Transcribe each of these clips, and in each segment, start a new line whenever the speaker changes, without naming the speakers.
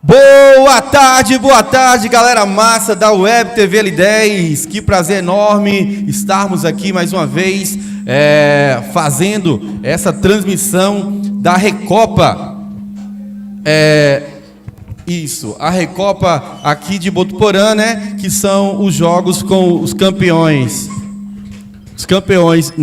Boa tarde, galera massa da Web TV L10. Que prazer enorme estarmos aqui mais uma vez fazendo essa transmissão da Recopa. A Recopa aqui de Botuporã, né? Que são os jogos com os campeões. Os campeões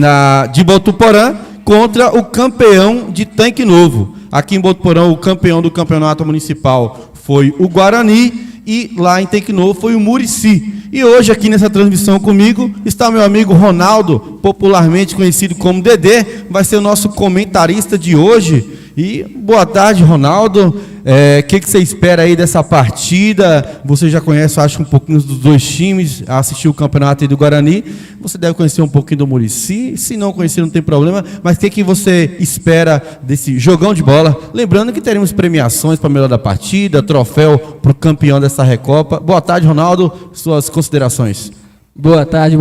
de Botuporã contra o campeão de Tanque Novo. Aqui em Botuporã, o campeão do campeonato municipal foi o Guarani e lá em Tanque Novo foi o Murici. E hoje aqui nessa transmissão comigo está meu amigo Ronaldo, popularmente conhecido como Dedê, vai ser o nosso comentarista de hoje. E boa tarde, Ronaldo. O que você espera aí dessa partida? Você já conhece, acho, um pouquinho dos dois times, assistiu o campeonato aí do Guarani. Você deve conhecer um pouquinho do Murici. Se não conhecer, não tem problema. Mas o que você espera desse jogão de bola? Lembrando que teremos premiações para a melhor da partida, troféu para o campeão dessa Recopa. Boa tarde, Ronaldo. Suas considerações.
Boa tarde,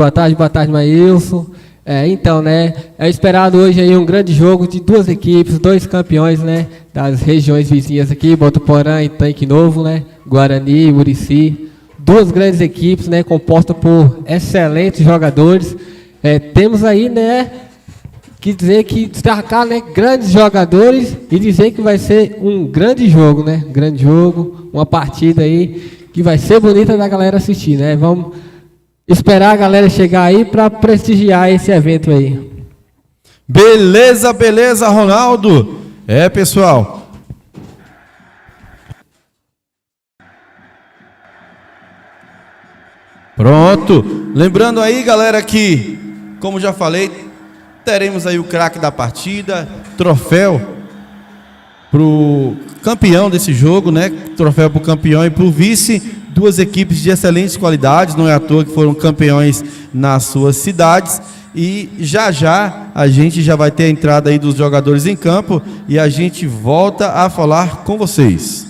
Maílson. Então, né, é esperado hoje aí um grande jogo de duas equipes, dois campeões, né, das regiões vizinhas aqui, Botuporã e Tanque Novo, né, Guarani e Murici. Duas grandes equipes, né, compostas por excelentes jogadores. Temos aí, né, que destacar, né, grandes jogadores e dizer que vai ser um grande jogo, né, uma partida aí que vai ser bonita da galera assistir, né, vamos esperar a galera chegar aí para prestigiar esse evento aí.
Beleza, Ronaldo. Pessoal. Pronto. Lembrando aí, galera, que, como já falei, teremos aí o craque da partida, troféu pro campeão desse jogo, né? Troféu pro campeão e pro vice. Duas equipes de excelentes qualidades, não é à toa que foram campeões nas suas cidades. E já a gente já vai ter a entrada aí dos jogadores em campo e a gente volta a falar com vocês.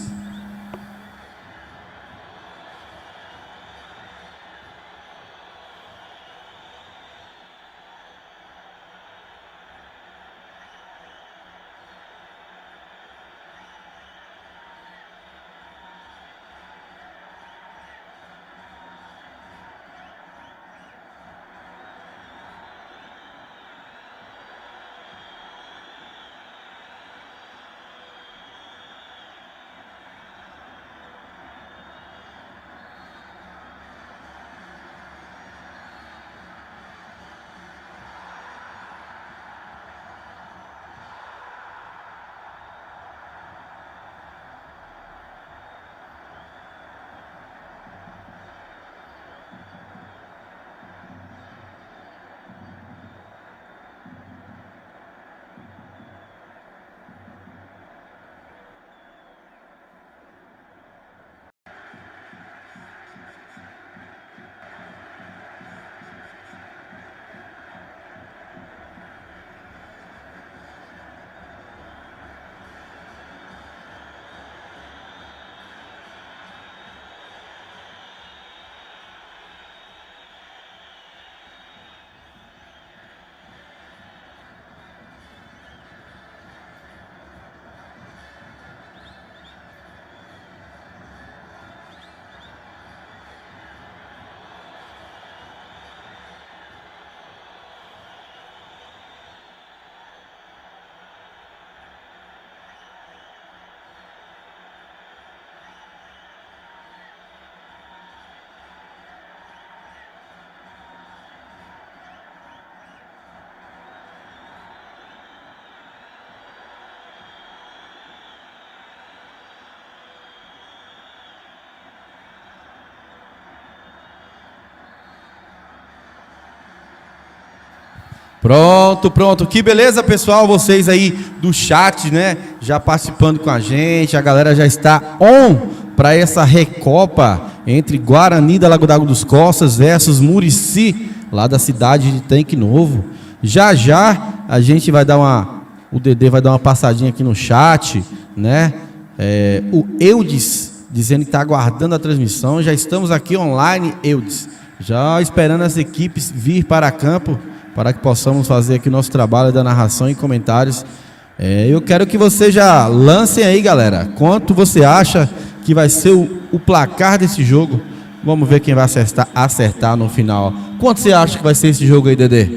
Pronto. Que beleza, pessoal. Vocês aí do chat, né? Já participando com a gente. A galera já está on para essa Recopa entre Guarani da Lago d'Água dos Costas versus Murici, lá da cidade de Tanque Novo. Já a gente vai dar o Dedê vai dar uma passadinha aqui no chat, né? O Eudes dizendo que está aguardando a transmissão. Já estamos aqui online, Eudes. Já esperando as equipes vir para campo, para que possamos fazer aqui o nosso trabalho da narração e comentários. Eu quero que você já lancem aí, galera, quanto você acha que vai ser o placar desse jogo. Vamos ver quem vai acertar no final. Quanto você acha que vai ser esse jogo aí, Dedê?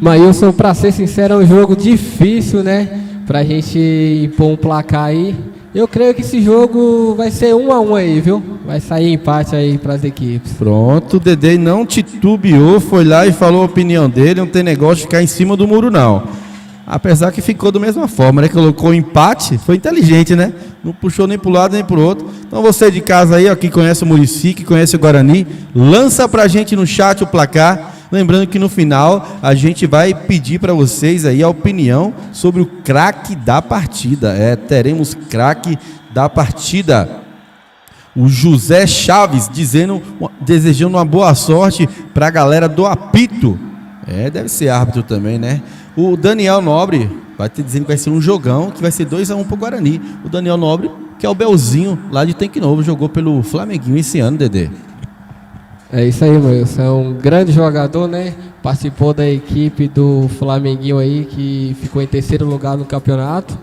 Maílson, pra ser sincero, é um jogo difícil, né? Pra gente impor um placar aí. Eu creio que esse jogo vai ser 1-1 aí, viu? Vai sair empate aí pras equipes.
Pronto, o Dedê não titubeou, foi lá e falou a opinião dele. Não tem negócio de ficar em cima do muro, não. Apesar que ficou da mesma forma, né? Colocou empate, foi inteligente, né? Não puxou nem pro lado nem pro outro. Então você de casa aí, ó, que conhece o Murici, que conhece o Guarani, lança pra gente no chat o placar. Lembrando que no final a gente vai pedir para vocês aí a opinião sobre o craque da partida. Teremos craque da partida. O José Chaves desejando uma boa sorte para a galera do apito. Deve ser árbitro também, né? O Daniel Nobre vai ter dizendo que vai ser um jogão, que vai ser 2-1 pro Guarani. O Daniel Nobre, que é o Belzinho lá de Tanque Novo, jogou pelo Flamenguinho esse ano, Dedê.
É isso aí, Wilson. É um grande jogador, né? Participou da equipe do Flamenguinho aí, que ficou em terceiro lugar no campeonato.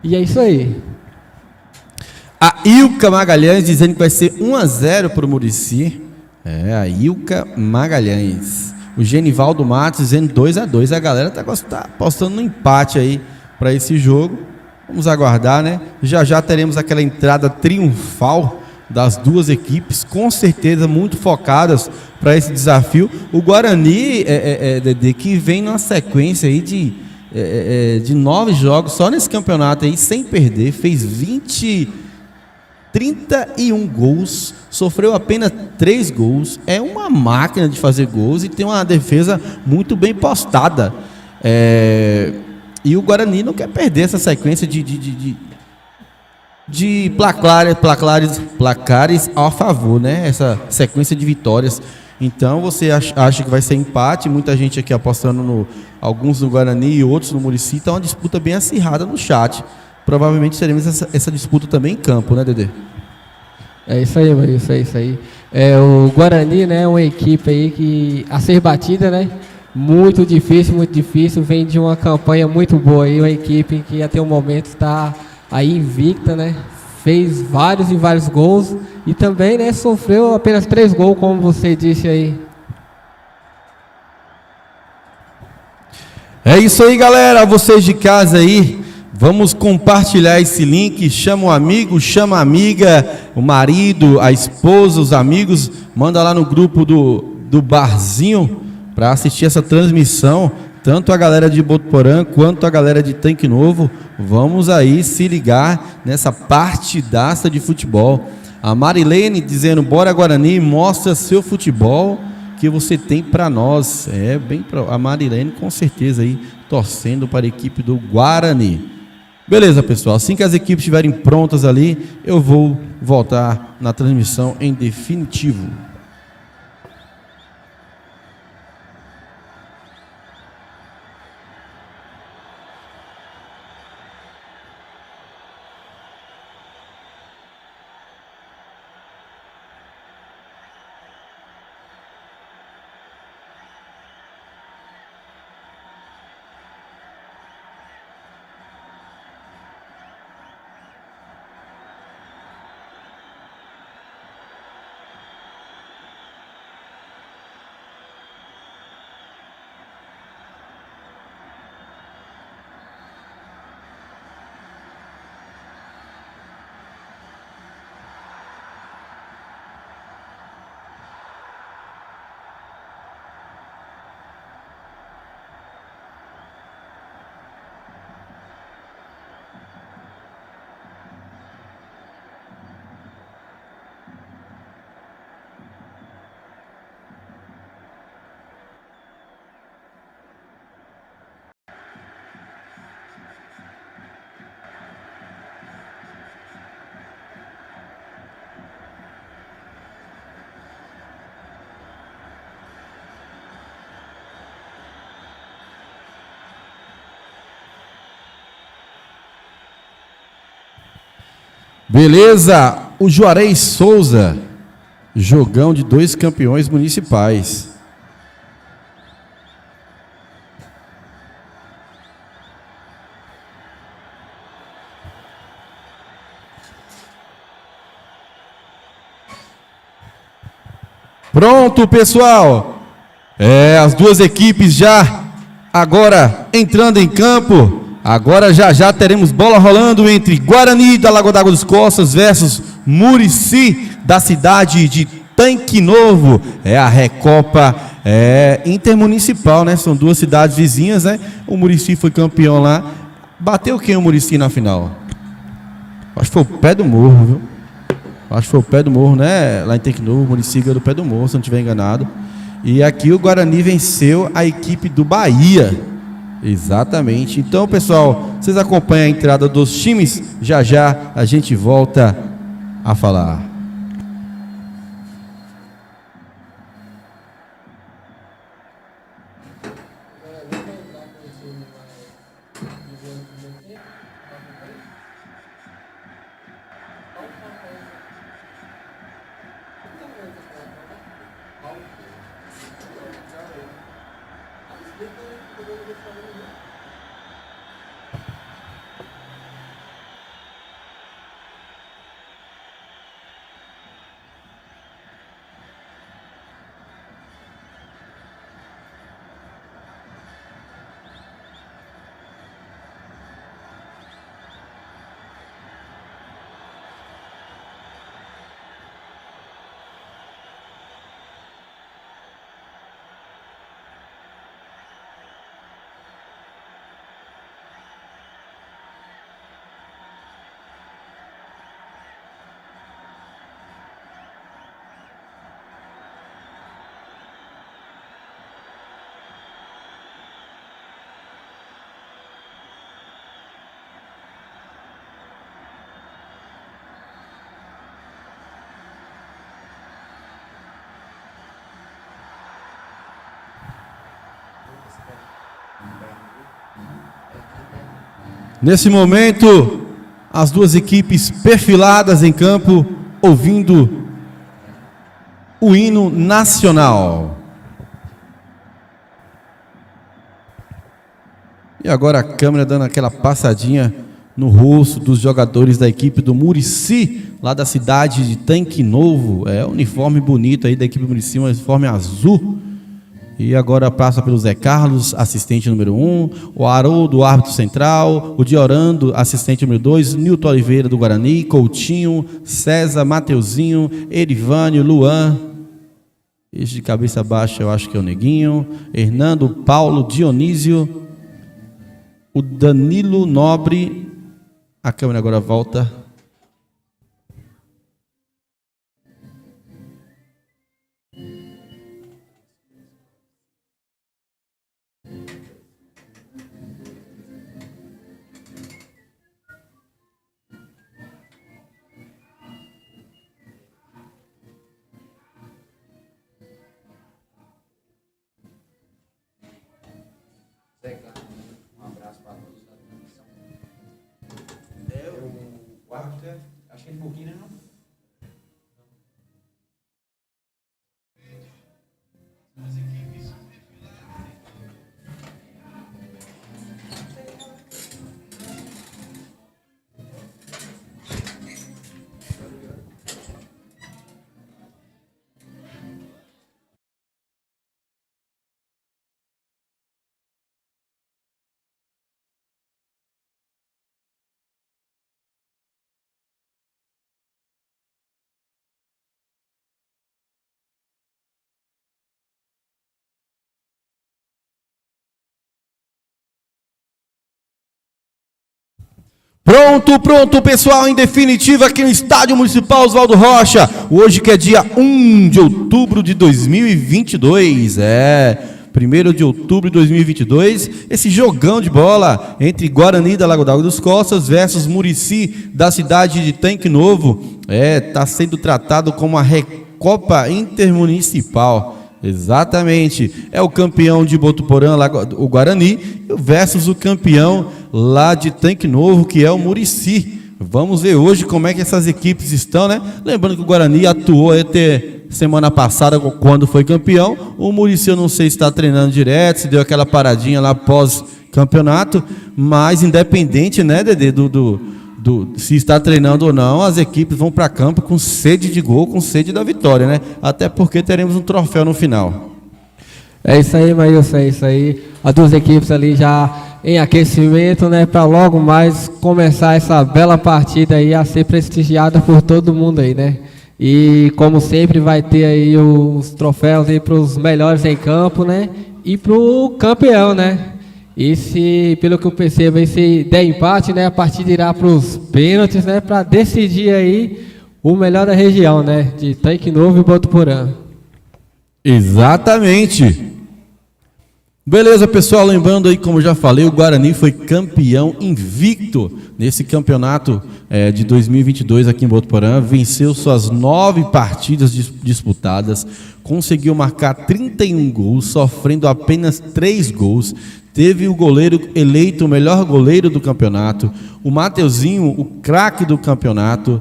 E é isso aí.
A Ilka Magalhães dizendo que vai ser 1-0 para o Murici. A Ilka Magalhães. O Genivaldo Matos dizendo 2-2. A galera tá apostando no empate aí para esse jogo. Vamos aguardar, né? Já teremos aquela entrada triunfal das duas equipes, com certeza muito focadas para esse desafio. O Guarani, Dedê, que vem numa sequência aí de 9 jogos, só nesse campeonato aí, sem perder, fez 31 gols, sofreu apenas 3 gols, é uma máquina de fazer gols e tem uma defesa muito bem postada. E o Guarani não quer perder essa sequência de placares a favor, né? Essa sequência de vitórias. Então você acha que vai ser empate? Muita gente aqui apostando alguns no Guarani e outros no Murici. Então é uma disputa bem acirrada no chat. Provavelmente teremos essa disputa também em campo, né, Dedê?
É isso aí, mano. Isso aí. O Guarani, né, é uma equipe aí que a ser batida, né? Muito difícil. Vem de uma campanha muito boa aí, uma equipe que até o momento está aí invicta, né? Fez vários e vários gols e também, né, sofreu apenas 3 gols, como você disse aí.
É isso aí, galera. Vocês de casa aí, vamos compartilhar esse link. Chama um amigo, chama a amiga, o marido, a esposa, os amigos. Manda lá no grupo do barzinho para assistir essa transmissão. Tanto a galera de Botuporã quanto a galera de Tanque Novo, vamos aí se ligar nessa partidaça de futebol. A Marilene dizendo, bora Guarani, mostra seu futebol que você tem para nós. A Marilene com certeza aí, torcendo para a equipe do Guarani. Beleza, pessoal, assim que as equipes estiverem prontas ali, eu vou voltar na transmissão em definitivo. Beleza, o Juarez Souza, jogão de 2 campeões municipais. Pronto, pessoal. As duas equipes já agora entrando em campo. Agora já teremos bola rolando entre Guarani da Lagoa d'Água dos Costas versus Murici da cidade de Tanque Novo. É a Recopa intermunicipal, né? São duas cidades vizinhas, né? O Murici foi campeão lá. Bateu quem o Murici na final? Acho que foi o Pé do Morro, viu? Acho que foi o Pé do Morro, né? Lá em Tanque Novo, o Murici ganhou do Pé do Morro, se não estiver enganado. E aqui o Guarani venceu a equipe do Bahia. Exatamente. Então, pessoal, vocês acompanham a entrada dos times. Já a gente volta a falar. Nesse momento, as duas equipes perfiladas em campo, ouvindo o hino nacional. E agora a câmera dando aquela passadinha no rosto dos jogadores da equipe do Murici, lá da cidade de Tanque Novo. Uniforme bonito aí da equipe do Murici, um uniforme azul. E agora passa pelo Zé Carlos, assistente número 1, o Haroldo, árbitro central, o Diorando, assistente número 2, Nilton Oliveira do Guarani, Coutinho, César, Mateuzinho, Erivânio, Luan, esse de cabeça baixa eu acho que é o Neguinho, Hernando, Paulo, Dionísio, o Danilo Nobre, a câmera agora volta.
Um abraço para todos da transmissão. O árbitro, acho que é um pouquinho, né? Não?
Pronto, pessoal, em definitiva, aqui no Estádio Municipal Oswaldo Rocha, hoje que é dia 1 de outubro de 2022, 1º de outubro de 2022, esse jogão de bola entre Guarani da Lagoa d'Água dos Costas versus Murici da cidade de Tanque Novo, está sendo tratado como a Recopa Intermunicipal. Exatamente, é o campeão de Botuporã, o Guarani, versus o campeão lá de Tanque Novo, que é o Murici. Vamos ver hoje como é que essas equipes estão, né? Lembrando que o Guarani atuou até semana passada, quando foi campeão. O Murici eu não sei se está treinando direto, se deu aquela paradinha lá pós-campeonato, mas independente, né, Dedê, se está treinando ou não, as equipes vão para campo com sede de gol, com sede da vitória, né? Até porque teremos um troféu no final.
É isso aí, Maílson, é isso aí. As duas equipes ali já em aquecimento, né? Para logo mais começar essa bela partida aí a ser prestigiada por todo mundo aí, né? E como sempre vai ter aí os troféus aí para os melhores em campo, né? E para o campeão, né? E se, pelo que eu percebo, aí, se der empate, né? A partida irá para os pênaltis, né? Para decidir aí o melhor da região, né? De Tanque Novo e Botuporã.
Exatamente. Beleza, pessoal, lembrando aí, como já falei, o Guarani foi campeão invicto nesse campeonato de 2022 aqui em Botuporã, venceu suas 9 partidas disputadas, conseguiu marcar 31 gols, sofrendo apenas 3 gols, teve o goleiro eleito o melhor goleiro do campeonato, o Mateuzinho, o craque do campeonato,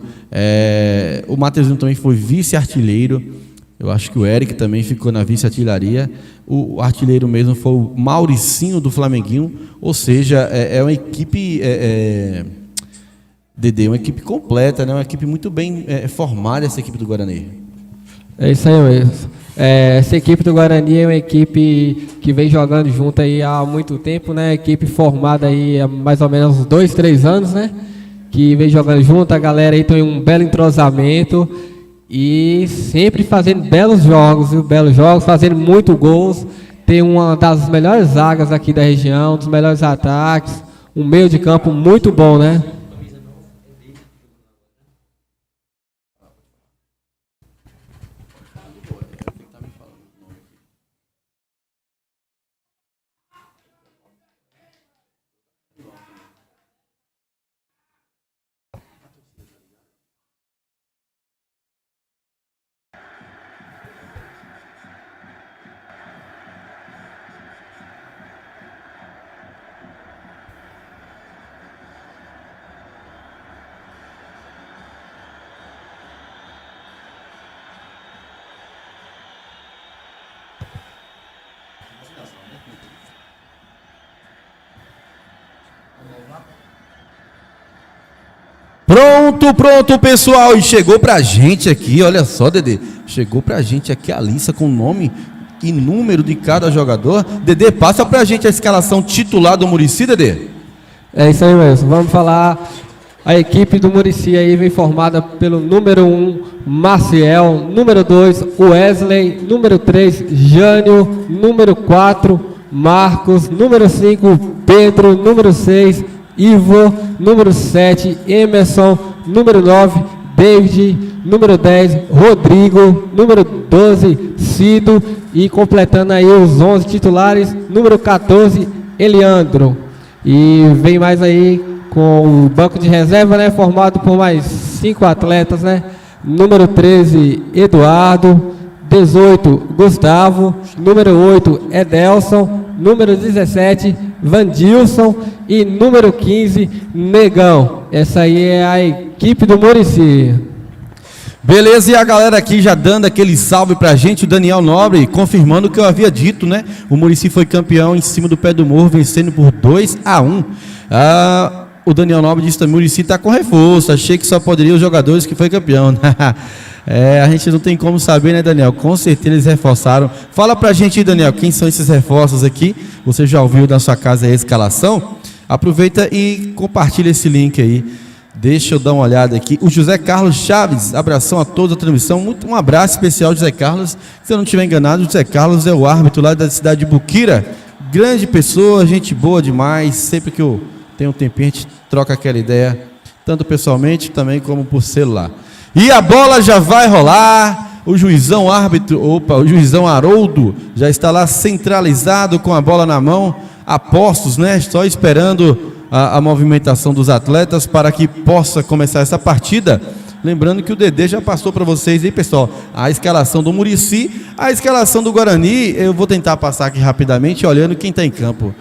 o Mateuzinho também foi vice-artilheiro. Eu acho que o Eric também ficou na vice-artilharia. O artilheiro mesmo foi o Mauricinho do Flamenguinho. Ou seja, é uma equipe, Dedê, uma equipe completa, né? Uma equipe muito bem formada, essa equipe do Guarani.
É isso aí mesmo. Essa equipe do Guarani é uma equipe que vem jogando junto aí há muito tempo, né? Equipe formada aí há mais ou menos 2, 3 anos, né? Que vem jogando junto, a galera aí tem um belo entrosamento. E sempre fazendo belos jogos, viu? Belos jogos, fazendo muito gols. Tem uma das melhores zagas aqui da região, dos melhores ataques. Um meio de campo muito bom, né?
Pronto, pessoal, e chegou pra gente aqui, olha só, Dedê, chegou pra gente aqui a lista com o nome e número de cada jogador. Dedê, passa pra gente a escalação titular do Muricy, Dedê.
É isso aí mesmo, vamos falar. A equipe do Muricy aí vem formada pelo número 1, Maciel, número 2, Wesley, número 3, Jânio, número 4, Marcos, número 5, Pedro, número 6, Ivo, número 7, Emerson, número 9, David, número 10, Rodrigo, número 12, Cido, e completando aí os 11 titulares, número 14, Eliandro. E vem mais aí com o banco de reserva, né, formado por mais 5 atletas, né? Número 13, Eduardo, 18, Gustavo, número 8, Edelson, número 17, Vandilson e número 15, Negão. Essa aí é a equipe do Muricy.
Beleza, e a galera aqui já dando aquele salve pra gente, o Daniel Nobre, confirmando o que eu havia dito, né? O Muricy foi campeão em cima do Pé do Morro, vencendo por 2-1. O Daniel Nobre disse que o Muricy tá com reforço, achei que só poderia os jogadores que foi campeão. A gente não tem como saber, né, Daniel? Com certeza eles reforçaram. Fala pra gente aí, Daniel, quem são esses reforços aqui? Você já ouviu da sua casa a escalação? Aproveita e compartilha esse link aí. Deixa eu dar uma olhada aqui. O José Carlos Chaves, abração a todos da transmissão. Um abraço especial, José Carlos. Se eu não estiver enganado, o José Carlos é o árbitro lá da cidade de Buquira. Grande pessoa, gente boa demais. Sempre que eu tenho um tempinho, a gente troca aquela ideia, tanto pessoalmente também como por celular. E a bola já vai rolar. O juizão árbitro, o juizão Haroldo já está lá centralizado com a bola na mão, a postos, né? Só esperando a movimentação dos atletas para que possa começar essa partida. Lembrando que o Dedê já passou para vocês aí, pessoal, a escalação do Muricy, a escalação do Guarani. Eu vou tentar passar aqui rapidamente, olhando quem está em campo.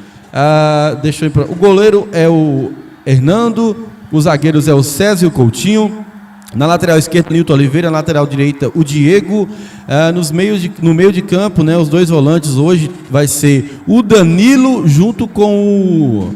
Deixa eu ir o goleiro é o Hernando, os zagueiros é o César e o Coutinho. Na lateral esquerda, Nilton Oliveira. Na lateral direita, o Diego. No meio de campo, né, os dois volantes hoje vai ser o Danilo junto com o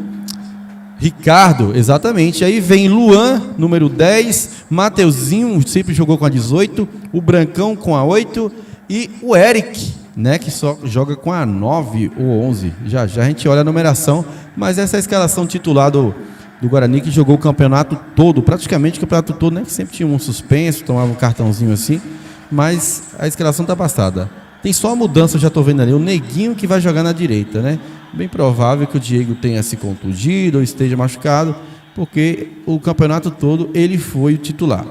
Ricardo, exatamente. Aí vem Luan, número 10, Mateuzinho, sempre jogou com a 18, o Brancão com a 8 e o Eric, né, que só joga com a 9 ou 11. Já já a gente olha a numeração, mas essa é a escalação titular do Guarani, que jogou o campeonato todo, praticamente o campeonato todo, né, que sempre tinha um suspenso, tomava um cartãozinho assim, mas a escalação tá passada. Tem só a mudança, já estou vendo ali, o Neguinho que vai jogar na direita, né? Bem provável que o Diego tenha se contundido ou esteja machucado, porque o campeonato todo ele foi o titular.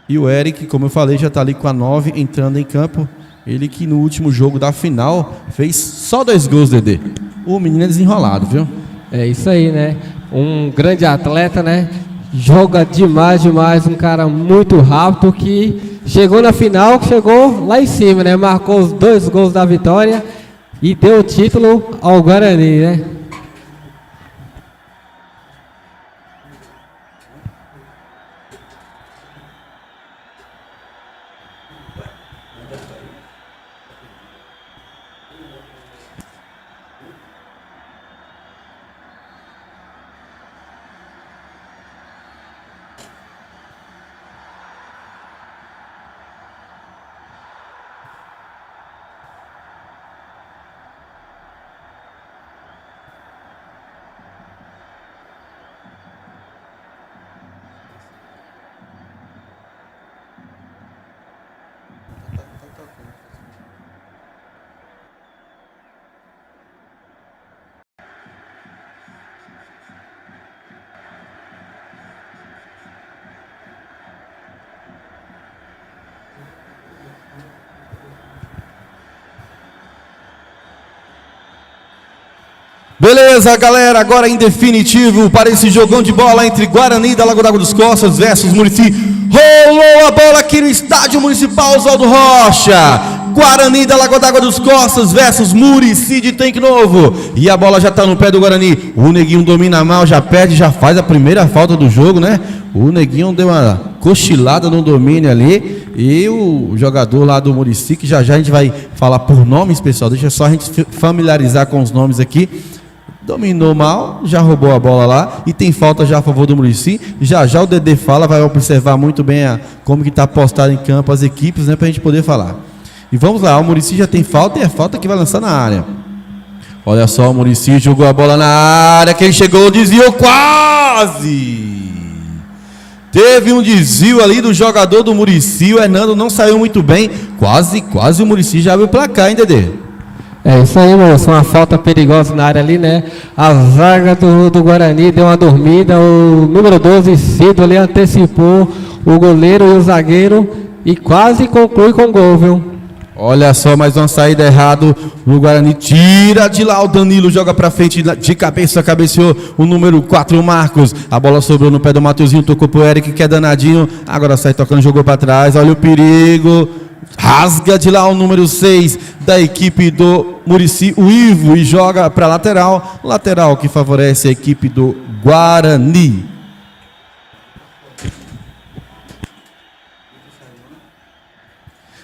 E o Eric, como eu falei, já está ali com a 9 entrando em campo. Ele que no último jogo da final fez só 2 gols, Dedê. O menino é desenrolado, viu?
É isso aí, né? Um grande atleta, né? Joga demais, um cara muito rápido que chegou na final, chegou lá em cima, né? Marcou os 2 gols da vitória e deu o título ao Guarani, né?
Beleza, galera, agora em definitivo para esse jogão de bola entre Guarani da Lagoa d'Água dos Costas versus Murici. Rolou a bola aqui no estádio municipal Oswaldo Rocha. Guarani da Lagoa d'Água dos Costas versus Murici de Tanque Novo. E a bola já está no pé do Guarani. O Neguinho domina mal, já perde, já faz a primeira falta do jogo, né? O Neguinho deu uma cochilada no domínio ali. E o jogador lá do Murici, que já já a gente vai falar por nomes, pessoal. Deixa só a gente familiarizar com os nomes aqui. Dominou mal, já roubou a bola lá e tem falta já a favor do Murici. Já já o Dedê fala, vai observar muito bem como que está postado em campo as equipes, né, para a gente poder falar. E vamos lá, o Murici já tem falta e é falta que vai lançar na área. Olha só, o Murici jogou a bola na área, quem chegou desviou quase. Teve um desvio ali do jogador do Murici, o Hernando não saiu muito bem. Quase o Murici já abriu o placar, hein, Dedê?
É isso aí, moço, uma falta perigosa na área ali, né? A zaga do Guarani deu uma dormida, o número 12, Cido, ali antecipou o goleiro e o zagueiro e quase conclui com gol, viu?
Olha só, mais uma saída errada no Guarani, tira de lá o Danilo, joga pra frente de cabeça, cabeceou o número 4, o Marcos, a bola sobrou no pé do Mateuzinho, tocou pro Eric, que é danadinho, agora sai tocando, jogou pra trás, olha o perigo, rasga de lá o número 6 da equipe do Murici, o Ivo, e joga pra lateral que favorece a equipe do Guarani.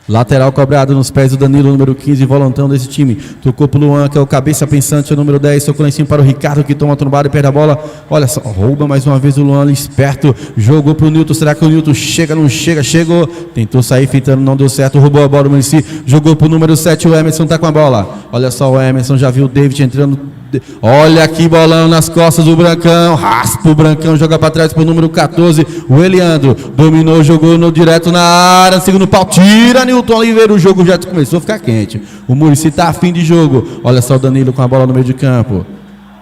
Lateral cobrado nos pés do Danilo, número 15, volantão desse time. Tocou pro Luan, que é o cabeça pensante, o número 10. Tocou lá em cima para o Ricardo, que toma trombada e perde a bola. Olha só, rouba mais uma vez o Luan ali, esperto. Jogou pro Nilton. Será que o Nilton chega? Não chega, chegou. Tentou sair fitando, não deu certo. Roubou a bola do Murici. Jogou pro número 7, o Emerson tá com a bola. Olha só, o Emerson já viu o David entrando. Olha aqui, bolão nas costas do Brancão, raspa o Brancão, joga para trás pro número 14, o Eliandro, dominou, jogou direto na área, segundo pau, tira Nilton Oliveira, o jogo já começou a ficar quente, o Murici tá a fim de jogo, olha só o Danilo com a bola no meio de campo,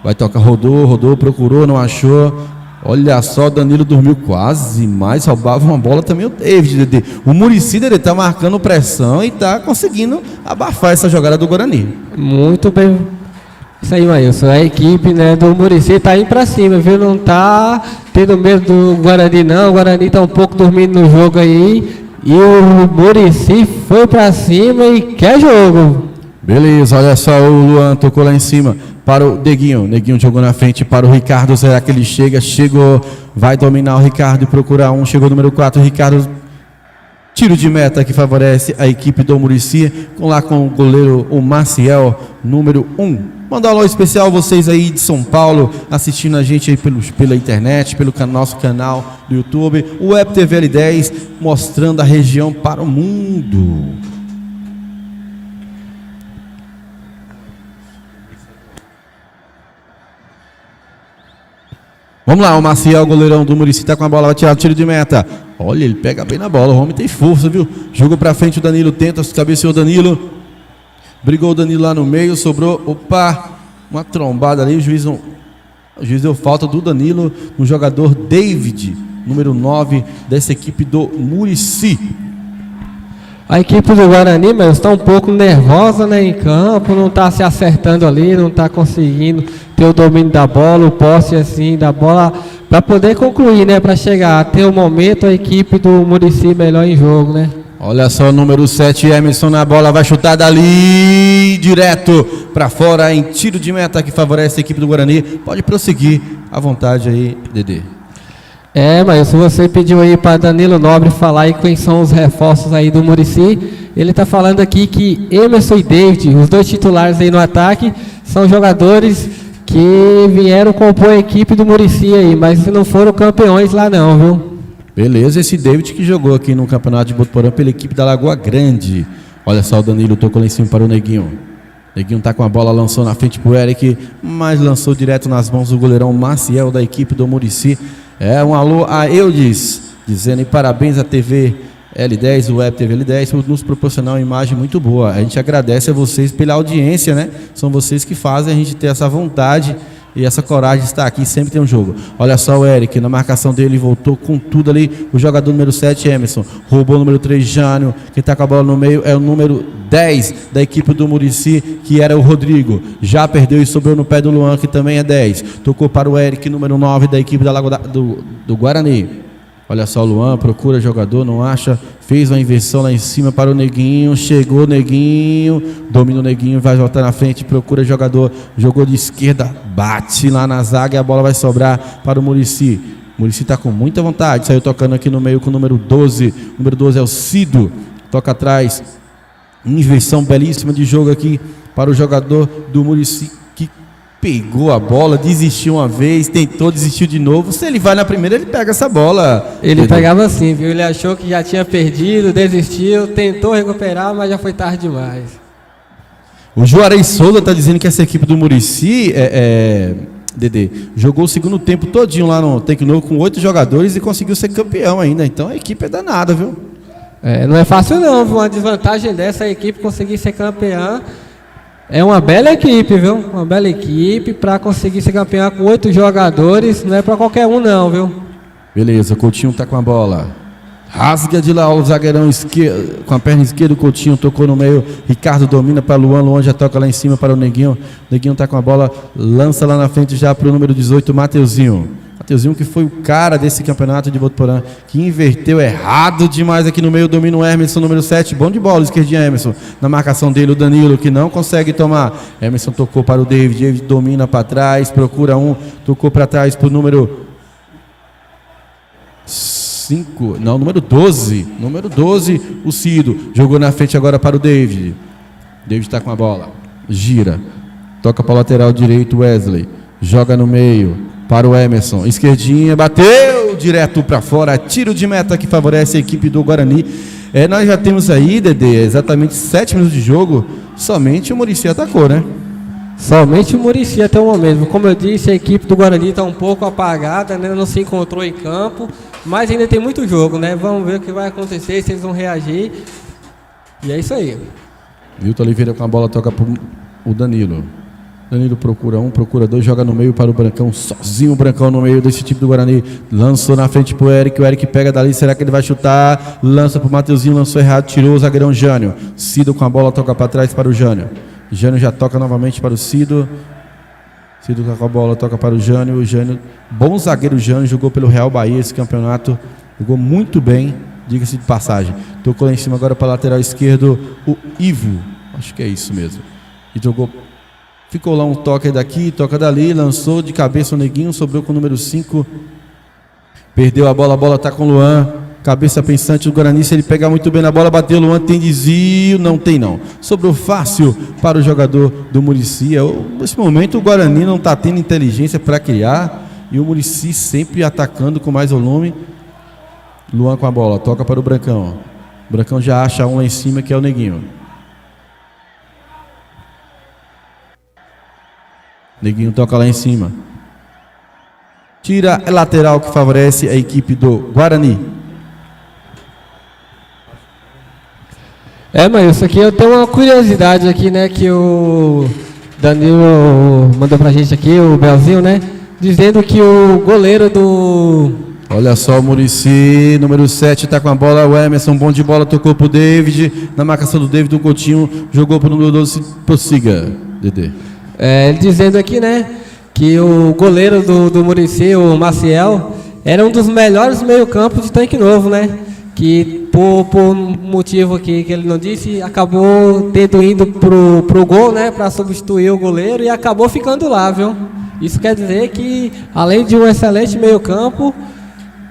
vai tocar, rodou, procurou, não achou, olha só, o Danilo dormiu quase, mas roubava uma bola também o David, Dedê. O Murici, ele tá marcando pressão e tá conseguindo abafar essa jogada do Guarani.
Muito bem. Isso aí, Maílson. A equipe, né, do Murici tá indo pra cima, viu? Não tá tendo medo do Guarani, não. O Guarani tá um pouco dormindo no jogo aí. E o Murici foi pra cima e quer jogo.
Beleza, olha só, o Luan tocou lá em cima para o Neguinho. Neguinho jogou na frente para o Ricardo. Será que ele chega? Chegou. Vai dominar o Ricardo e procurar um. Chegou o número 4, o Ricardo Tiro de meta que favorece a equipe do Muricy, com o goleiro o Maciel, número 1. Mandar um alô especial a vocês aí de São Paulo, assistindo a gente aí pela internet, pelo nosso canal do YouTube, o Web TV L10, mostrando a região para o mundo. Vamos lá, o Maciel, goleirão do Muricy, tá com a bola, vai tirar o tiro de meta. Olha, ele pega bem na bola, o homem tem força, viu? Jogou pra frente o Danilo, tenta, cabeceou o Danilo. Brigou o Danilo lá no meio, sobrou, opa, uma trombada ali, o juiz deu falta do Danilo no jogador David, número 9 dessa equipe do Muricy.
A equipe do Guarani, mas está um pouco nervosa, né, em campo, não está se acertando ali, não está conseguindo ter o domínio da bola, o posse assim da bola, para poder concluir, né, para chegar até o momento a equipe do Muricy melhor em jogo, né.
Olha só o número 7, Emerson na bola, vai chutar dali, direto para fora, em tiro de meta que favorece a equipe do Guarani. Pode prosseguir à vontade aí, Dedê.
Mas se você pediu aí para Danilo Nobre falar aí quem são os reforços aí do Muricy, ele está falando aqui que Emerson e David, os dois titulares aí no ataque, são jogadores que vieram compor a equipe do Muricy aí, mas não foram campeões lá não, viu?
Beleza, esse David que jogou aqui no campeonato de Botuporã pela equipe da Lagoa Grande. Olha só, o Danilo tocou lá em cima para o Neguinho. Neguinho tá com a bola, lançou na frente pro Eric, mas lançou direto nas mãos do goleirão Maciel da equipe do Muricy. Um alô a Eudes, dizendo parabéns à TV L10, o Web TV L10, por nos proporcionar uma imagem muito boa. A gente agradece a vocês pela audiência, né? São vocês que fazem a gente ter essa vontade e essa coragem de estar aqui, sempre tem um jogo. Olha só o Eric, na marcação dele, voltou com tudo ali, o jogador número 7, Emerson, roubou o número 3, Jânio, quem está com a bola no meio é o número 10 da equipe do Muricy, que era o Rodrigo, já perdeu e sobrou no pé do Luan, que também é 10, tocou para o Eric, número 9 da equipe da Lagoa do Guarani. Olha só o Luan, procura jogador, não acha, fez uma inversão lá em cima para o Neguinho, chegou o Neguinho, domina o Neguinho, vai voltar na frente, procura jogador, jogou de esquerda, bate lá na zaga e a bola vai sobrar para o Muricy. O Muricy está com muita vontade, saiu tocando aqui no meio com o número 12, o número 12 é o Cido, toca atrás, inversão belíssima de jogo aqui para o jogador do Muricy, que pegou a bola, desistiu uma vez, tentou, desistiu de novo. Se ele vai na primeira, ele pega essa bola.
Ele pegava assim, viu? Ele achou que já tinha perdido, desistiu, tentou recuperar, mas já foi tarde demais.
O Juarez Souza está dizendo que essa equipe do Muricy, Dedê, jogou o segundo tempo todinho lá no Tanque Novo com 8 jogadores e conseguiu ser campeão ainda. Então a equipe é danada, viu?
Não é fácil não, viu? Uma desvantagem dessa, a equipe conseguir ser campeã. É uma bela equipe, viu? Uma bela equipe para conseguir ser campeão com 8 jogadores. Não é para qualquer um não, viu? Beleza,
o Coutinho tá com a bola. Rasga de lá o zagueirão esquerdo, com a perna esquerda o Coutinho tocou no meio. Ricardo domina para Luan, Luan já toca lá em cima para o Neguinho. O Neguinho tá com a bola, lança lá na frente já para o número 18, Mateuzinho. Mateuzinho que foi o cara desse campeonato de Botuporã, que inverteu errado demais aqui no meio, domina o Emerson, número 7, bom de bola, esquerdinha Emerson, na marcação dele o Danilo, que não consegue tomar, Emerson tocou para o David, David domina para trás, procura tocou para trás para o número 5, não, número 12, o Cido, jogou na frente agora para o David está com a bola, gira, toca para o lateral direito Wesley, joga no meio, para o Emerson, esquerdinha, bateu direto para fora, tiro de meta que favorece a equipe do Guarani. Nós já temos aí, Dedê, exatamente 7 minutos de jogo, somente o Muricy atacou, né?
Somente o Muricy até o momento. Como eu disse, a equipe do Guarani está um pouco apagada, né? Não se encontrou em campo, mas ainda tem muito jogo, né? Vamos ver o que vai acontecer, se eles vão reagir. E é isso aí.
Milton Oliveira com a bola, toca para o Danilo. Danilo procura procura 2, joga no meio para o Brancão, sozinho o Brancão no meio desse time do Guarani, lançou na frente para o Eric pega dali, será que ele vai chutar? Lança para o Mateuzinho, lançou errado, tirou o zagueirão Jânio, Cido com a bola, toca para trás para o Jânio já toca novamente para o Cido com a bola, toca para o Jânio, bom zagueiro Jânio, jogou pelo Real Bahia esse campeonato, jogou muito bem, diga-se de passagem, tocou lá em cima agora para o lateral esquerdo, o Ivo, acho que é isso mesmo, e jogou. Ficou lá um toque daqui, toca dali, lançou de cabeça o Neguinho, sobrou com o número 5. Perdeu a bola está com o Luan. cabeça pensante do Guarani, se ele pegar muito bem na bola, bateu, Luan, tem desvio, não tem não. Sobrou fácil para o jogador do Muricy. Nesse momento o Guarani não está tendo inteligência para criar e o Muricy sempre atacando com mais volume. Luan com a bola, toca para o Brancão. O Brancão já acha um lá em cima que é o Neguinho. Neguinho toca lá em cima. Tira a lateral que favorece a equipe do Guarani.
Mas isso aqui eu tenho uma curiosidade aqui, né? Que o Danilo mandou pra gente aqui, o Belzinho, né? Dizendo que o goleiro do...
Olha só o Muricy, número 7, tá com a bola. O Emerson, bom de bola, tocou pro David. Na marcação do David, o Coutinho jogou pro número 12. Prossiga, Dedê.
Ele dizendo aqui, né? Que o goleiro do Muricy, o Maciel, era um dos melhores meio-campos de Tanque Novo, né? Que por motivo aqui que ele não disse, acabou tendo ido pro gol, né? Para substituir o goleiro e acabou ficando lá, viu? Isso quer dizer que, além de um excelente meio-campo,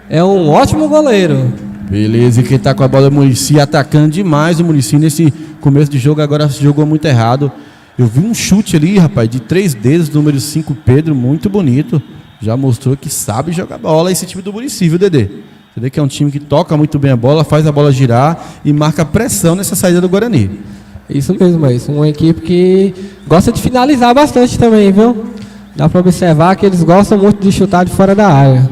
é um ótimo goleiro.
Beleza, e quem tá com a bola é o Muricy, atacando demais o Muricy nesse começo de jogo, agora jogou muito errado. Eu vi um chute ali, rapaz, de 3 dedos, número 5, Pedro, muito bonito. Já mostrou que sabe jogar bola esse time do Muricy, viu, Dedê? Você vê que é um time que toca muito bem a bola, faz a bola girar e marca pressão nessa saída do Guarani.
Isso mesmo, é isso. Uma equipe que gosta de finalizar bastante também, viu? Dá para observar que eles gostam muito de chutar de fora da área.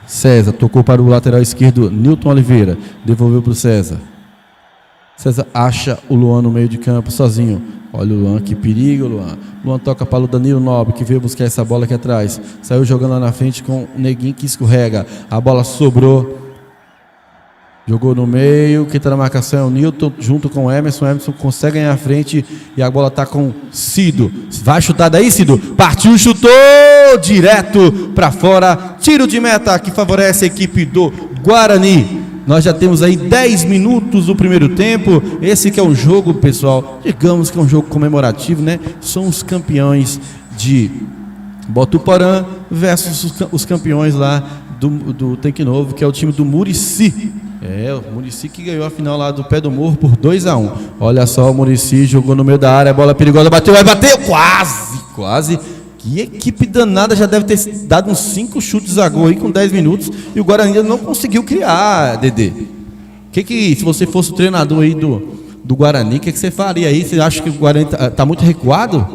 César tocou para o lateral esquerdo, Newton Oliveira. Devolveu para o César. César acha o Luan no meio de campo sozinho. Olha o Luan, que perigo, Luan. Luan toca para o Danilo Nobre, que veio buscar essa bola aqui atrás. Saiu jogando lá na frente com o Neguinho, que escorrega. A bola sobrou. Jogou no meio. Quem está na marcação é o Newton, junto com o Emerson. O Emerson consegue ganhar a frente e a bola está com o Cido. Vai chutar daí, Cido? Partiu, chutou! Direto para fora. Tiro de meta que favorece a equipe do Guarani. Nós já temos aí 10 minutos do primeiro tempo. Esse que é um jogo, pessoal, digamos que é um jogo comemorativo, né? São os campeões de Botuporã versus os campeões lá do Tanque Novo, que é o time do Muricy. O Muricy que ganhou a final lá do Pé do Morro por 2-1. Olha só, o Muricy jogou no meio da área, bola perigosa, bateu, vai bater, quase. Que equipe danada, já deve ter dado uns 5 chutes a gol aí com 10 minutos e o Guarani ainda não conseguiu criar, Dedê. Se você fosse o treinador aí do Guarani, o que você faria aí? Você acha que o Guarani tá muito recuado?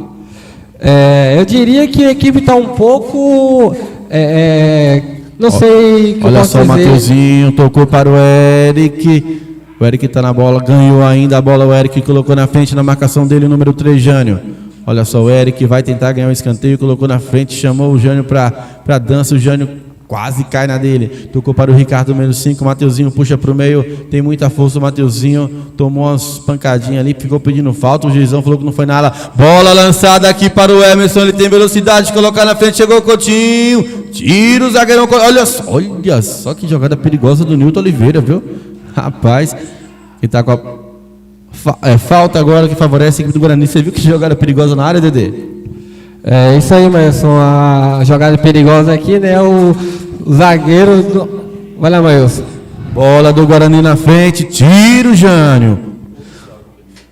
Eu diria que a equipe está um pouco... não sei...
Olha só o Mateuzinho, tocou para o Eric. O Eric está na bola, ganhou ainda a bola. O Eric colocou na frente na marcação dele o número 3, Jânio. Olha só, o Eric vai tentar ganhar um escanteio, colocou na frente, chamou o Jânio para dança. O Jânio quase cai na dele. Tocou para o Ricardo, número 5. O Mateuzinho puxa para o meio, tem muita força. O Mateuzinho tomou umas pancadinhas ali, ficou pedindo falta. O juizão falou que não foi nada. Bola lançada aqui para o Emerson, ele tem velocidade de colocar na frente. Chegou o Coutinho, tira o zagueirão. Olha só que jogada perigosa do Newton Oliveira, viu? Rapaz, ele tá com a... falta agora que favorece a equipe do Guarani. Você viu que jogada perigosa na área, Dedê?
Isso aí, Mailson. A jogada perigosa aqui, né? O zagueiro... Vai lá, Mailson.
Bola do Guarani na frente. Tiro, Jânio.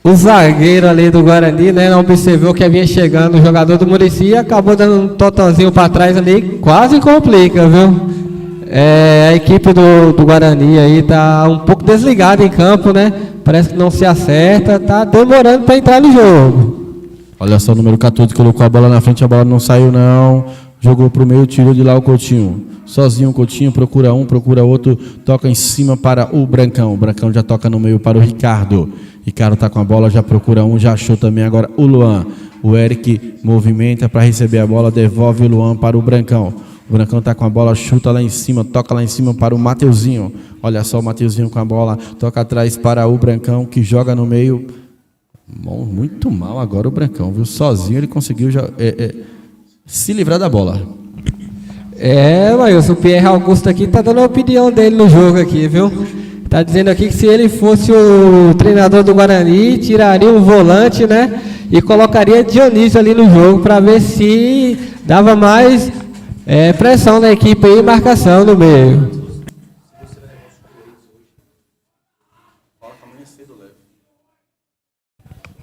O zagueiro ali do Guarani, né? Não observou que vinha chegando o jogador do Muricy e acabou dando um totozinho para trás ali. Quase complica, viu? A equipe do Guarani aí tá um pouco desligada em campo, né? Parece que não se acerta, tá demorando para entrar no jogo.
Olha só, o número 14 colocou a bola na frente, a bola não saiu não. Jogou pro meio, tirou de lá o Coutinho. Sozinho o Coutinho, procura um, procura outro, toca em cima para o Brancão. O Brancão já toca no meio para o Ricardo. Ricardo tá com a bola, já procura um, já achou também agora o Luan. O Eric movimenta para receber a bola, devolve o Luan para o Brancão. O Brancão tá com a bola, chuta lá em cima, toca lá em cima para o Mateuzinho. Olha só o Mateuzinho com a bola, toca atrás para o Brancão, que joga no meio. Bom, muito mal agora o Brancão, viu? Sozinho ele conseguiu se livrar da bola.
Mas o Pierre Augusto aqui tá dando a opinião dele no jogo aqui, viu? Tá dizendo aqui que se ele fosse o treinador do Guarani, tiraria um volante, né? E colocaria Dionísio ali no jogo para ver se dava mais pressão na equipe e marcação no meio.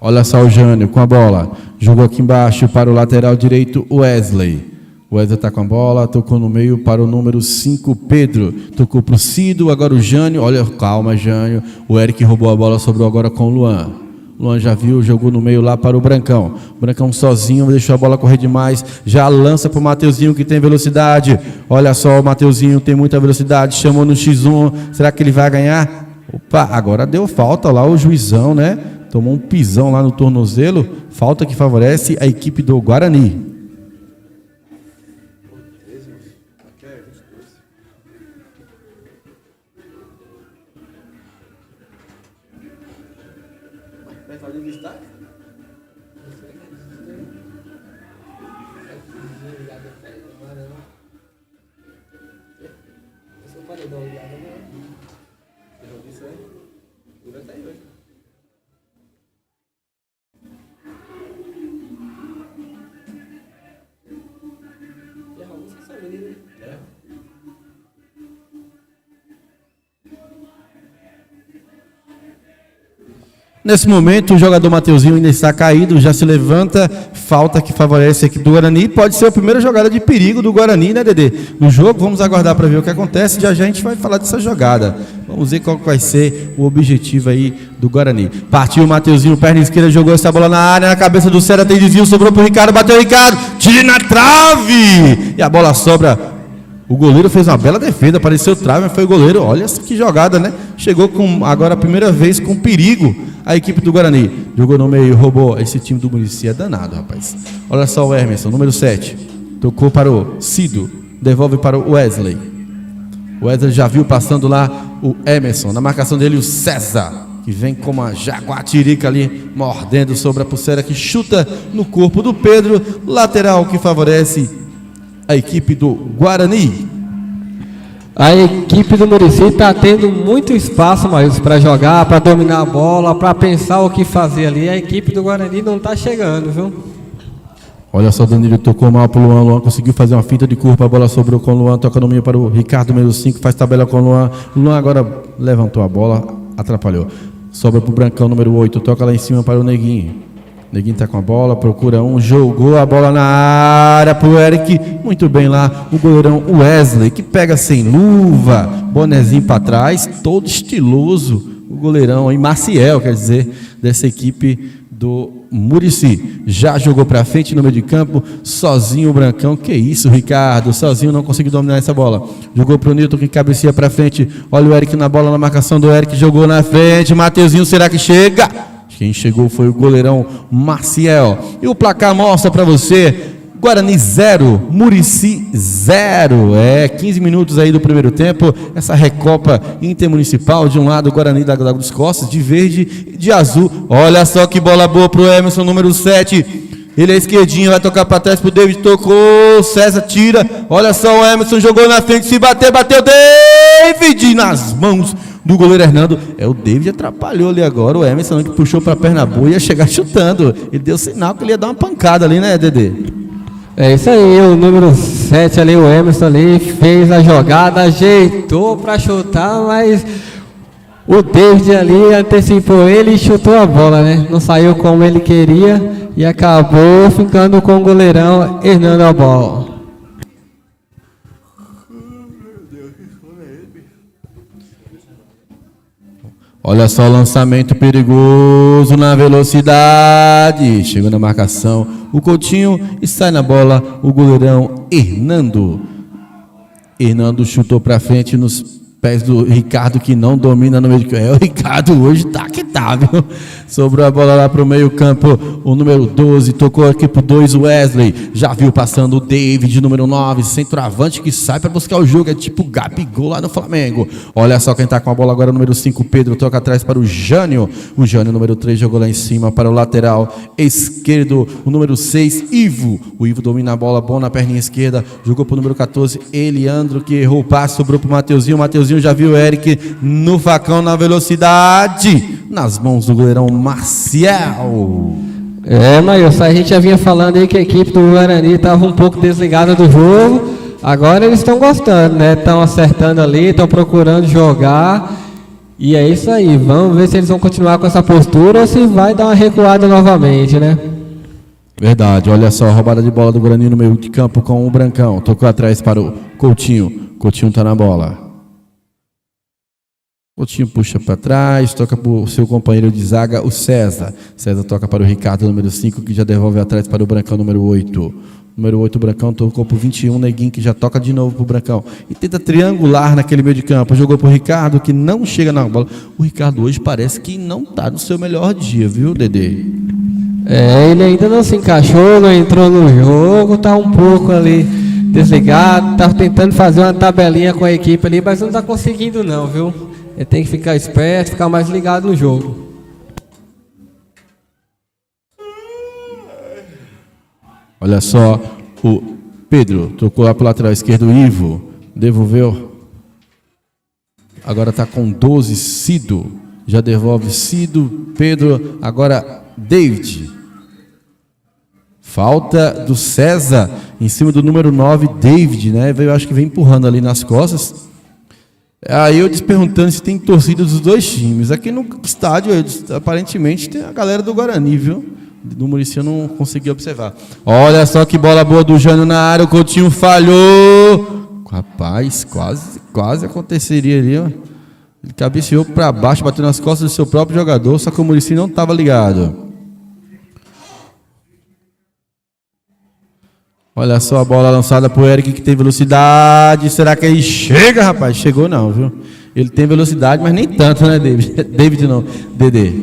Olha só o Jânio com a bola. Jogou aqui embaixo para o lateral direito, Wesley. O Wesley está com a bola, tocou no meio para o número 5, Pedro. Tocou para o Cido, agora o Jânio. Olha, calma, Jânio. O Eric roubou a bola, sobrou agora com o Luan. Luan já viu, jogou no meio lá para o Brancão. O Brancão sozinho, deixou a bola correr demais. Já lança para o Mateuzinho, que tem velocidade. Olha só, o Mateuzinho tem muita velocidade. Chamou no X1. Será que ele vai ganhar? Opa, agora deu falta lá o juizão, né? Tomou um pisão lá no tornozelo. Falta que favorece a equipe do Guarani. Nesse momento, o jogador Mateuzinho ainda está caído, já se levanta, falta que favorece a equipe do Guarani. Pode ser a primeira jogada de perigo do Guarani, né, Dedê? No jogo, vamos aguardar para ver o que acontece. Já a gente vai falar dessa jogada. Vamos ver qual vai ser o objetivo aí do Guarani. Partiu o Mateuzinho, perna esquerda, jogou essa bola na área, na cabeça do Cera, tem desvio, sobrou para o Ricardo, bateu o Ricardo, tira na trave! E a bola sobra. O goleiro fez uma bela defesa, apareceu trave, mas foi o goleiro. Olha que jogada, né? Chegou com, agora a primeira vez com perigo a equipe do Guarani. Jogou no meio, roubou. Esse time do Muricy é danado, rapaz. Olha só o Emerson, número 7. Tocou para o Cido, devolve para o Wesley. O Wesley já viu passando lá o Emerson. Na marcação dele o César, que vem com uma jaguatirica ali, mordendo sobre a pulseira, que chuta no corpo do Pedro. Lateral que favorece a equipe do Guarani.
A equipe do Muricy está tendo muito espaço, mas para jogar, para dominar a bola, para pensar o que fazer ali. A equipe do Guarani não está chegando, viu?
Olha só, Danilo tocou mal para o Luan. Luan conseguiu fazer uma finta de curva, a bola sobrou com o Luan, toca no meio para o Ricardo, número 5, faz tabela com o Luan. O Luan agora levantou a bola, atrapalhou. Sobra para o Brancão, número 8, toca lá em cima para o Neguinho. Neguinho tá com a bola, procura um, jogou a bola na área pro Eric, muito bem lá, o goleirão Wesley, que pega sem luva, bonezinho para trás, todo estiloso, o goleirão aí, Maciel, quer dizer, dessa equipe do Muricy. Já jogou para frente no meio de campo, sozinho o Brancão, que isso, Ricardo, sozinho não conseguiu dominar essa bola. Jogou pro Nilton, que cabeceia para frente, olha o Eric na bola, na marcação do Eric, jogou na frente, Mateuzinho, será que chega? Quem chegou foi o goleirão Maciel. E o placar mostra para você: Guarani 0, Muricy 0. 15 minutos aí do primeiro tempo. Essa Recopa Intermunicipal. De um lado, o Guarani da dos Costas, de verde e de azul. Olha só que bola boa pro Emerson, número 7. Ele é esquerdinho, vai tocar para trás pro David, tocou, César tira. Olha só o Emerson, jogou na frente, se bater, bateu David nas mãos do goleiro Hernando. O David atrapalhou ali agora, o Emerson que puxou para a perna boa ia chegar chutando. Ele deu sinal que ele ia dar uma pancada ali, né, Dedê?
É isso aí, o número 7 ali, o Emerson ali, fez a jogada, ajeitou para chutar, mas o David ali antecipou ele e chutou a bola, né? Não saiu como ele queria e acabou ficando com o goleirão Hernando a bola.
Olha só o lançamento perigoso na velocidade. Chegou na marcação o Coutinho e sai na bola o goleirão Hernando. Hernando chutou para frente nos pés do Ricardo, que não domina no meio de campo. O Ricardo hoje tá que tá, viu? Sobrou a bola lá pro meio campo, o número 12, tocou aqui pro 2, o Wesley, já viu passando o David, número 9, centroavante que sai para buscar o jogo, é tipo Gabigol lá no Flamengo. Olha só quem tá com a bola agora, o número 5, Pedro, toca atrás para o Jânio, número 3, jogou lá em cima para o lateral esquerdo, o número 6, Ivo, o Ivo domina a bola, bom na perninha esquerda, jogou pro número 14, Eliandro, que errou o passe, sobrou pro Mateuzinho, já viu o Eric no facão, na velocidade, nas mãos do goleirão Maciel.
Mas a gente já vinha falando aí que a equipe do Guarani estava um pouco desligada do jogo. Agora eles estão gostando, né? Estão acertando ali, estão procurando jogar. E é isso aí, vamos ver se eles vão continuar com essa postura ou se vai dar uma recuada novamente, né?
Verdade, olha só, roubada de bola do Guarani no meio de campo com o Brancão. Tocou atrás para o Coutinho. Coutinho tá na bola. Coutinho puxa para trás, toca para o seu companheiro de zaga, o César. César toca para o Ricardo, número 5, que já devolve atrás para o Brancão, número 8. Número 8, o Brancão tocou para o 21, Neguinho, que já toca de novo para o Brancão. E tenta triangular naquele meio de campo. Jogou para o Ricardo, que não chega na bola. O Ricardo hoje parece que não tá no seu melhor dia, viu, Dedê?
Ele ainda não se encaixou, não entrou no jogo, tá um pouco ali desligado, tá tentando fazer uma tabelinha com a equipe ali, mas não tá conseguindo não, viu? Ele tem que ficar esperto, ficar mais ligado no jogo.
Olha só, o Pedro tocou lá para o lateral esquerdo, o Ivo devolveu. Agora está com 12, Cido. Já devolve Cido, Pedro, agora David. Falta do César em cima do número 9, David, né? Eu acho que vem empurrando ali nas costas. Aí eu perguntando se tem torcida dos dois times. Aqui no estádio, aparentemente, tem a galera do Guarani, viu? Do Muricy eu não consegui observar. Olha só que bola boa do Jânio na área, o Coutinho falhou. Rapaz, quase aconteceria ali, ó. Ele cabeceou para baixo, bateu nas costas do seu próprio jogador, só que o Muricy não estava ligado. Olha só a bola lançada pro Eric, que tem velocidade. Será que ele chega, rapaz? Chegou não, viu? Ele tem velocidade, mas nem tanto, né, David? David não, Dedê.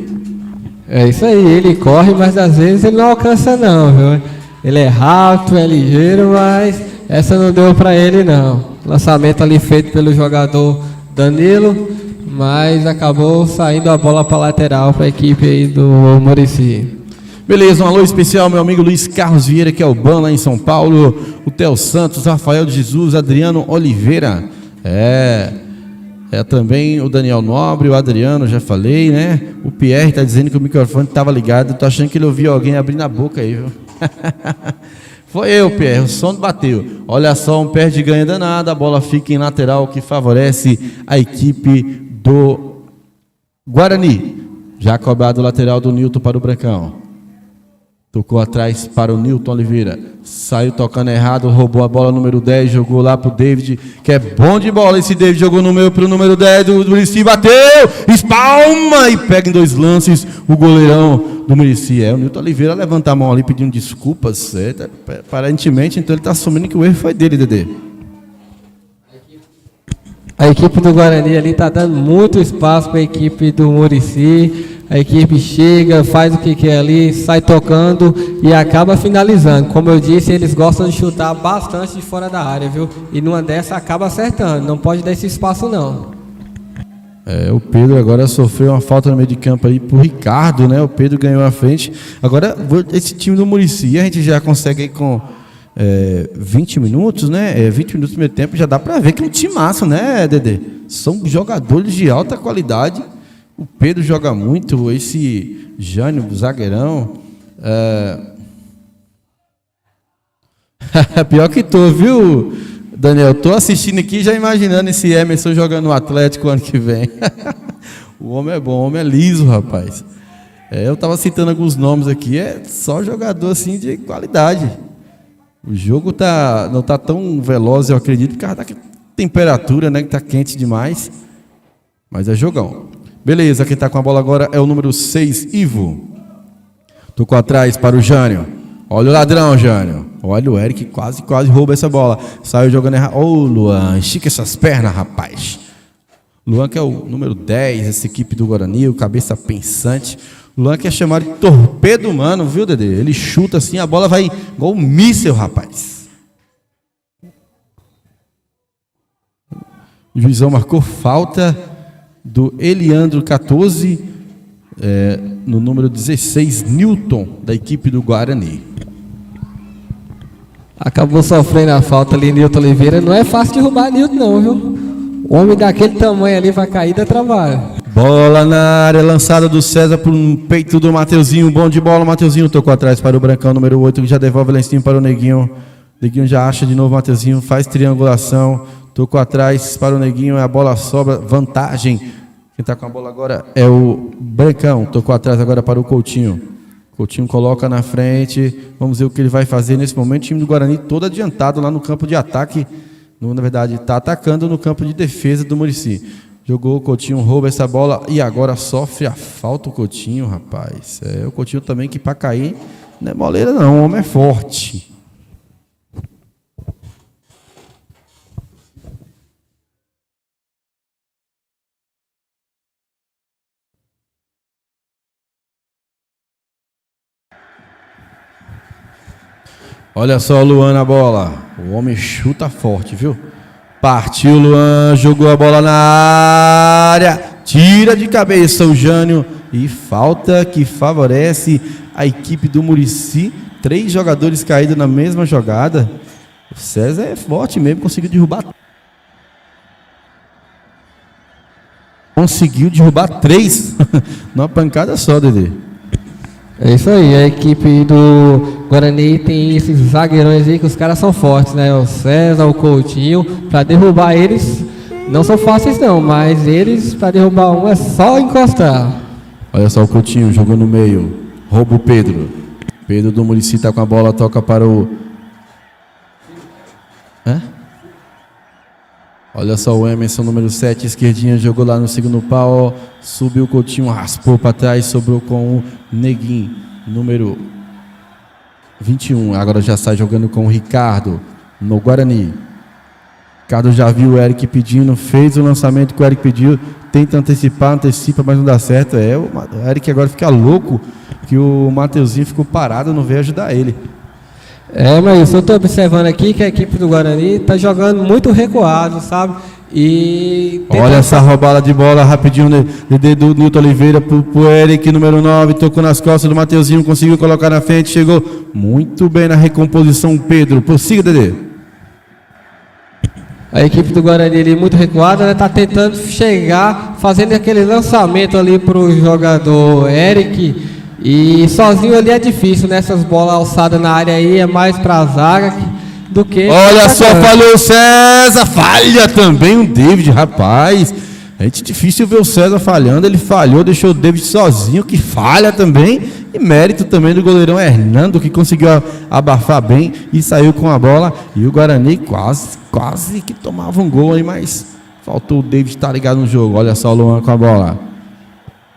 É isso aí, ele corre, mas às vezes ele não alcança não, viu? Ele é rápido, é ligeiro, mas essa não deu para ele não. Lançamento ali feito pelo jogador Danilo, mas acabou saindo a bola para lateral para a equipe aí do Muricy.
Beleza, um alô especial, meu amigo Luiz Carlos Vieira, que é o BAN lá em São Paulo, o Theo Santos, Rafael de Jesus, Adriano Oliveira, também o Daniel Nobre, o Adriano, já falei, né? O Pierre tá dizendo que o microfone estava ligado, tô achando que ele ouviu alguém abrindo a boca aí, viu? Foi eu, Pierre, o som bateu. Olha só, um perde ganha danado, a bola fica em lateral, que favorece a equipe do Guarani. Já cobrado o lateral do Nilton para o Brancão. Tocou atrás para o Nilton Oliveira. Saiu tocando errado, roubou a bola número 10, jogou lá pro David, que é bom de bola. Esse David jogou pro número 10 do Muricy, bateu, espalma e pega em 2 lances o goleirão do Muricy. O Nilton Oliveira levanta a mão ali pedindo desculpas. Aparentemente, então ele está assumindo que o erro foi dele, Dedê.
A equipe do Guarani ali está dando muito espaço para a equipe do Muricy. A equipe chega, faz o que quer ali, sai tocando e acaba finalizando. Como eu disse, eles gostam de chutar bastante de fora da área, viu? E numa dessa acaba acertando, não pode dar esse espaço não.
O Pedro agora sofreu uma falta no meio de campo aí pro Ricardo, né? O Pedro ganhou a frente. Agora, esse time do Muricy, a gente já consegue aí com 20 minutos, né? 20 minutos no primeiro tempo, já dá para ver que é um time massa, né, Dedê? São jogadores de alta qualidade. O Pedro joga muito, esse Jânio, zagueirão. Pior que tô, viu, Daniel? Tô assistindo aqui já imaginando esse Emerson jogando no Atlético ano que vem. O homem é bom, o homem é liso, rapaz. Eu tava citando alguns nomes aqui, é só jogador assim de qualidade. O jogo não tá tão veloz, eu acredito, por causa da temperatura, né, que tá quente demais. Mas é jogão. Beleza, quem está com a bola agora é o número 6, Ivo. Tocou atrás para o Jânio. Olha o ladrão, Jânio. Olha o Eric, quase rouba essa bola. Saiu jogando errado. Ô, Luan, estica essas pernas, rapaz. Luan, que é o número 10, essa equipe do Guarani, o cabeça pensante. Luan, que é chamado de torpedo humano, viu, Dedê? Ele chuta assim, a bola vai igual um míssel, rapaz. O juizão marcou falta do Eliandro 14, no número 16, Nilton, da equipe do Guarani.
Acabou sofrendo a falta ali, Nilton Oliveira. Não é fácil derrubar Nilton não, viu? O homem daquele tamanho ali vai cair da trabalho.
Bola na área, lançada do César para um peito do Mateuzinho. Bom de bola, Mateuzinho tocou atrás para o Brancão, número 8, que já devolve lá em cima para o Neguinho. Neguinho já acha de novo o Mateuzinho, faz triangulação. Tocou atrás para o Neguinho, a bola sobra, vantagem. Quem está com a bola agora é o Brancão. Tocou atrás agora para o Coutinho. Coutinho coloca na frente. Vamos ver o que ele vai fazer nesse momento. O time do Guarani todo adiantado lá no campo de ataque. Na verdade, está atacando no campo de defesa do Muricy. Jogou o Coutinho, rouba essa bola e agora sofre a falta o Coutinho, rapaz. O Coutinho também que para cair não é moleira não, o homem é forte. Olha só o Luan na bola. O homem chuta forte, viu? Partiu o Luan, jogou a bola na área. Tira de cabeça o Jânio. E falta que favorece a equipe do Muricy. 3 jogadores caídos na mesma jogada. O César é forte mesmo, conseguiu derrubar. Conseguiu derrubar 3 numa pancada só, Dedê.
É isso aí, a equipe do Guarani tem esses zagueirões aí que os caras são fortes, né? O César, o Coutinho, para derrubar eles não são fáceis não, mas eles para derrubar um é só encostar.
Olha só o Coutinho, jogou no meio, rouba o Pedro. Pedro do Muricy está com a bola, toca para o... Olha só o Emerson, número 7, esquerdinha, jogou lá no segundo pau, subiu o Coutinho, raspou para trás, sobrou com o Neguinho, número 21. Agora já sai jogando com o Ricardo, no Guarani. Ricardo já viu o Eric pedindo, fez o lançamento que o Eric pediu, tenta antecipar, antecipa, mas não dá certo. O Eric agora fica louco, que o Mateuzinho ficou parado, não veio ajudar ele.
Mas eu estou observando aqui que a equipe do Guarani está jogando muito recuado, sabe? E
olha essa roubada de bola rapidinho do Nilton Oliveira pro Eric, número 9, tocou nas costas do Mateuzinho, conseguiu colocar na frente, chegou muito bem na recomposição, Pedro. Prossiga, Dedê.
A equipe do Guarani ali muito recuada, né? Tá tentando chegar, fazendo aquele lançamento ali pro jogador Eric. E sozinho ali é difícil, né? Essas bolas alçadas na área aí é mais pra zaga do que...
Olha só, falhou o César, falha também o David, rapaz. É difícil ver o César falhando, ele falhou, deixou o David sozinho, que falha também. E mérito também do goleirão Hernando, que conseguiu abafar bem e saiu com a bola. E o Guarani quase que tomava um gol aí, mas faltou o David estar ligado no jogo. Olha só o Luan com a bola.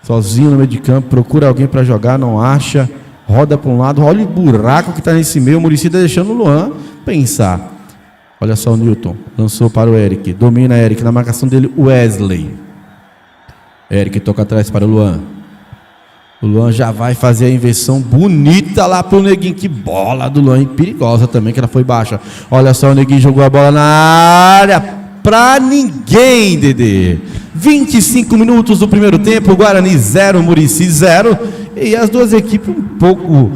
Sozinho no meio de campo, procura alguém para jogar, não acha, roda para um lado, olha o buraco que está nesse meio, o Muricy está deixando o Luan pensar. Olha só o Nilton, lançou para o Eric, domina Eric, na marcação dele o Wesley. Eric toca atrás para o Luan. O Luan já vai fazer a inversão bonita lá pro Neguinho, que bola do Luan, perigosa também, que ela foi baixa. Olha só, o Neguinho jogou a bola na área, pra ninguém, Dedê. 25 minutos do primeiro tempo, Guarani 0, Muricy 0. E as duas equipes um pouco,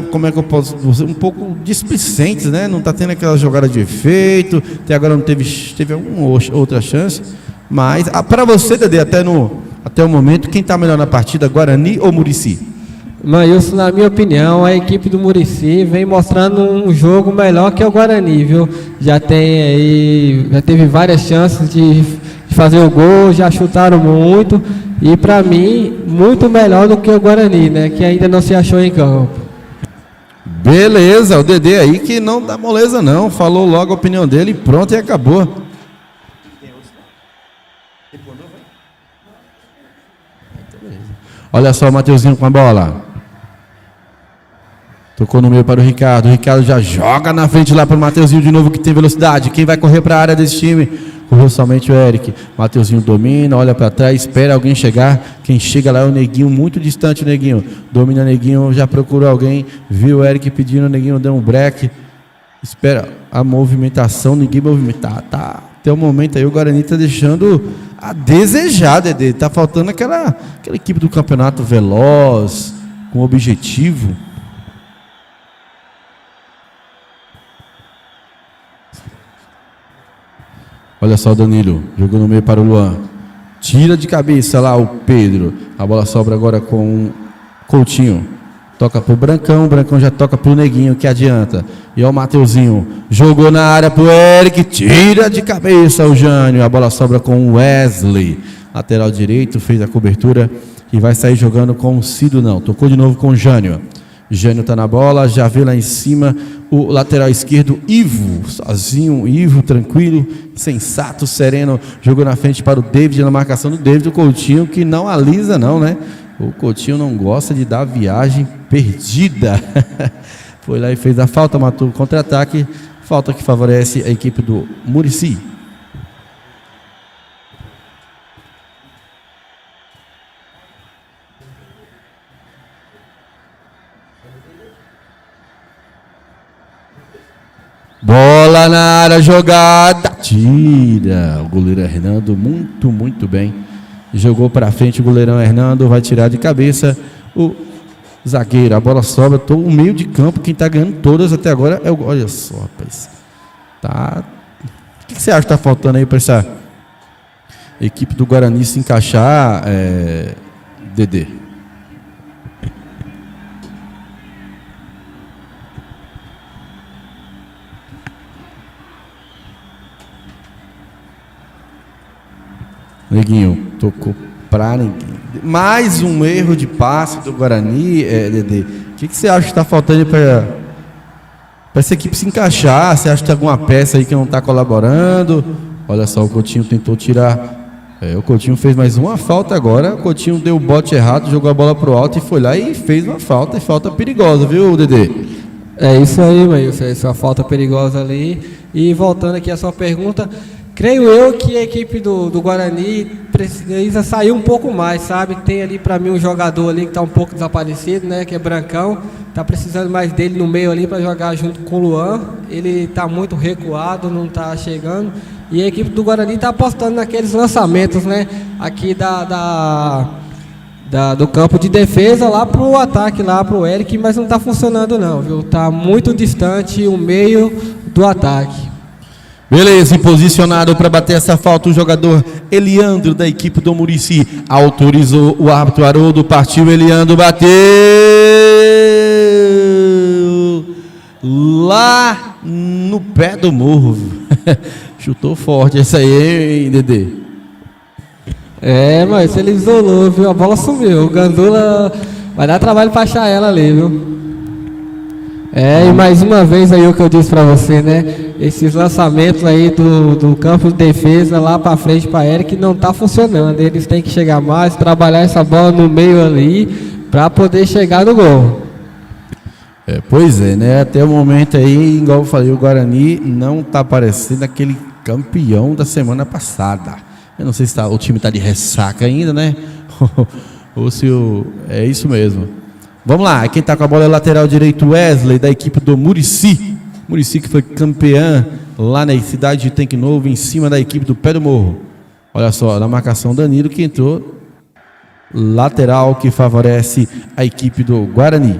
como é que eu posso dizer, um pouco displicentes, né? Não está tendo aquela jogada de efeito, até agora não teve alguma outra chance. Mas, para você, Dedê, até o momento, quem está melhor na partida, Guarani ou Muricy?
Maílson, na minha opinião, a equipe do Muricy vem mostrando um jogo melhor que o Guarani, viu? Já teve várias chances de fazer o gol, já chutaram muito e para mim muito melhor do que o Guarani, né? Que ainda não se achou em campo.
Beleza, o Dedê aí que não dá moleza não, falou logo a opinião dele e pronto e acabou. Olha só o Mateuzinho com a bola. Tocou no meio para o Ricardo. O Ricardo já joga na frente lá para o Mateuzinho de novo, que tem velocidade. Quem vai correr para a área desse time? Correu somente o Eric. Mateuzinho domina, olha para trás, espera alguém chegar. Quem chega lá é o Neguinho, muito distante o Neguinho. Domina o Neguinho, já procurou alguém. Viu o Eric pedindo, o Neguinho deu um break. Espera a movimentação, ninguém movimentar. Tá. Até o momento aí o Guarani está deixando a desejar, Dedê. Tá faltando aquela equipe do campeonato veloz, com objetivo. Olha só o Danilo, jogou no meio para o Luan. Tira de cabeça lá o Pedro. A bola sobra agora com o Coutinho. Toca pro Brancão, o Brancão já toca pro Neguinho, que adianta. E ó o Mateuzinho, jogou na área pro Eric, tira de cabeça o Jânio. A bola sobra com o Wesley. lateral direito, fez a cobertura e vai sair jogando com o Cido não. Tocou de novo com o Jânio. Jânio está na bola, já vê lá em cima o lateral esquerdo, Ivo, sozinho, Ivo, tranquilo, sensato, sereno, jogou na frente para o David, na marcação do David, o Coutinho, que não alisa não, né? O Coutinho não gosta de dar viagem perdida. Foi lá e fez a falta, matou o contra-ataque, falta que favorece a equipe do Muricy. Bola na área, jogada, tira. O goleiro Hernando, muito bem. Jogou para frente o goleirão Hernando, vai tirar de cabeça o zagueiro. A bola sobra, o meio de campo, quem está ganhando todas até agora é o... Olha só, rapaz. Tá... O que você acha que está faltando aí para essa equipe do Guarani se encaixar, Dedê? Neguinho, tocou pra ninguém. Mais um erro de passe do Guarani, Dedê. O que você acha que está faltando para essa equipe se encaixar? Você acha que tem alguma peça aí que não está colaborando? Olha só, o Coutinho tentou tirar. O Coutinho fez mais uma falta agora. O Coutinho deu o bote errado, jogou a bola pro alto e foi lá e fez uma falta. E falta perigosa, viu, Dedê?
É isso aí, Maílson. Essa falta perigosa ali. E voltando aqui à sua pergunta, creio eu que a equipe do Guarani precisa sair um pouco mais, sabe? Tem ali para mim um jogador ali que está um pouco desaparecido, né? Que é Brancão. Tá precisando mais dele no meio ali para jogar junto com o Luan. Ele está muito recuado, não está chegando. E a equipe do Guarani está apostando naqueles lançamentos, né? Aqui do campo de defesa lá pro ataque, lá pro Eric, mas não está funcionando não, viu? Tá muito distante o meio do ataque.
Beleza, e posicionado para bater essa falta o jogador Eliandro da equipe do Muricy. Autorizou o árbitro Haroldo, partiu Eliandro, bateu lá no pé do morro. Chutou forte essa aí, hein, Dedê?
Mas ele isolou, viu? A bola sumiu. O Gandula vai dar trabalho para achar ela ali, viu? E mais uma vez aí o que eu disse para você, né? Esses lançamentos aí do campo de defesa lá para frente para Eric não tá funcionando. Eles têm que chegar mais, trabalhar essa bola no meio ali para poder chegar no gol.
Pois é, né? Até o momento aí, igual eu falei, o Guarani não tá parecendo aquele campeão da semana passada. Eu não sei se o time tá de ressaca ainda, né? Ou se é isso mesmo. Vamos lá, quem está com a bola é o lateral direito Wesley, da equipe do Muricy. Muricy que foi campeã lá na cidade de Tanque Novo, em cima da equipe do Pé do Morro. Olha só, na marcação Danilo que entrou. Lateral que favorece a equipe do Guarani.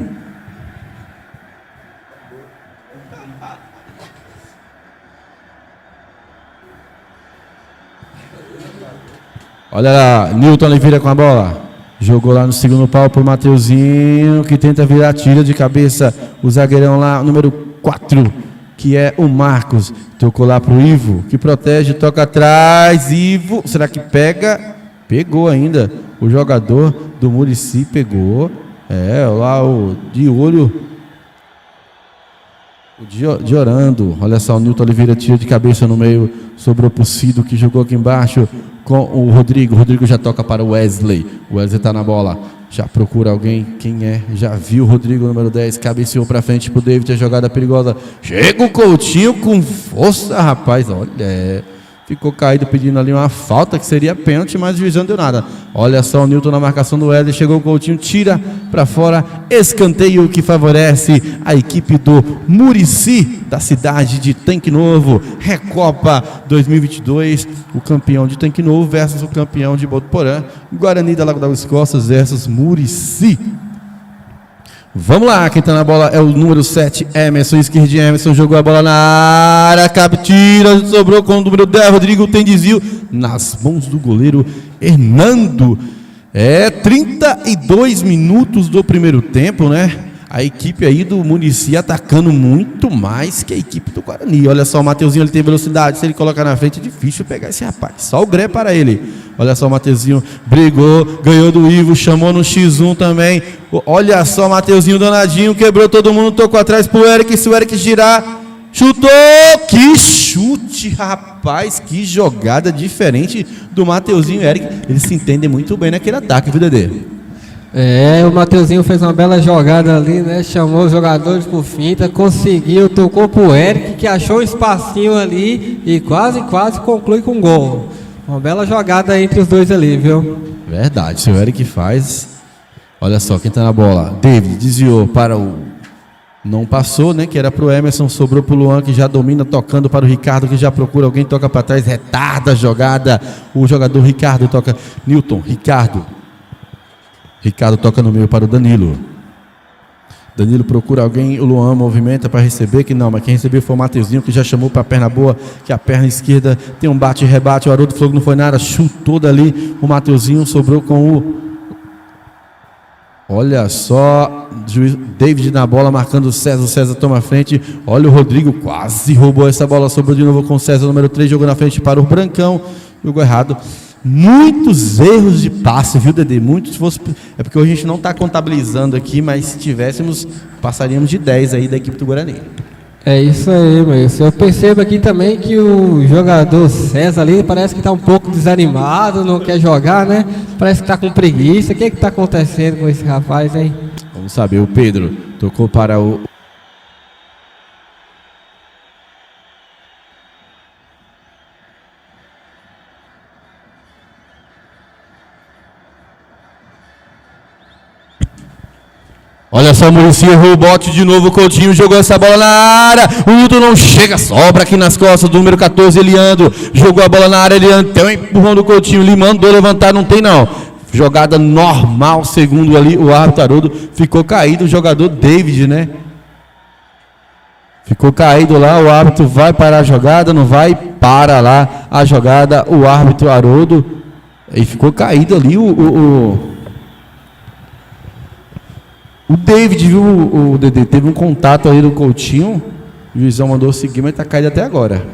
Olha lá, Newton Oliveira com a bola. Jogou lá no segundo pau pro Mateuzinho, que tenta virar, tira de cabeça o zagueirão lá, número 4, que é o Marcos. Tocou lá pro Ivo, que protege, toca atrás. Ivo, será que pega? Pegou ainda. O jogador do Muricy pegou. Lá o de olho. O de orando. Olha só, o Newton Oliveira tira de cabeça no meio. Sobrou pro Cido, que jogou aqui embaixo com o Rodrigo. O Rodrigo já toca para o Wesley. O Wesley tá na bola. Já procura alguém. Quem é? Já viu o Rodrigo, número 10. Cabeceou pra frente pro David. A jogada perigosa. Chega o Coutinho com força, rapaz. Olha, ficou caído pedindo ali uma falta, que seria pênalti, mas o juiz não deu nada. Olha só o Newton na marcação do Wesley. Chegou o Coutinho, tira pra fora. Escanteio que favorece a equipe do Muricy, da cidade de Tanque Novo. Recopa 2022. O campeão de Tanque Novo versus o campeão de Botuporã. Guarani da Lago das Costas versus Muricy. Vamos lá, quem tá na bola é o número 7, Emerson, esquerdinha, Emerson jogou a bola na área, tira, sobrou com o número 10, Rodrigo tem desvio nas mãos do goleiro Hernando. 32 minutos do primeiro tempo, né? A equipe aí do Muricy atacando muito mais que a equipe do Guarani. Olha só, o Mateuzinho, ele tem velocidade. Se ele colocar na frente, é difícil pegar esse rapaz. Só o Gré para ele. Olha só, o Mateuzinho brigou, ganhou do Ivo, chamou no X1 também. Olha só, o Mateuzinho danadinho, quebrou todo mundo, tocou atrás pro Eric. Se o Eric girar, chutou! Que chute, rapaz! Que jogada diferente do Mateuzinho e Eric. Eles se entendem muito bem naquele ataque, viu, Dedê?
O Mateuzinho fez uma bela jogada ali, né? Chamou os jogadores por finta, conseguiu, tocou pro Eric, que achou um espacinho ali e quase conclui com gol. Uma bela jogada entre os dois ali, viu?
Verdade, se o Eric faz. Olha só, quem tá na bola? David desviou para o... Não passou, né? Que era pro Emerson, sobrou pro Luan, que já domina, tocando para o Ricardo, que já procura alguém, toca para trás, retarda a jogada. O jogador Ricardo toca. Newton, Ricardo toca no meio para o Danilo. Danilo procura alguém, o Luan movimenta para receber, que não, mas quem recebeu foi o Mateuzinho, que já chamou para a perna boa, que a perna esquerda tem um bate e rebate, o Haroldo Fogo não foi nada, chutou dali, o Mateuzinho sobrou com o... Olha só, David na bola, marcando o César toma a frente, olha o Rodrigo, quase roubou essa bola, sobrou de novo com o César, número 3, jogou na frente para o Brancão, jogou errado. Muitos erros de passe, viu, Dedê? Muitos, é porque hoje a gente não está contabilizando aqui, mas se tivéssemos, passaríamos de 10 aí da equipe do Guarani.
É isso aí, mas eu percebo aqui também que o jogador César ali parece que está um pouco desanimado, não quer jogar, né? Parece que está com preguiça. O que está acontecendo com esse rapaz, hein?
Vamos saber, o Pedro tocou para o... Olha só o Muricy, errou o bote de novo, o Coutinho jogou essa bola na área, o Hilton não chega, sobra aqui nas costas do número 14, Eliandro, jogou a bola na área, Eliandro, tem um empurrão do Coutinho, ele mandou levantar, não tem não, jogada normal, segundo ali o árbitro Haroldo, ficou caído o jogador David, né? Ficou caído lá, o árbitro vai parar a jogada, não vai, para lá a jogada, o árbitro Haroldo, e ficou caído ali o David, viu, o Dedê, teve um contato aí do Coutinho, o juizão mandou seguir, mas está caído até agora.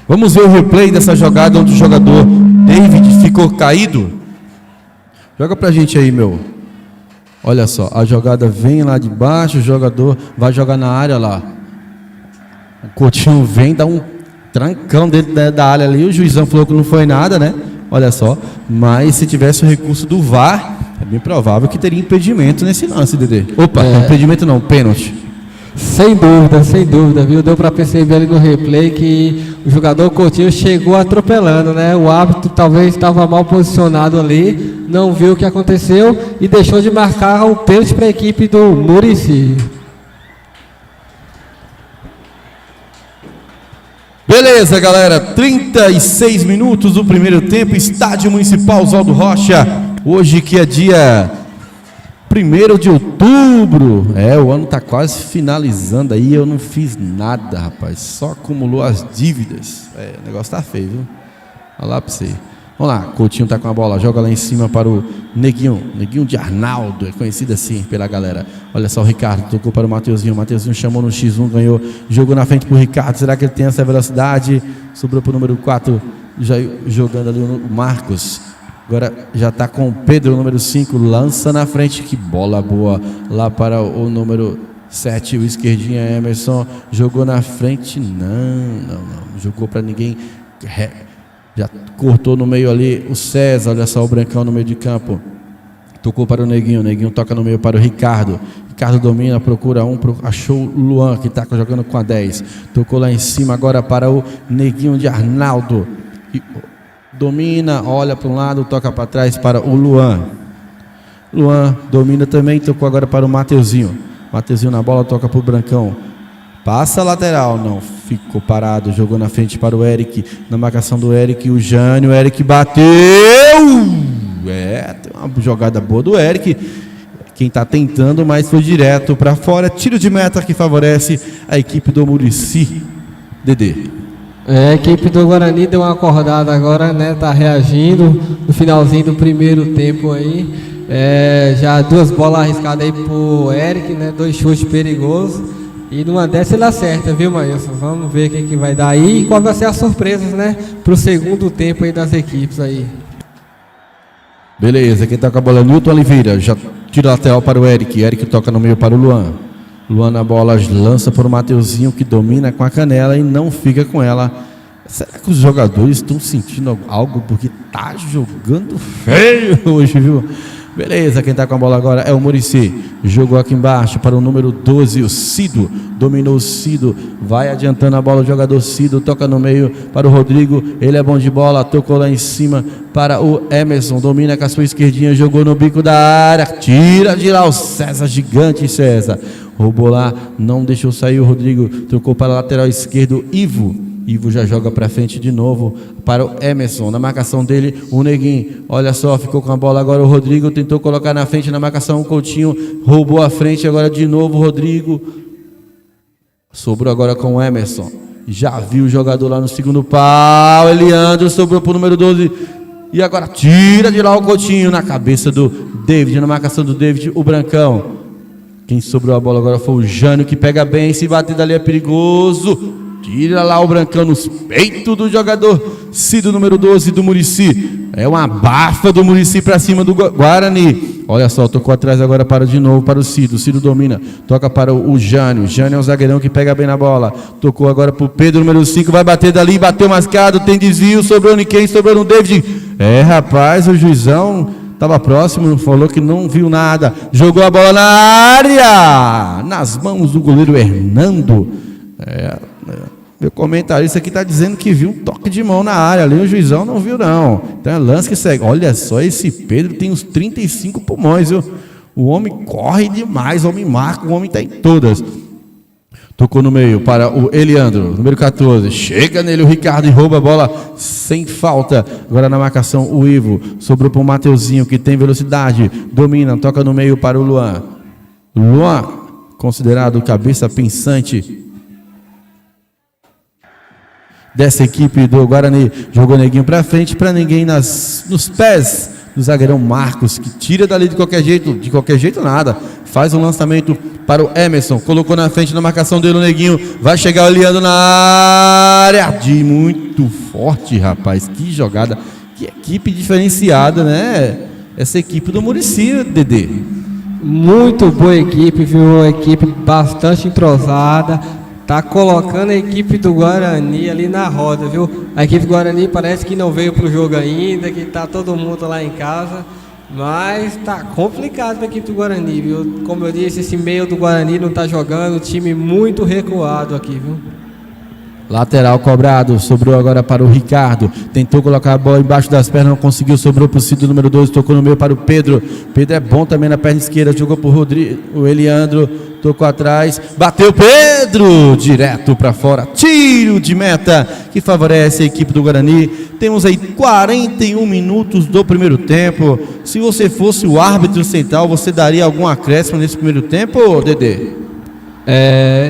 Vamos ver o replay dessa jogada onde o jogador David ficou caído. Joga pra gente aí, meu. Olha só, a jogada vem lá de baixo, o jogador vai jogar na área lá. O Coutinho vem, dá um trancão dentro da área ali, o juizão falou que não foi nada, né? Olha só, mas se tivesse o recurso do VAR, é bem provável que teria impedimento nesse lance, Dedê. Opa, impedimento não, pênalti.
Sem dúvida, viu? Deu para perceber ali no replay que o jogador Coutinho chegou atropelando, né? O árbitro talvez estava mal posicionado ali, não viu o que aconteceu e deixou de marcar o pênalti para a equipe do Muricy.
Beleza, galera, 36 minutos do primeiro tempo, Estádio Municipal Oswaldo Rocha, hoje que é dia 1º de outubro, o ano tá quase finalizando aí, eu não fiz nada, rapaz, só acumulou as dívidas, o negócio tá feio, viu? Olha lá pra você. Vamos lá, Coutinho tá com a bola, joga lá em cima para o Neguinho de Arnaldo, é conhecido assim pela galera. Olha só o Ricardo, tocou para o Mateuzinho chamou no X1, ganhou, jogou na frente pro Ricardo, será que ele tem essa velocidade? Sobrou pro número 4, já jogando ali o Marcos. Agora já está com o Pedro, o número 5, lança na frente, que bola boa, lá para o número 7, o esquerdinha Emerson, jogou na frente, não jogou para ninguém, já cortou no meio ali o César, olha só o Brancão no meio de campo, tocou para o Neguinho toca no meio para o Ricardo domina, procura achou o Luan, que está jogando com a 10, tocou lá em cima agora para o Neguinho de Arnaldo, domina, olha para um lado, toca para trás para o Luan domina também, tocou agora para o Mateuzinho na bola, toca para o Brancão, passa a lateral, não, ficou parado, jogou na frente para o Eric, na marcação do Eric, o Jânio, o Eric bateu, tem uma jogada boa do Eric quem está tentando, mas foi direto para fora. Tiro de meta que favorece a equipe do Murici. Dedê.
A equipe do Guarani deu uma acordada agora, né? Tá reagindo no finalzinho do primeiro tempo aí. Já 2 bolas arriscadas aí pro Eric, né? 2 chutes perigosos. E numa dessa ele acerta, viu, Maílson? Vamos ver o que vai dar aí e qual vai ser as surpresas, né? Pro segundo tempo aí das equipes aí.
Beleza, quem tá com a bola é Nilton Oliveira. Já tira lateral para o Eric. Eric toca no meio para o Luan. Luan na bola lança para o Mateuzinho, que domina com a canela e não fica com ela. Será que os jogadores estão sentindo algo? Porque tá jogando feio hoje, viu? Beleza, quem tá com a bola agora é o Murici. Jogou aqui embaixo para o número 12, o Cido. Dominou o Cido, vai adiantando a bola o jogador Cido, toca no meio para o Rodrigo. Ele é bom de bola, tocou lá em cima para o Emerson. Domina com a sua esquerdinha, jogou no bico da área. Tira de lá o César, gigante César. Roubou lá, não deixou sair o Rodrigo. Trocou para a lateral esquerdo, Ivo. Ivo já joga para frente de novo para o Emerson. Na marcação dele, o Neguinho. Olha só, ficou com a bola agora o Rodrigo. Tentou colocar na frente na marcação o Coutinho. Roubou a frente agora de novo o Rodrigo. Sobrou agora com o Emerson. Já viu o jogador lá no segundo pau. Eliandro sobrou para o número 12. E agora tira de lá o Coutinho na cabeça do David. Na marcação do David, o Brancão. Quem sobrou a bola agora foi o Jânio, que pega bem. Se bater dali é perigoso. Tira lá o Brancão nos peitos do jogador Cido, número 12 do Murici. É uma bafa do Murici para cima do Guarani. Olha só, tocou atrás agora para de novo para o Cido. Cido domina, toca para o Jânio. Jânio é um zagueirão que pega bem na bola. Tocou agora para o Pedro, número 5. Vai bater dali, bateu mascado, tem desvio. Sobrou no quem? Sobrou no David. Rapaz, o juizão estava próximo, falou que não viu nada. Jogou a bola na área, nas mãos do goleiro Hernando. Meu comentarista aqui está dizendo que viu um toque de mão na área ali, o juizão não viu não. Então é lance que segue. Olha só, esse Pedro tem uns 35 pulmões, viu? O homem corre demais, o homem marca, o homem está em todas. Tocou no meio para o Eliandro, número 14. Chega nele o Ricardo e rouba a bola sem falta. Agora na marcação o Ivo. Sobrou para o Mateuzinho, que tem velocidade. Domina, toca no meio para o Luan. Luan, considerado cabeça pensante dessa equipe do Guarani, jogou Neguinho para frente, para ninguém nos pés do zagueirão Marcos, que tira dali de qualquer jeito nada, faz um lançamento para o Emerson, colocou na frente na marcação dele o Neguinho, vai chegar olhando na área, de muito forte, rapaz, que jogada, que equipe diferenciada, né? Essa equipe do Murici, Dedê.
Muito boa equipe, viu? Uma equipe bastante entrosada. Tá colocando a equipe do Guarani ali na roda, viu? A equipe do Guarani parece que não veio pro jogo ainda, que tá todo mundo lá em casa. Mas tá complicado para a equipe do Guarani, viu? Como eu disse, esse meio do Guarani não tá jogando, time muito recuado aqui, viu?
Lateral cobrado, sobrou agora para o Ricardo, tentou colocar a bola embaixo das pernas, não conseguiu, sobrou para o Cido, número 12, tocou no meio para o Pedro. Pedro é bom também na perna esquerda, jogou para o Rodrigo, o Eliandro, tocou atrás, bateu Pedro, direto para fora, tiro de meta, que favorece a equipe do Guarani. Temos aí 41 minutos do primeiro tempo. Se você fosse o árbitro central, você daria algum acréscimo nesse primeiro tempo, Dedê?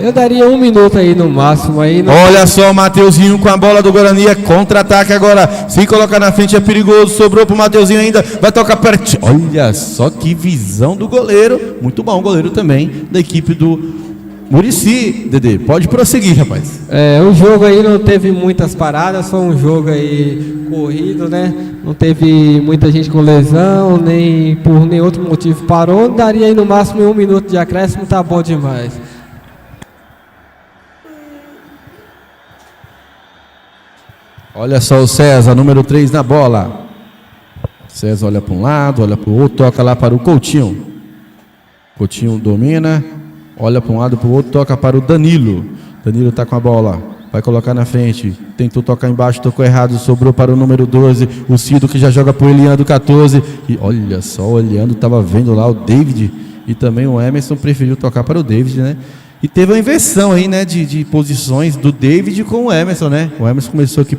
Eu daria 1 minuto aí no máximo. Aí no...
Olha só o Mateuzinho com a bola do Guarani, é contra-ataque agora, se colocar na frente é perigoso, sobrou pro Mateuzinho ainda, vai tocar perto. Olha só que visão do goleiro, muito bom o goleiro também da equipe do Murici. Dedê, pode prosseguir, rapaz.
O jogo aí não teve muitas paradas, foi um jogo aí corrido, né? Não teve muita gente com lesão, nem por nenhum outro motivo parou. Daria aí no máximo 1 minuto de acréscimo, tá bom demais.
Olha só o César, número 3 na bola. César olha para um lado, olha para o outro, toca lá para o Coutinho. Coutinho domina, olha para um lado, para o outro, toca para o Danilo. Danilo está com a bola, vai colocar na frente. Tentou tocar embaixo, tocou errado, sobrou para o número 12. O Cido, que já joga para o Eliandro, 14. E olha só, o Eliandro estava vendo lá o David. E também o Emerson preferiu tocar para o David, né? E teve uma inversão aí, né, de posições do David com o Emerson, né? O Emerson começou aqui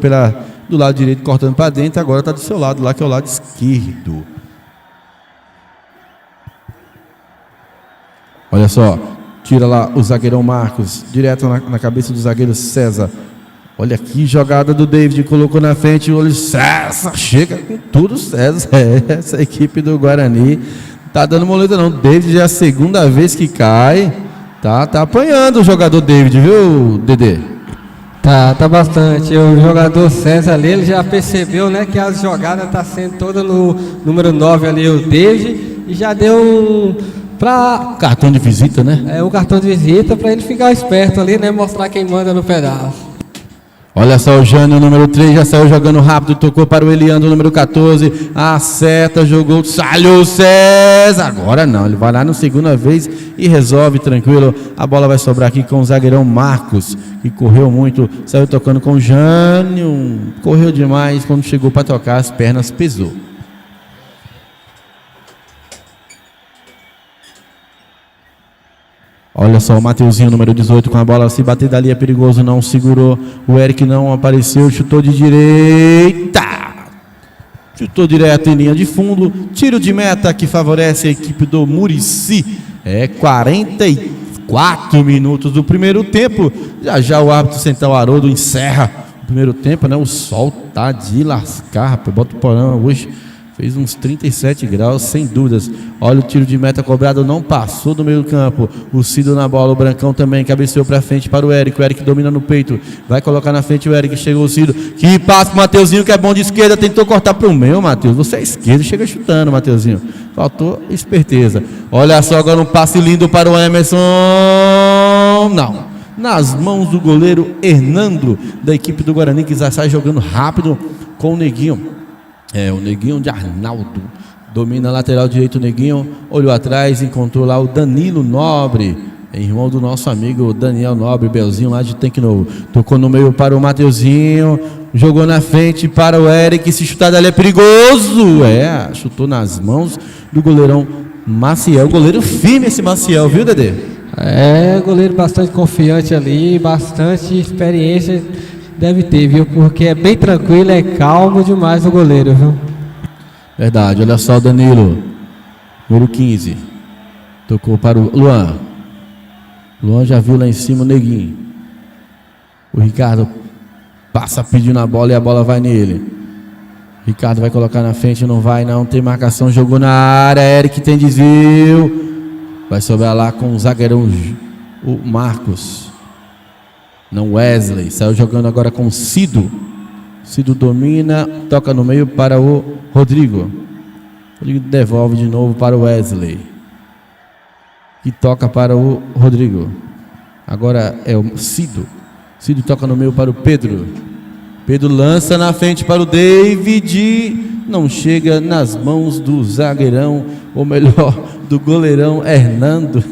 do lado direito, cortando para dentro, agora está do seu lado lá, que é o lado esquerdo. Olha só, tira lá o zagueirão Marcos, direto na cabeça do zagueiro César. Olha que jogada do David, colocou na frente, olha, César, chega com tudo, César. Essa equipe do Guarani tá dando moleta não. David já é a segunda vez que cai. Tá apanhando o jogador David, viu, Dedê?
Tá bastante. O jogador César ali, ele já percebeu, né, que as jogadas tá sendo toda no número 9 ali, o David, e já deu
cartão de visita, né?
o cartão de visita para ele ficar esperto ali, né, mostrar quem manda no pedaço.
Olha só, o Jânio, número 3, já saiu jogando rápido, tocou para o Eliandro, número 14, acerta, jogou, saiu o César, agora não, ele vai lá na segunda vez e resolve, tranquilo, a bola vai sobrar aqui com o zagueirão Marcos, que correu muito, saiu tocando com o Jânio, correu demais, quando chegou para tocar, as pernas pesou. Olha só, o Mateuzinho, número 18, com a bola, se bater dali é perigoso, não segurou, o Eric não apareceu, chutou de direita, chutou direto em linha de fundo, tiro de meta que favorece a equipe do Murici, 44 minutos do primeiro tempo, já o árbitro central Haroldo encerra o primeiro tempo, né? O sol tá de lascar, rapaz, Botuporã hoje fez uns 37 graus, sem dúvidas. Olha o tiro de meta cobrado, não passou do meio do campo. O Cido na bola, o Brancão também cabeceou pra frente para o Eric. O Eric domina no peito, vai colocar na frente o Eric. Chegou o Cido, que passa pro Mateuzinho, que é bom de esquerda. Tentou cortar pro meio, Mateus. Você é esquerdo, chega chutando, Mateuzinho. Faltou esperteza. Olha só, agora um passe lindo para o Emerson. Não. Nas mãos do goleiro Hernando, da equipe do Guarani, que já sai jogando rápido com o Neguinho. O Neguinho de Arnaldo domina a lateral direito, o Neguinho olhou atrás, encontrou lá o Danilo Nobre, irmão do nosso amigo Daniel Nobre, Belzinho lá de Tanque Novo. Tocou no meio para o Mateuzinho, jogou na frente para o Eric, se chutar dali é perigoso. Chutou nas mãos do goleirão Maciel, goleiro firme esse Maciel, viu, Dedê?
Goleiro bastante confiante ali, bastante experiência deve ter, viu? Porque é bem tranquilo, é calmo demais o goleiro, viu?
Verdade, olha só o Danilo, número 15, tocou para o Luan. Luan já viu lá em cima o Neguinho. O Ricardo passa pedindo a bola e a bola vai nele. Ricardo vai colocar na frente, não vai, não tem marcação, jogou na área, Eric tem desvio. Vai sobrar lá com o zagueirão, o Marcos. Não, Wesley, saiu jogando agora com o Cido. Cido domina, toca no meio para o Rodrigo. Rodrigo devolve de novo para o Wesley. E toca para o Rodrigo. Agora é o Cido. Cido toca no meio para o Pedro. Pedro lança na frente para o David. Não chega nas mãos do zagueirão, ou melhor, do goleirão Hernando.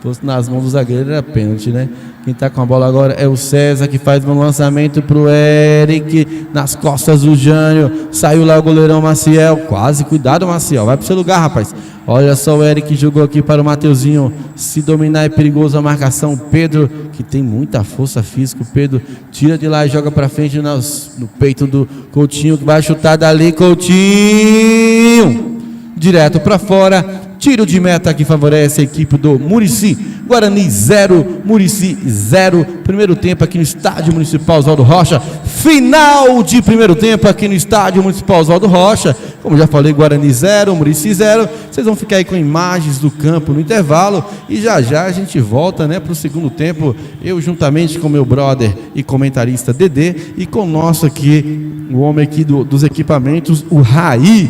Fosse nas mãos do zagueiro era pênalti, né? Quem tá com a bola agora é o César, que faz um lançamento pro Eric, nas costas do Jânio. Saiu lá o goleirão Maciel, quase, cuidado Maciel, vai pro seu lugar, rapaz. Olha só, o Eric jogou aqui para o Mateuzinho. Se dominar é perigoso a marcação. Pedro, que tem muita força física, o Pedro tira de lá e joga pra frente no peito do Coutinho, que vai chutar dali, Coutinho direto para fora. Tiro de meta que favorece a equipe do Murici. Guarani 0, Murici 0. Primeiro tempo aqui no Estádio Municipal Oswaldo Rocha. Final de primeiro tempo aqui no Estádio Municipal Oswaldo Rocha. Como já falei, Guarani 0, Murici 0. Vocês vão ficar aí com imagens do campo no intervalo. E já a gente volta, né, para o segundo tempo. Eu juntamente com meu brother e comentarista Dedê. E com o nosso aqui, o homem aqui dos equipamentos, o Raí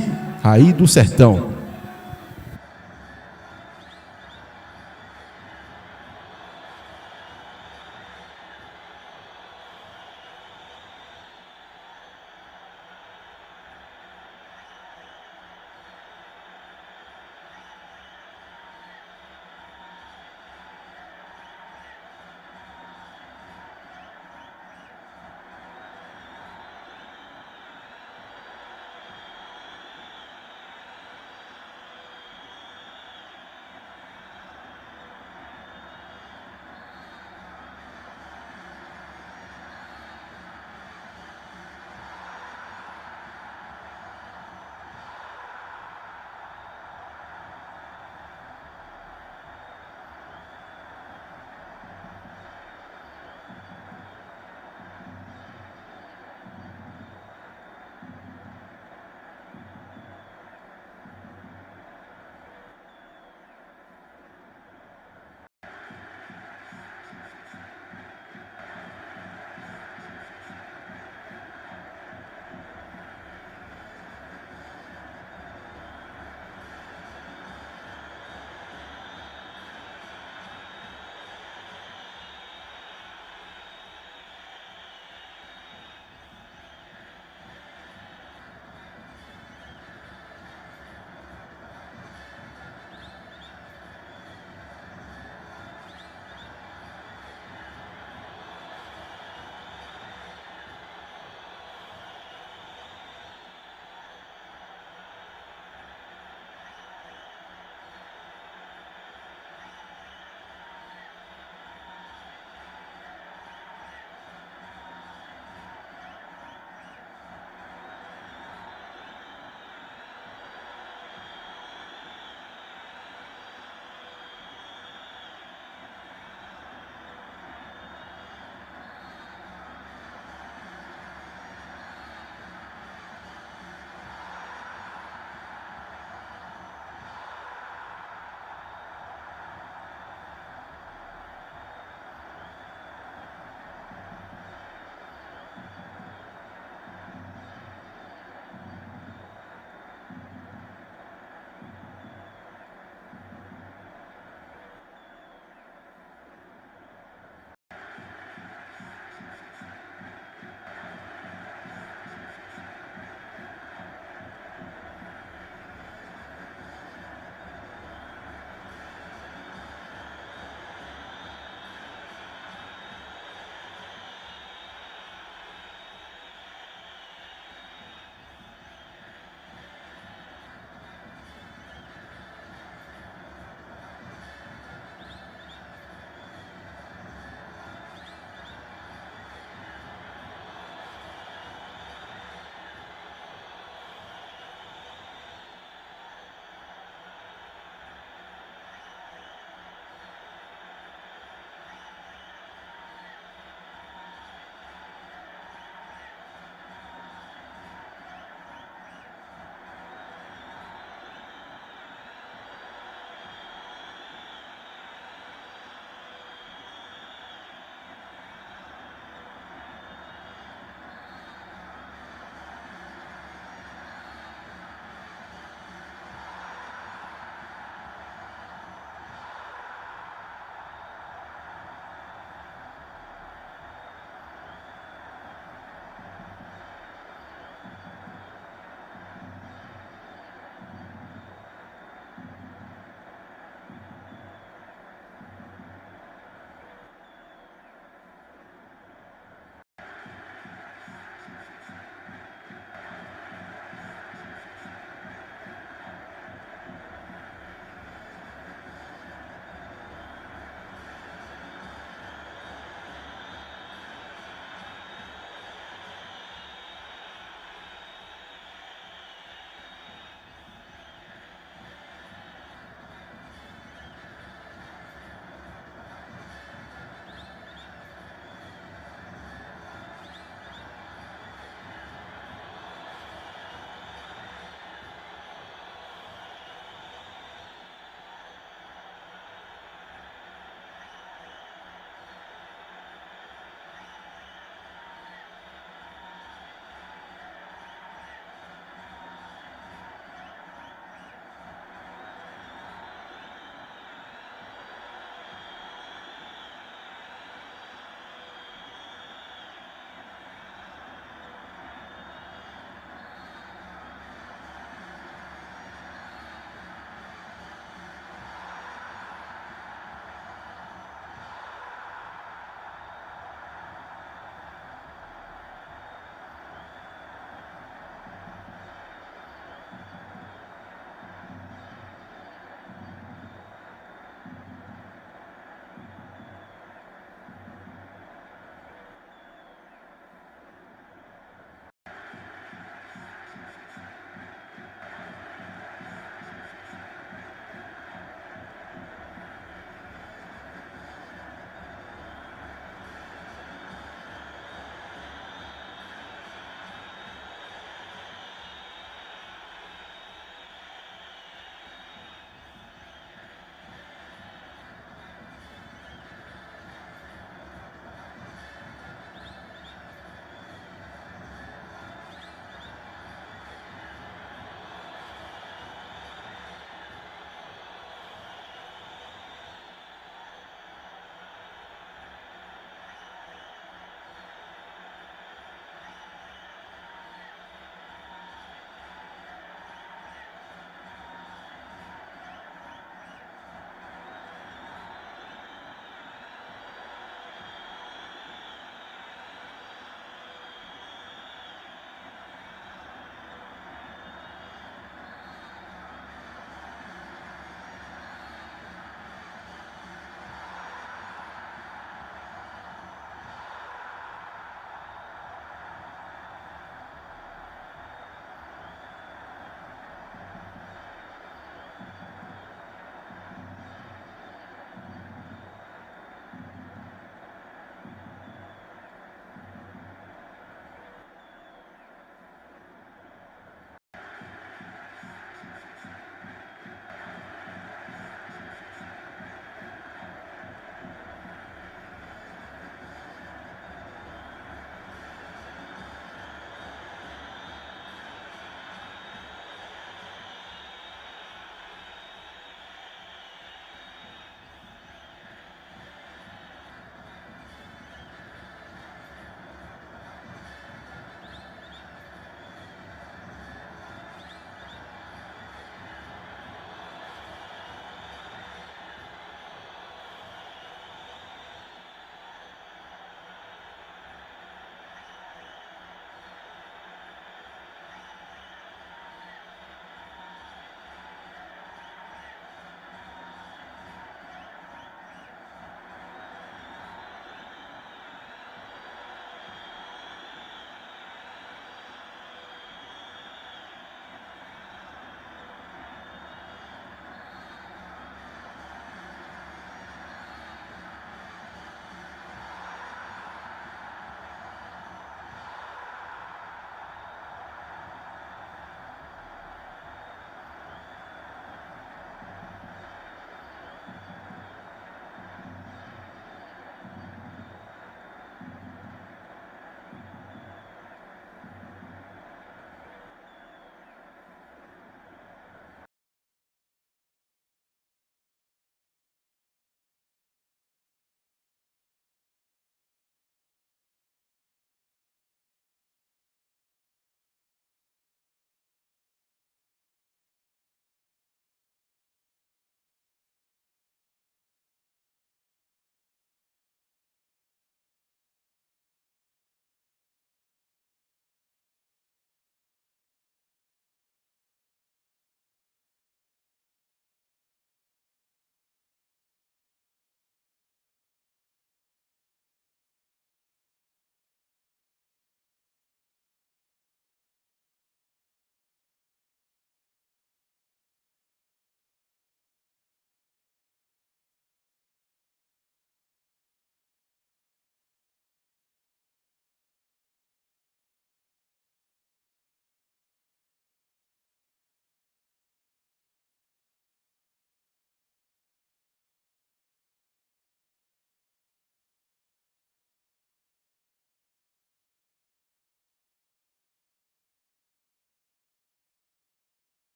do Sertão.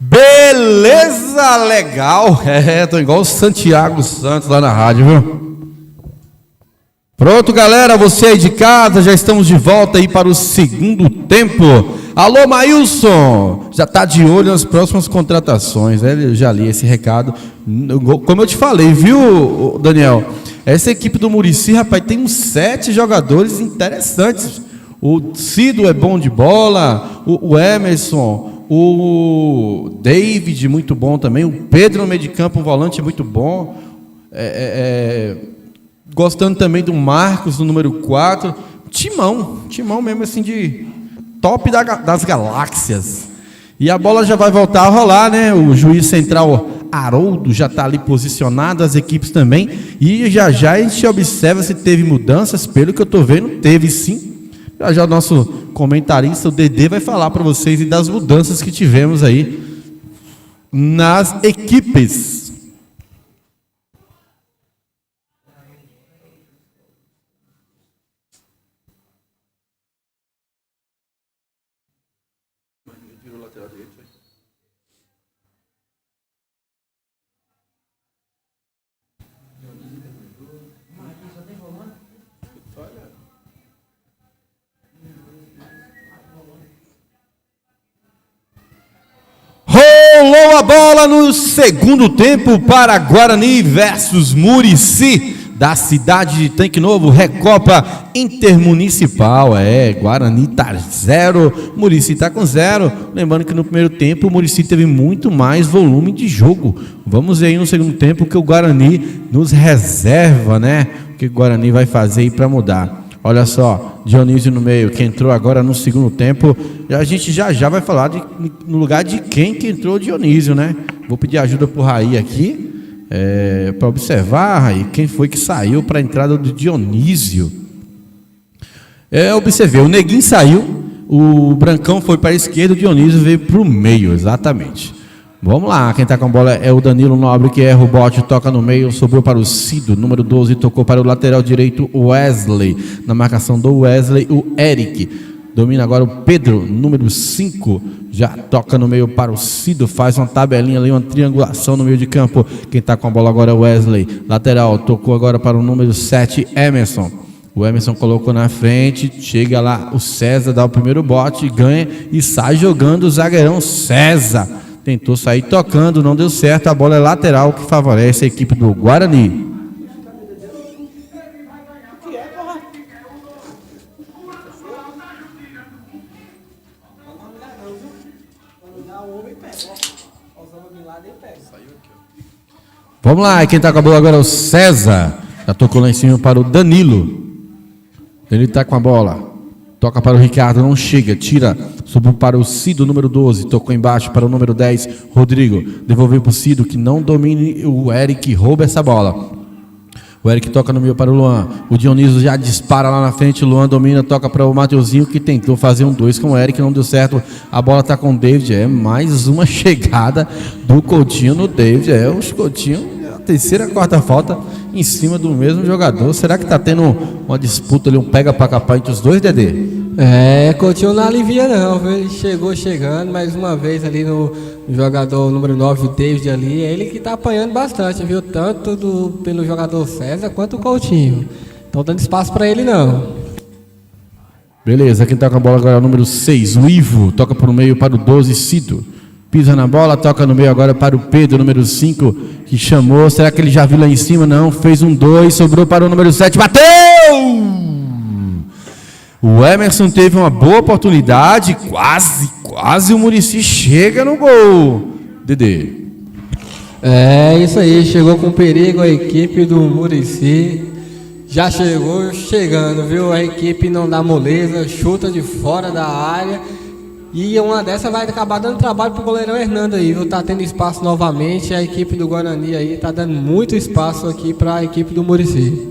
Beleza, legal. Tô igual o Santiago Santos lá na rádio, viu? Pronto, galera, você aí de casa, já estamos de volta aí para o segundo tempo. Alô, Maílson, já tá de olho nas próximas contratações, né? Eu já li esse recado. Como eu te falei, viu, Daniel? Essa equipe do Muricy, rapaz, tem uns 7 jogadores interessantes. O Cido é bom de bola, o Emerson, o David, muito bom também, o Pedro no meio de campo, um volante muito bom. Gostando também do Marcos, no número 4. Timão mesmo, assim, de top das galáxias. E a bola já vai voltar a rolar, né? O juiz central Haroldo já está ali posicionado, as equipes também. E já a gente observa se teve mudanças. Pelo que eu estou vendo, teve sim. Já o nosso comentarista, o Dedê, vai falar para vocês das mudanças que tivemos aí nas equipes. Rolou a bola no segundo tempo para Guarani versus Muricy, da cidade de Tanque Novo, Recopa Intermunicipal. Guarani tá 0, Muricy tá com 0. Lembrando que no primeiro tempo o Muricy teve muito mais volume de jogo. Vamos ver aí no segundo tempo o que o Guarani nos reserva, né? O que o Guarani vai fazer aí para mudar. Olha só, Dionísio no meio, que entrou agora no segundo tempo. A gente já vai falar no lugar de quem que entrou o Dionísio, né? Vou pedir ajuda pro Raí aqui, para observar, Raí, quem foi que saiu para a entrada do Dionísio. Observei, o Neguinho saiu, o Brancão foi para a esquerda, o Dionísio veio para o meio, exatamente. Vamos lá, quem está com a bola é o Danilo Nobre, que erra o bote, toca no meio, sobrou para o Cido, número 12, tocou para o lateral direito, o Wesley. Na marcação do Wesley, o Eric. Domina agora o Pedro, número 5, já toca no meio para o Cido, faz uma tabelinha ali, uma triangulação no meio de campo. Quem está com a bola agora é o Wesley. Lateral, tocou agora para o número 7, Emerson. O Emerson colocou na frente, chega lá o César, dá o primeiro bote, ganha e sai jogando o zagueirão César. Tentou sair tocando, não deu certo. A bola é lateral, que favorece a equipe do Guarani. Vamos lá, quem está com a bola agora é o César. Já tocou lá em cima para o Danilo. Ele está com a bola. Toca para o Ricardo, não chega, tira, subiu para o Cido, número 12, tocou embaixo para o número 10, Rodrigo, devolveu para o Cido, que não domine o Eric, rouba essa bola. O Eric toca no meio para o Luan, o Dionísio já dispara lá na frente, o Luan domina, toca para o Mateuzinho, que tentou fazer um 2 com o Eric, não deu certo, a bola está com o David, mais uma chegada do Coutinho no David, os Coutinho, a terceira, quarta falta em cima do mesmo jogador. Será que está tendo uma disputa ali, um pega para capar entre os dois, Dedê?
Coutinho não alivia não, viu? Ele chegou chegando mais uma vez ali no jogador número 9, o David ali, é ele que está apanhando bastante, viu? Tanto pelo jogador César quanto o Coutinho. Estão dando espaço para ele não.
Beleza, quem está com a bola agora é o número 6, o Ivo, toca por meio para o 12, Cido. Pisa na bola, toca no meio agora para o Pedro, número 5, que chamou. Será que ele já viu lá em cima? Não, fez um 2, sobrou para o número 7, bateu! O Emerson teve uma boa oportunidade, quase o Muricy chega no gol. Dedê.
Isso aí, chegou com perigo a equipe do Muricy. Já chegou chegando, viu? A equipe não dá moleza, chuta de fora da área. E uma dessa vai acabar dando trabalho pro goleirão Hernando aí, viu? Tá tendo espaço novamente, a equipe do Guarani aí tá dando muito espaço aqui pra equipe do Muricy.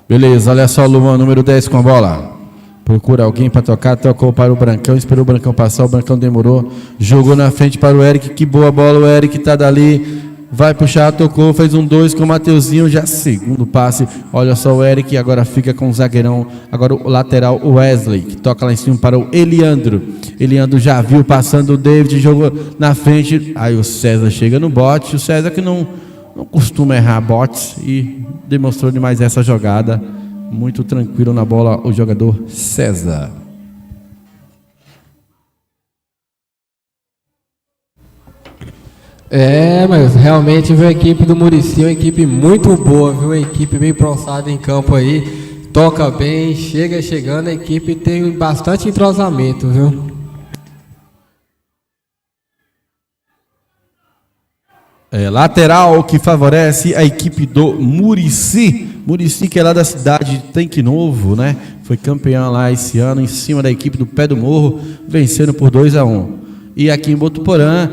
Beleza, olha só o Luan, número 10 com a bola. Procura alguém para tocar, tocou para o Brancão, esperou o Brancão passar, o Brancão demorou, jogou na frente para o Eric, que boa bola, o Eric tá dali, vai puxar, tocou, fez um 2 com o Mateuzinho, já segundo passe. Olha só o Eric, agora fica com o zagueirão. Agora o lateral Wesley, que toca lá em cima para o Eliandro. Eliandro já viu passando o David, jogou na frente. Aí o César chega no bote. O César que não costuma errar botes e demonstrou demais essa jogada. Muito tranquilo na bola o jogador César.
Mas realmente, viu, a equipe do Muricy é uma equipe muito boa, viu? Uma equipe bem proçada em campo aí, toca bem, chegando, a equipe tem bastante entrosamento, viu?
Lateral que favorece a equipe do Muricy. Muricy, que é lá da cidade de Tanque Novo, né? Foi campeão lá esse ano em cima da equipe do Pé do Morro, vencendo por 2-1. E aqui em Botuporã,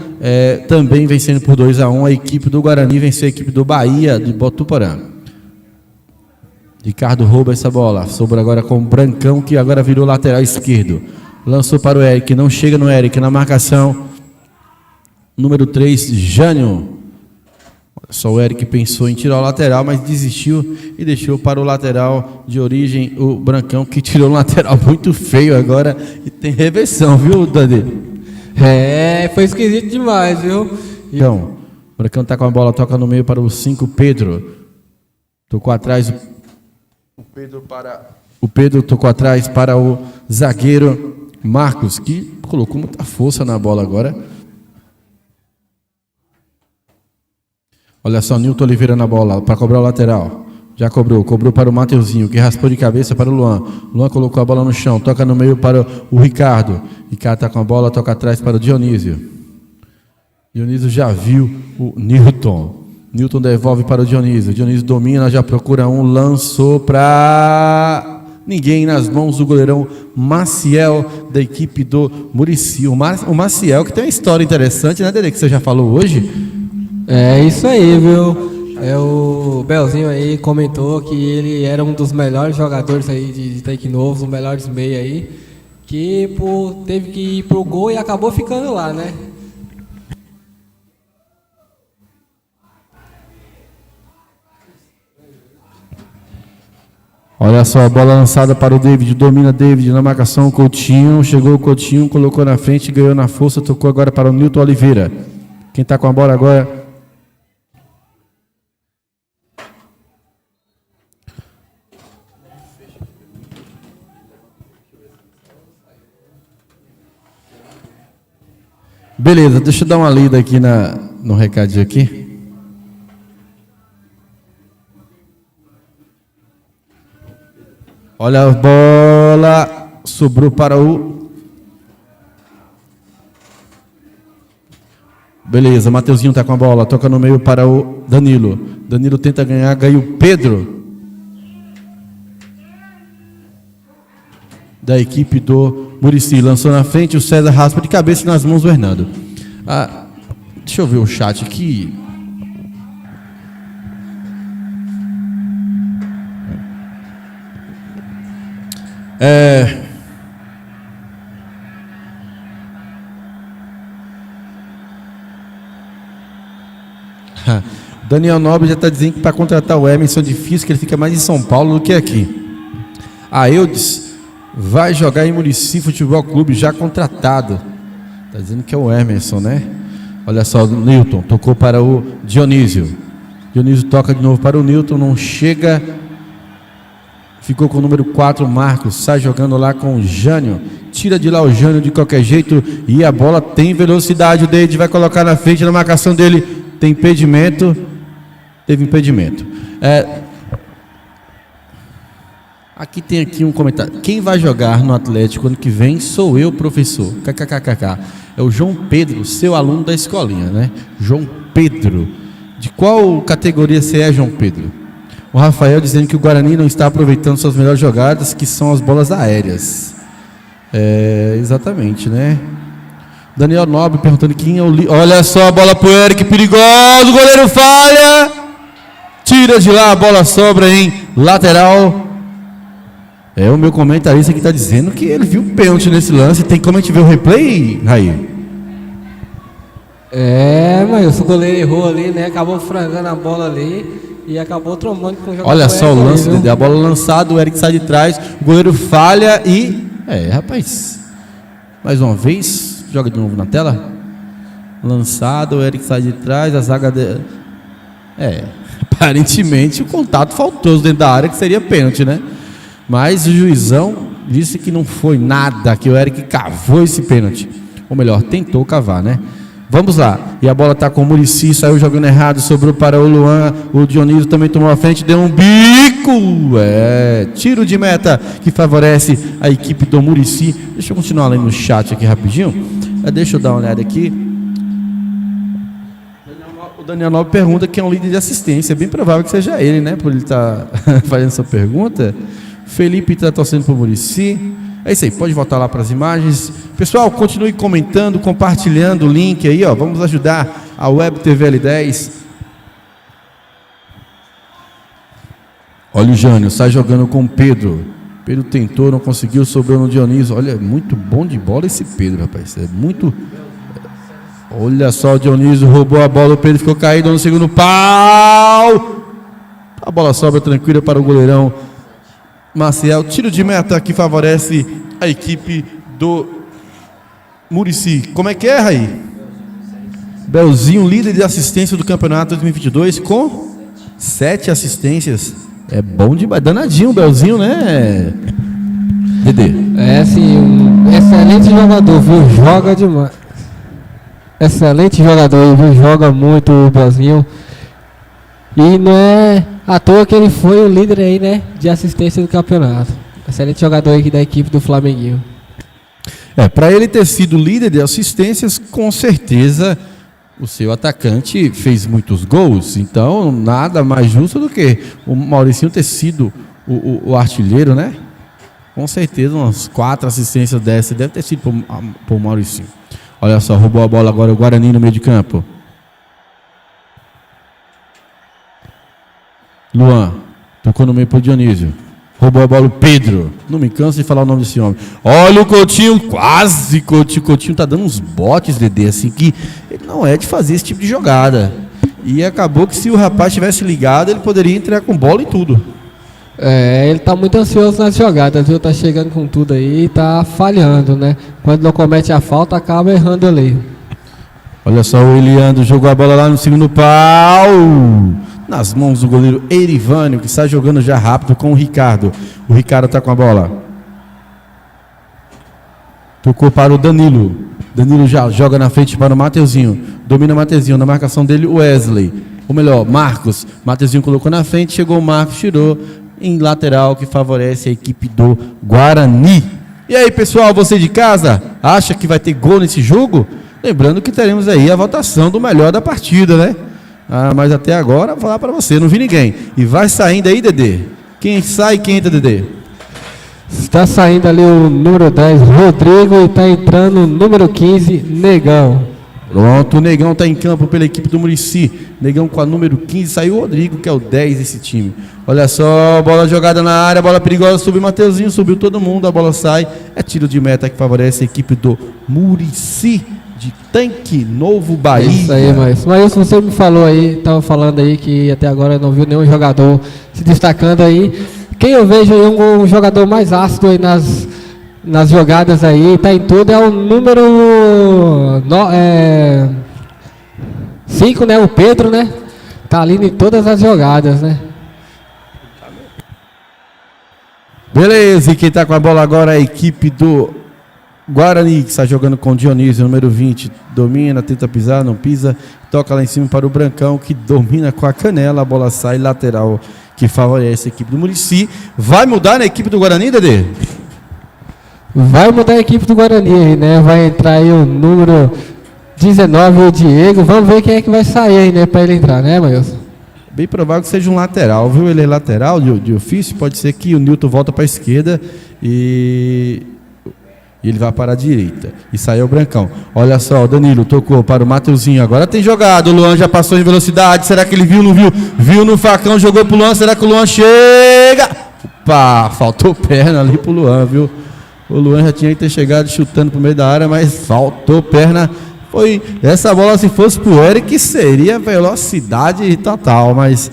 também vencendo por 2-1, a equipe do Guarani venceu a equipe do Bahia de Botuporã. Ricardo rouba essa bola, sobra agora com o Brancão, que agora virou lateral esquerdo. Lançou para o Eric, não chega no Eric, na marcação. Número 3, Jânio. Só o Eric pensou em tirar o lateral, mas desistiu e deixou para o lateral de origem, o Brancão, que tirou um lateral muito feio agora e tem reversão, viu, Dani?
Foi esquisito demais, viu?
Então, o Brancão tá com a bola, toca no meio para o 5, Pedro. Tocou atrás o Pedro tocou atrás para o zagueiro Marcos, que colocou muita força na bola agora. Olha só, Nilton Oliveira na bola para cobrar o lateral. Já cobrou para o Mateuzinho, que raspou de cabeça para o Luan. Luan colocou a bola no chão, toca no meio para o Ricardo. Ricardo está com a bola, toca atrás para o Dionísio. Dionísio já viu o Nilton. Nilton devolve para o Dionísio. Dionísio domina, já procura um, lançou para ninguém, nas mãos do goleirão Maciel, da equipe do Muricy. O Maciel, que tem uma história interessante, né, Dede, que você já falou hoje?
É isso aí, viu? O Belzinho aí comentou que ele era um dos melhores jogadores aí de Tanque Novo, os melhores meia aí, que teve que ir pro gol e acabou ficando lá, né?
Olha só, a bola lançada para o David, domina David na marcação, Coutinho, chegou o Coutinho, colocou na frente, ganhou na força, tocou agora para o Nilton Oliveira. Quem está com a bola agora? Beleza, deixa eu dar uma lida aqui no recadinho aqui. Olha a bola, sobrou para o... Beleza, Mateuzinho tá com a bola, toca no meio para o Danilo. Danilo tenta ganhar, ganha o Pedro. Da equipe do Muricy, lançou na frente, o César raspa de cabeça nas mãos do Hernando. Deixa eu ver o chat aqui. Daniel Nobre já está dizendo que para contratar o Emerson é difícil, que ele fica mais em São Paulo do que aqui. A Eudes vai jogar em Muricy Futebol Clube, já contratado. Está dizendo que é o Emerson, né? Olha só, o Nilton tocou para o Dionísio. Dionísio toca de novo para o Nilton, não chega. Ficou com o número 4, Marcos. Sai jogando lá com o Jânio. Tira de lá o Jânio de qualquer jeito. E a bola tem velocidade. O Deide vai colocar na frente, na marcação dele. Tem impedimento. Teve impedimento. Aqui tem um comentário. Quem vai jogar no Atlético ano que vem sou eu, professor. KKKKK. É o João Pedro, seu aluno da escolinha, né? João Pedro. De qual categoria você é, João Pedro? O Rafael dizendo que o Guarani não está aproveitando suas melhores jogadas, que são as bolas aéreas. Exatamente, né? Daniel Nobre perguntando quem é o... Olha só a bola pro Eric, perigoso, o goleiro falha. Tira de lá, a bola sobra em lateral. O meu comentarista que está dizendo que ele viu o pênalti nesse lance. Tem como a gente ver o replay, Raí?
Mas o goleiro errou ali, né? Acabou frangando a bola ali e acabou trombando com o jogador.
Olha só o
Eric
lance,
ali,
Dedé. A bola lançada, o Eric sai de trás, o goleiro falha e... rapaz. Mais uma vez, joga de novo na tela. Lançado, o Eric sai de trás, a zaga... aparentemente o contato faltoso dentro da área, que seria pênalti, né? Mas o juizão disse que não foi nada, que o Eric cavou esse pênalti. Ou melhor, tentou cavar, né? Vamos lá. E a bola tá com o Muricy, saiu jogando errado, sobrou para o Luan. O Dionísio também tomou a frente, deu um bico. Tiro de meta que favorece a equipe do Muricy. Deixa eu continuar lendo no chat aqui rapidinho. Deixa eu dar uma olhada aqui. O Daniel Nobre pergunta quem é o líder de assistência. É bem provável que seja ele, né? Por ele estar fazendo essa pergunta. Felipe está torcendo para o Muricy. É isso aí, pode voltar lá para as imagens. Pessoal, continue comentando, compartilhando o link aí, ó. Vamos ajudar a Web TV L10. Olha o Jânio, sai jogando com o Pedro. Pedro tentou, não conseguiu, sobrou no Dionísio. Olha, muito bom de bola esse Pedro, rapaz. É muito... Olha só, o Dionísio roubou a bola, o Pedro ficou caído no segundo pau. A bola sobra tranquila para o goleirão Maciel. Tiro de meta que favorece a equipe do Muricy. Como é que é, Raí? Belzinho, líder de assistência do campeonato 2022 com 7 assistências. É bom demais, danadinho o Belzinho, né, Dedê?
Assim, um excelente jogador, viu? Joga demais. Excelente jogador, viu? Joga muito o Belzinho. E não é à toa que ele foi o líder aí, né, de assistência do campeonato. Excelente jogador aqui da equipe do Flamenguinho.
Para ele ter sido líder de assistências, com certeza o seu atacante fez muitos gols. Então, nada mais justo do que o Mauricinho ter sido o artilheiro, né? Com certeza, umas 4 assistências dessa deve ter sido para o Mauricinho. Olha só, roubou a bola agora o Guarani no meio de campo. Luan, tocou no meio pro Dionísio. Roubou a bola o Pedro. Não me canso de falar o nome desse homem. Olha o Coutinho, quase Coutinho. Coutinho tá dando uns botes, Dedê, assim, que ele não é de fazer esse tipo de jogada. E acabou que se o rapaz tivesse ligado, ele poderia entrar com bola e tudo.
Ele tá muito ansioso nas jogadas, viu? Tá chegando com tudo aí e tá falhando, né? Quando não comete a falta, acaba errando ali.
Olha só, o Eliandro jogou a bola lá no segundo pau. Nas mãos do goleiro Erivânio, que está jogando já rápido com o Ricardo. O Ricardo está com a bola. Tocou para o Danilo. Danilo já joga na frente para o Mateuzinho. Domina o Mateuzinho. Na marcação dele, o Wesley. Ou melhor, Marcos. Mateuzinho colocou na frente, chegou o Marcos, tirou em lateral, que favorece a equipe do Guarani. E aí, pessoal, você de casa, acha que vai ter gol nesse jogo? Lembrando que teremos aí a votação do melhor da partida, né? Mas até agora, vou falar para você, não vi ninguém. E vai saindo aí, Dedê. Quem sai e quem entra, Dedê?
Está saindo ali o número 10, Rodrigo, e está entrando o número 15, Negão.
Pronto, o Negão está em campo pela equipe do Muricy. Negão com a número 15, saiu o Rodrigo, que é o 10 desse time. Olha só, bola jogada na área, bola perigosa, subiu o Mateuzinho, subiu todo mundo, a bola sai. É tiro de meta que favorece a equipe do Muricy. De Tanque Novo Bahia.
Isso aí, mas você me falou aí, estava falando aí que até agora não viu nenhum jogador se destacando aí. Quem eu vejo aí um jogador mais ácido aí nas jogadas aí, tá em tudo, é o número 5, né? O Pedro, né? Tá ali em todas as jogadas, né?
Beleza, e quem tá com a bola agora é a equipe do Guarani, que está jogando com o Dionísio, número 20, domina, tenta pisar, não pisa, toca lá em cima para o Brancão, que domina com a canela, a bola sai lateral, que favorece a equipe do Muricy. Vai mudar na equipe do Guarani, Dedê?
Vai mudar a equipe do Guarani, né? Vai entrar aí o número 19, o Diego. Vamos ver quem é que vai sair aí, né? Para ele entrar, né, Mailson?
Bem provável que seja um lateral, viu? Ele é lateral de ofício, pode ser que o Nilton volta para a esquerda e ele vai para a direita. E saiu o Brancão. Olha só, o Danilo tocou para o Mateuzinho. Agora tem jogado. O Luan já passou em velocidade. Será que ele viu? Não viu? Viu no facão, jogou pro Luan. Será que o Luan chega? Opa, faltou perna ali pro Luan, viu? O Luan já tinha que ter chegado chutando pro meio da área, mas faltou perna. Foi essa bola, se fosse pro Eric, seria velocidade total, mas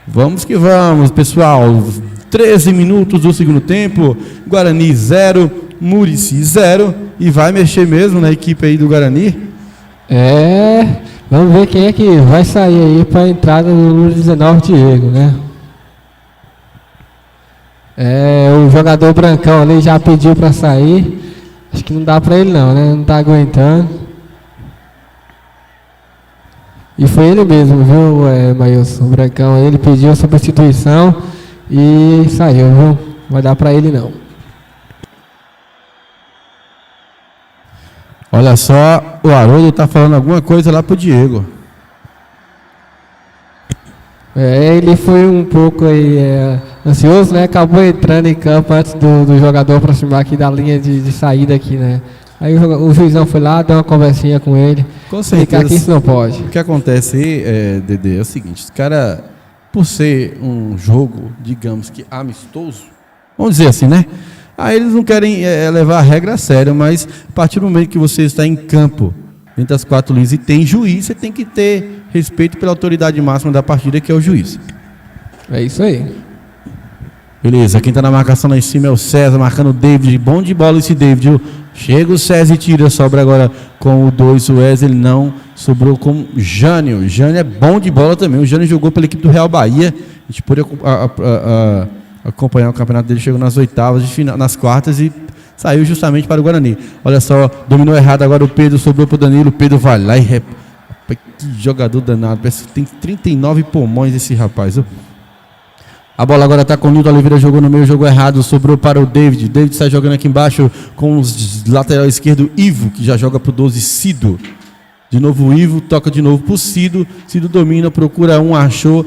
vamos que vamos, pessoal. 13 minutos do segundo tempo, Guarani 0, Murici 0, e vai mexer mesmo na equipe aí do Guarani.
Vamos ver quem é que vai sair aí para a entrada do número 19, Diego, né? O jogador Brancão ali já pediu para sair. Acho que não dá para ele não, né? Não tá aguentando. E foi ele mesmo, viu, Maílson? O Brancão, ele pediu a substituição e saiu, viu? Não vai dar para ele não.
Olha só, o Haroldo tá falando alguma coisa lá pro Diego.
Ele foi um pouco aí, ansioso, né? Acabou entrando em campo antes do jogador aproximar aqui da linha de saída aqui, né? Aí o juizão foi lá, deu uma conversinha com ele.
Com certeza.
Que isso não pode.
O que acontece aí, Dedê, é o seguinte: os caras, por ser um jogo, digamos que amistoso, vamos dizer assim, né? Aí eles não querem levar a regra a sério, mas a partir do momento que você está em campo, dentro das 4 linhas, e tem juiz, você tem que ter respeito pela autoridade máxima da partida, que é o juiz.
É isso aí.
Beleza, quem está na marcação lá em cima é o César, marcando o David. Bom de bola esse David, viu? Chega o César e tira, sobra agora com o 2, o Wesley não, sobrou com o Jânio. O Jânio é bom de bola também. O Jânio jogou pela equipe do Real Bahia. A gente pôde acompanhar o campeonato dele, chegou nas oitavas, nas quartas e saiu justamente para o Guarani. Olha só, dominou errado agora o Pedro, sobrou para o Danilo. O Pedro vai lá e que jogador danado, parece que tem 39 pulmões esse rapaz, viu? A bola agora está com o Nilton Oliveira, jogou no meio, jogou errado, sobrou para o David. David está jogando aqui embaixo com o lateral esquerdo Ivo, que já joga para o 12, Cido. De novo o Ivo, toca de novo para o Cido. Cido domina, procura um, achou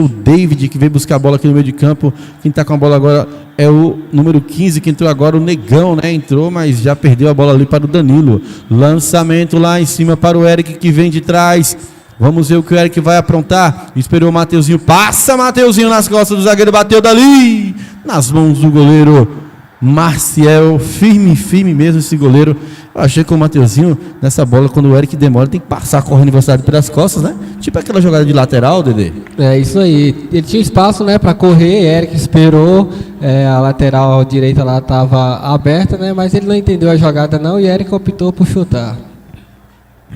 o David, que veio buscar a bola aqui no meio de campo. Quem está com a bola agora é o número 15, que entrou agora, o Negão, né? Entrou, mas já perdeu a bola ali para o Danilo. Lançamento lá em cima para o Eric, que vem de trás. Vamos ver o que o Eric vai aprontar. Esperou o Mateuzinho, passa Mateuzinho nas costas do zagueiro, bateu dali, nas mãos do goleiro Marciel, firme mesmo esse goleiro. Eu achei que o Mateuzinho, nessa bola, quando o Eric demora, tem que passar correndo velocidade pelas costas, né? Tipo aquela jogada de lateral, Dedê.
É isso aí. Ele tinha espaço, né, para correr. Eric esperou. A lateral direita lá estava aberta, né? Mas ele não entendeu a jogada não e Eric optou por chutar.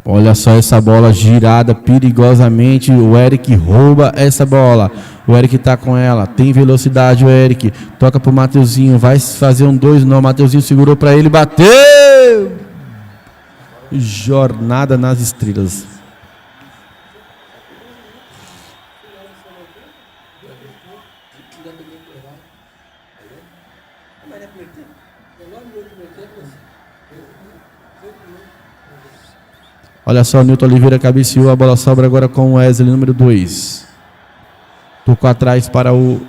Olha só essa bola girada perigosamente. O Eric rouba essa bola. O Eric tá com ela. Tem velocidade o Eric. Toca pro Mateuzinho. Vai fazer um 2. Não, Mateuzinho segurou para ele. Bateu! Jornada nas estrelas. Olha só, o Nilton Oliveira cabeceou, a bola sobra agora com o Wesley, número 2. Tocou atrás para o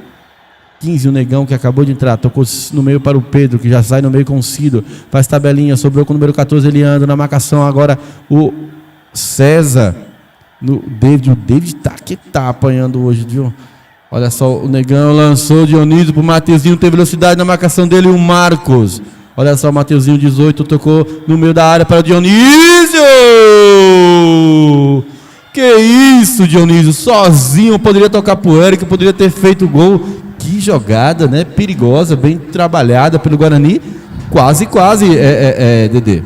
15, o Negão, que acabou de entrar. Tocou no meio para o Pedro, que já sai no meio com o Cido. Faz tabelinha, sobrou com o número 14, ele anda na marcação. Agora o César, no David. O David tá apanhando hoje, viu? Olha só, o Negão lançou o Dionísio pro Mateuzinho, tem velocidade na marcação dele, o Marcos. Olha só, o Mateuzinho, 18, tocou no meio da área para o Dionísio! Que isso, Dionísio, sozinho, poderia tocar pro Eric, poderia ter feito o gol. Que jogada, né? Perigosa, bem trabalhada pelo Guarani. Quase, Dedê.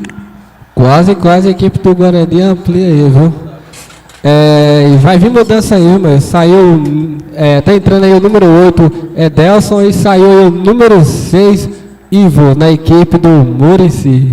Quase a equipe do Guarani amplia aí, viu? E vai vir mudança aí, mas saiu, tá entrando aí o número 8, Delson, e saiu aí o número 6, Ivo, na equipe do Murici.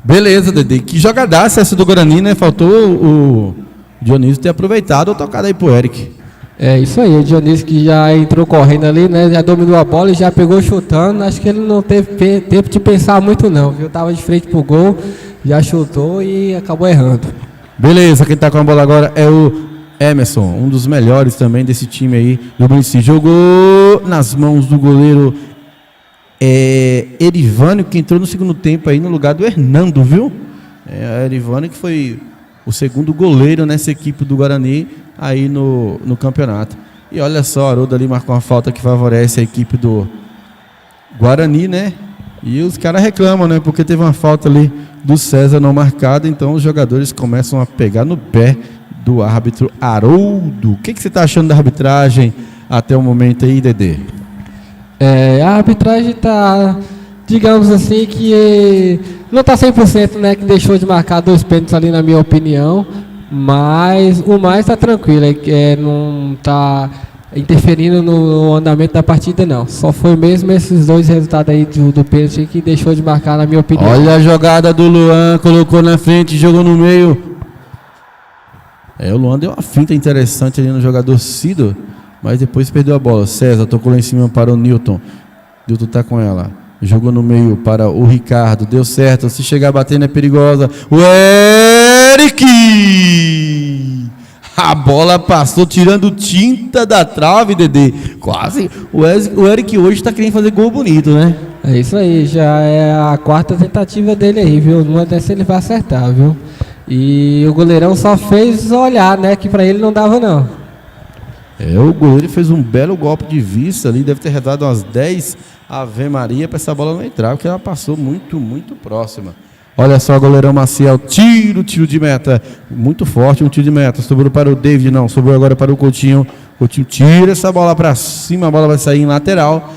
Beleza, Dedê. Que jogadaça essa do Guarani, né? Faltou o Dionísio ter aproveitado ou tocado aí pro Eric.
É isso aí, o Dionísio que já entrou correndo ali, né? Já dominou a bola e já pegou chutando. Acho que ele não teve tempo de pensar muito não, viu? Tava de frente pro gol, já chutou e acabou errando.
Beleza, quem tá com a bola agora é o Emerson, um dos melhores também desse time aí do Murici. Jogou nas mãos do goleiro Erivânio, que entrou no segundo tempo aí no lugar do Hernando, viu? Erivânio, que foi o segundo goleiro nessa equipe do Guarani aí no campeonato. E olha só, Haroldo ali marcou uma falta que favorece a equipe do Guarani, né? E os caras reclamam, né? Porque teve uma falta ali do César não marcada, então os jogadores começam a pegar no pé do árbitro Haroldo. O que você está achando da arbitragem até o momento aí, Dedê?
A arbitragem está, digamos assim, que não está 100%, né? Que deixou de marcar 2 pênaltis ali, na minha opinião. Mas o mais está tranquilo, não está interferindo no andamento da partida, não. Só foi mesmo esses 2 resultados aí do pênalti que deixou de marcar, na minha opinião.
Olha a jogada do Luan, colocou na frente, jogou no meio. O Luan deu uma finta interessante ali no jogador Cido, mas depois perdeu a bola. César tocou lá em cima para o Newton. Newton tá com ela. Jogou no meio para o Ricardo. Deu certo. Se chegar batendo é perigosa. O Eric! A bola passou tirando tinta da trave, Dedê. Quase. O Eric hoje tá querendo fazer gol bonito, né?
É isso aí. Já é a 4ª tentativa dele aí, viu? Uma dessa ele vai acertar, viu? E o goleirão só fez olhar, né? Que pra ele não dava, não.
O goleiro fez um belo golpe de vista ali. Deve ter redado umas 10 Ave Maria para essa bola não entrar, porque ela passou muito, muito próxima. Olha só, goleirão Maciel, tiro de meta, muito forte, um tiro de meta, sobrou para o David, não, sobrou agora para o Coutinho. Coutinho tira essa bola para cima, a bola vai sair em lateral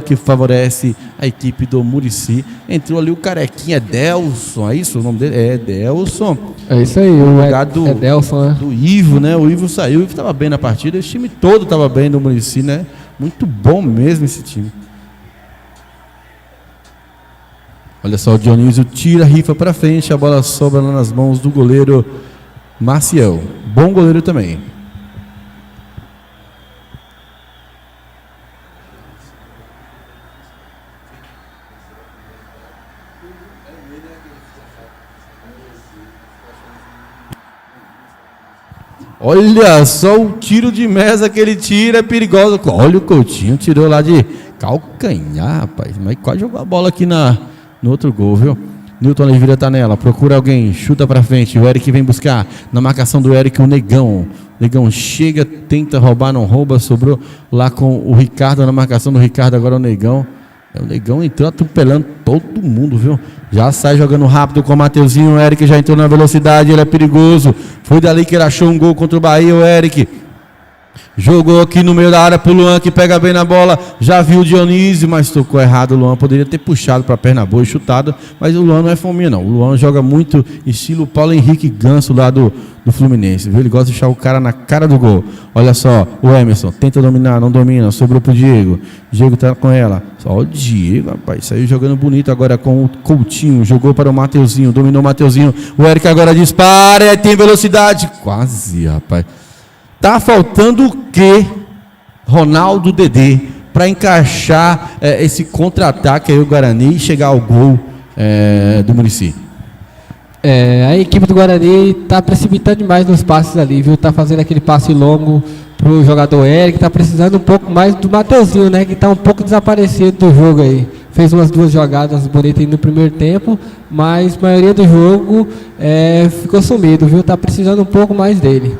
que favorece a equipe do Muricy. Entrou ali o carequinha, Delson, é isso o nome dele? É Delson.
É isso aí,
o
Delson, né?
Do Ivo, né? O Ivo saiu, o Ivo estava bem na partida, esse time todo estava bem do Muricy, né? Muito bom mesmo esse time. Olha só, o Dionísio tira, rifa para frente, a bola sobra lá nas mãos do goleiro Maciel. Bom goleiro também. Olha só o tiro de mesa que ele tira, é perigoso. Olha o Coutinho, tirou lá de calcanhar, rapaz. Mas quase jogou a bola aqui no outro gol, viu? Newton Oliveira tá nela, procura alguém, chuta pra frente. O Eric vem buscar na marcação do Eric, o Negão. Negão chega, tenta roubar, não rouba. Sobrou lá com o Ricardo na marcação do Ricardo. Agora o Negão. O Negão entrou atropelando todo mundo, viu? Já sai jogando rápido com o Mateuzinho. O Eric já entrou na velocidade, ele é perigoso. Foi dali que ele achou um gol contra o Bahia, o Eric. Jogou aqui no meio da área pro Luan, que pega bem na bola. Já viu o Dionísio, mas tocou errado. O Luan poderia ter puxado para a perna boa e chutado, mas o Luan não é fominha, não. O Luan joga muito estilo Paulo Henrique Ganso lá do Fluminense, viu? Ele gosta de deixar o cara na cara do gol. Olha só, o Emerson tenta dominar, não domina, sobrou pro Diego. Diego tá com ela. Só o Diego, rapaz, saiu jogando bonito agora com o Coutinho. Jogou para o Mateuzinho, dominou o Mateuzinho. O Eric agora dispara, tem velocidade. Quase, rapaz. Tá faltando o quê, Ronaldo Dedê, para encaixar esse contra-ataque aí o Guarani e chegar ao gol do Muricy?
A equipe do Guarani tá precipitando demais nos passes ali, viu? Tá fazendo aquele passe longo pro jogador Eric, tá precisando um pouco mais do Mateuzinho, né? Que tá um pouco desaparecido do jogo aí. Fez umas 2 jogadas bonitas aí no primeiro tempo, mas a maioria do jogo ficou sumido, viu? Tá precisando um pouco mais dele.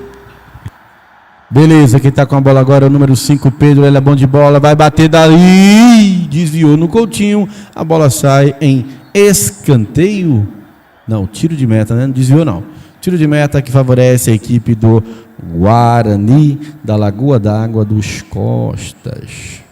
Beleza, quem tá com a bola agora é o número 5, Pedro, ele é bom de bola, vai bater dali, desviou no Coutinho, a bola sai em escanteio, não, tiro de meta, né? Não desviou não, tiro de meta que favorece a equipe do Guarani, da Lagoa d'Água dos Costas.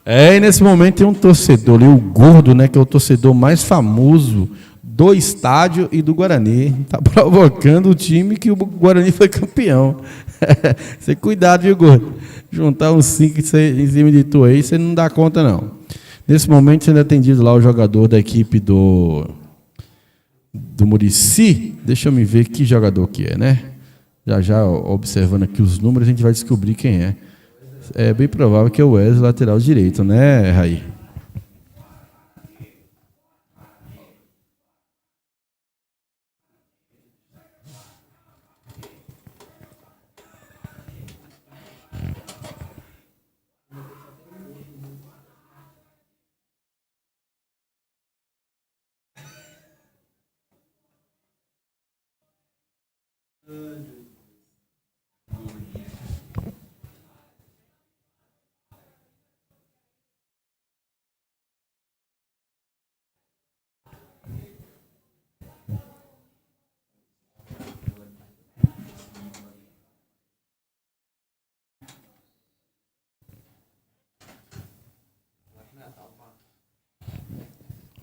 E nesse momento tem um torcedor ali, o Gordo, né, que é o torcedor mais famoso do estádio e do Guarani. Tá provocando o time que o Guarani foi campeão. Você cuidado, viu, Gordo? Juntar uns 5 em cima de tu aí, você não dá conta, não. Nesse momento, sendo atendido lá o jogador da equipe do Muricy. Deixa eu me ver que jogador que é, né? Já observando aqui os números, a gente vai descobrir quem é. É bem provável que é o Wesley, lateral direito, né, Raí?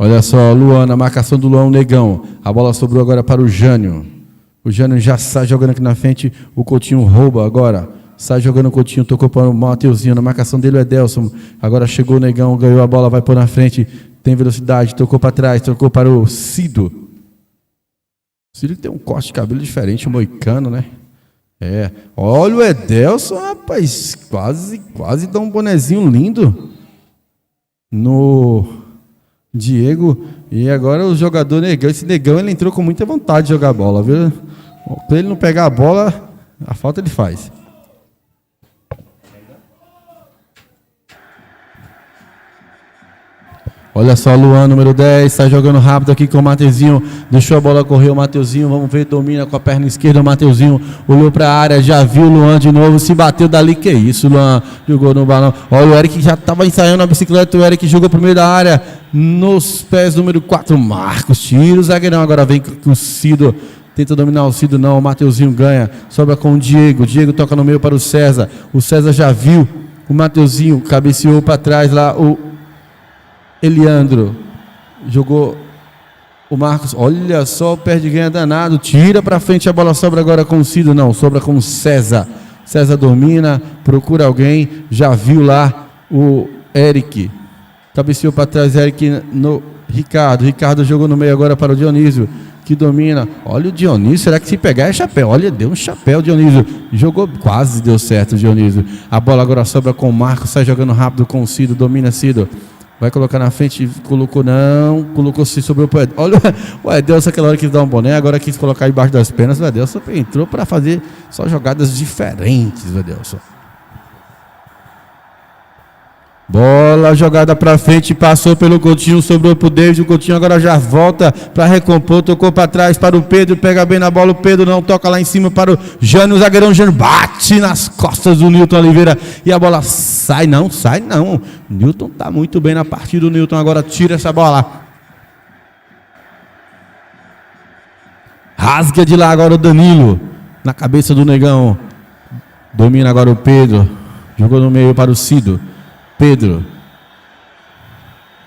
Olha só, Luan, na marcação do Luan, o Negão. A bola sobrou agora para o Jânio. O Jânio já sai jogando aqui na frente. O Coutinho rouba agora. Sai jogando o Coutinho, tocou para o Mateuzinho. Na marcação dele o Edelson. Agora chegou o Negão, ganhou a bola, vai pôr na frente. Tem velocidade, tocou para trás, tocou para o Cido. O Cido tem um corte de cabelo diferente, um moicano, né? É. Olha o Edelson, rapaz. Quase dá um bonezinho lindo no Diego. E agora o jogador Negão, esse Negão, ele entrou com muita vontade de jogar bola, viu? Para ele não pegar a bola, a falta ele faz. Olha só, Luan, número 10, está jogando rápido aqui com o Mateuzinho, deixou a bola correr o Mateuzinho, vamos ver, domina com a perna esquerda o Mateuzinho, olhou para a área, já viu o Luan de novo, se bateu dali, que isso, Luan, jogou no balão. Olha, o Eric já estava ensaiando a bicicleta, o Eric jogou para o meio da área, nos pés, número 4, Marcos, tira o zagueirão, agora vem com o Cido, tenta dominar o Cido, não, o Mateuzinho ganha, sobra com o Diego toca no meio para o César já viu o Mateuzinho, cabeceou para trás lá, o Eliandro, jogou o Marcos, olha só, o pé de ganha danado, tira para frente, a bola sobra agora com o Cido, não, sobra com o César domina, procura alguém, já viu lá o Eric, cabeceou para trás, Eric no Ricardo jogou no meio agora para o Dionísio, que domina, olha o Dionísio, será que se pegar é chapéu? Olha, deu um chapéu, Dionísio, jogou, quase deu certo o Dionísio, a bola agora sobra com o Marcos, sai jogando rápido com o Cido, domina Cido, vai colocar na frente, colocou se sobrou pro Edelson. Olha o Edelson, aquela hora que quis dar um boné, agora quis colocar embaixo das pernas, o Edelson entrou para fazer só jogadas diferentes, o Edelson. Bola jogada para frente, passou pelo Coutinho, sobrou pro David, o Coutinho agora já volta para recompor, tocou para trás para o Pedro, pega bem na bola, o Pedro não toca lá em cima para o Jânio, o zagueirão Jânio bate nas costas do Newton Oliveira e a bola sai não, Newton tá muito bem na partida, o Newton agora tira essa bola, rasga de lá agora o Danilo, na cabeça do Negão, domina agora o Pedro, jogou no meio para o Cido, Pedro,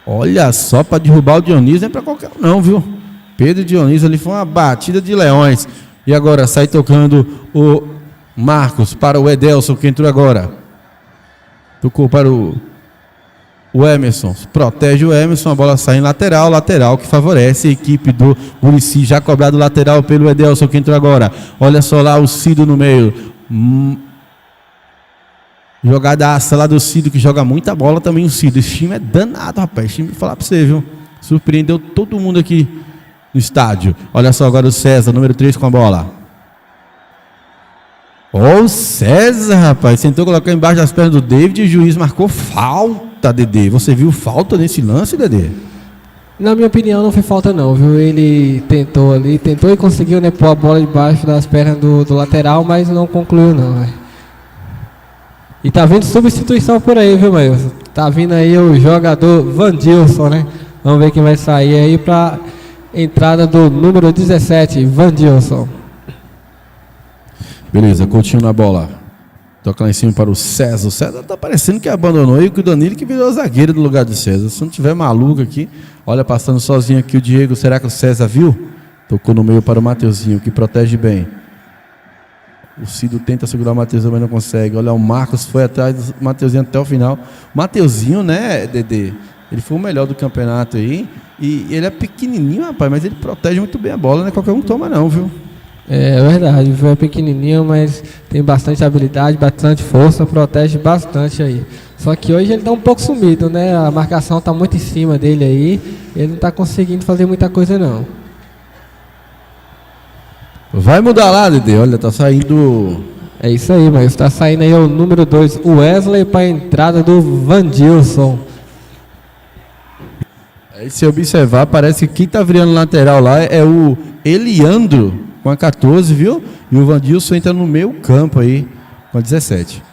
olha só, para derrubar o Dionísio não é para qualquer um não, viu? Pedro e Dionísio ali foi uma batida de leões. E agora sai tocando o Marcos para o Edelson, que entrou agora. Tocou para o Emerson, protege o Emerson, a bola sai em lateral que favorece a equipe do Muricy, já cobrado lateral pelo Edelson, que entrou agora. Olha só lá o Cido no meio. Jogadaça lá do Cido, que joga muita bola também o Cido. Esse time é danado, rapaz. Esse time, vou falar pra você, viu? Surpreendeu todo mundo aqui no estádio. Olha só agora o César, número 3 com a bola. Ó, o César, rapaz. Tentou colocar embaixo das pernas do David e o juiz marcou falta, Dedê. Você viu falta nesse lance, Dedê?
Na minha opinião, não foi falta não, viu? Ele tentou e conseguiu, né, pôr a bola debaixo das pernas do lateral, mas não concluiu não, velho. E tá vindo substituição por aí, viu, Mailson? Tá vindo aí o jogador Vandilson, né? Vamos ver quem vai sair aí pra entrada do número 17, Vandilson.
Beleza, Coutinho na bola. Toca lá em cima para o César. O César tá parecendo que abandonou e o Danilo que virou zagueiro no lugar do César. Se não tiver maluco aqui, olha, passando sozinho aqui o Diego. Será que o César viu? Tocou no meio para o Mateuzinho, que protege bem. O Cido tenta segurar o Mateuzinho, mas não consegue. Olha, o Marcos foi atrás do Mateuzinho até o final. O Mateuzinho, né, Dedê? Ele foi o melhor do campeonato aí. E ele é pequenininho, rapaz, mas ele protege muito bem a bola, né? Qualquer um toma não, viu?
É verdade, o João é pequenininho, mas tem bastante habilidade, bastante força, protege bastante aí. Só que hoje ele tá um pouco sumido, né? A marcação tá muito em cima dele aí, ele não tá conseguindo fazer muita coisa não.
Vai mudar lá, Dedê. Olha, tá saindo.
É isso aí, mas tá saindo aí o número 2, o Wesley, para a entrada do Vandilson.
Aí, se observar, parece que quem tá virando lateral lá é o Eliandro, com a 14, viu? E o Vandilson entra no meio campo aí, com a 17.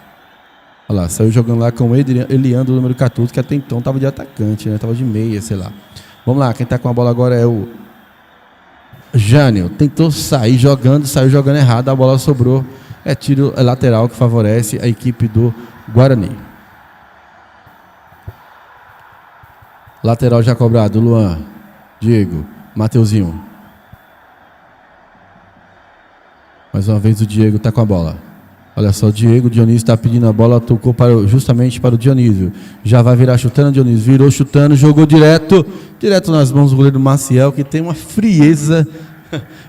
Olha lá, saiu jogando lá com o Eliandro, número 14, que até então tava de atacante, né? Tava de meia, sei lá. Vamos lá, quem tá com a bola agora é o Jânio. Tentou sair jogando, saiu jogando errado, a bola sobrou. É tiro lateral que favorece a equipe do Guarani. Lateral já cobrado, Luan, Diego, Mateuzinho. Mais uma vez o Diego está com a bola. Olha só, o Diego, Dionísio está pedindo a bola, tocou justamente para o Dionísio. Já vai virar chutando, Dionísio. Virou chutando, jogou direto nas mãos do goleiro Maciel, que tem uma frieza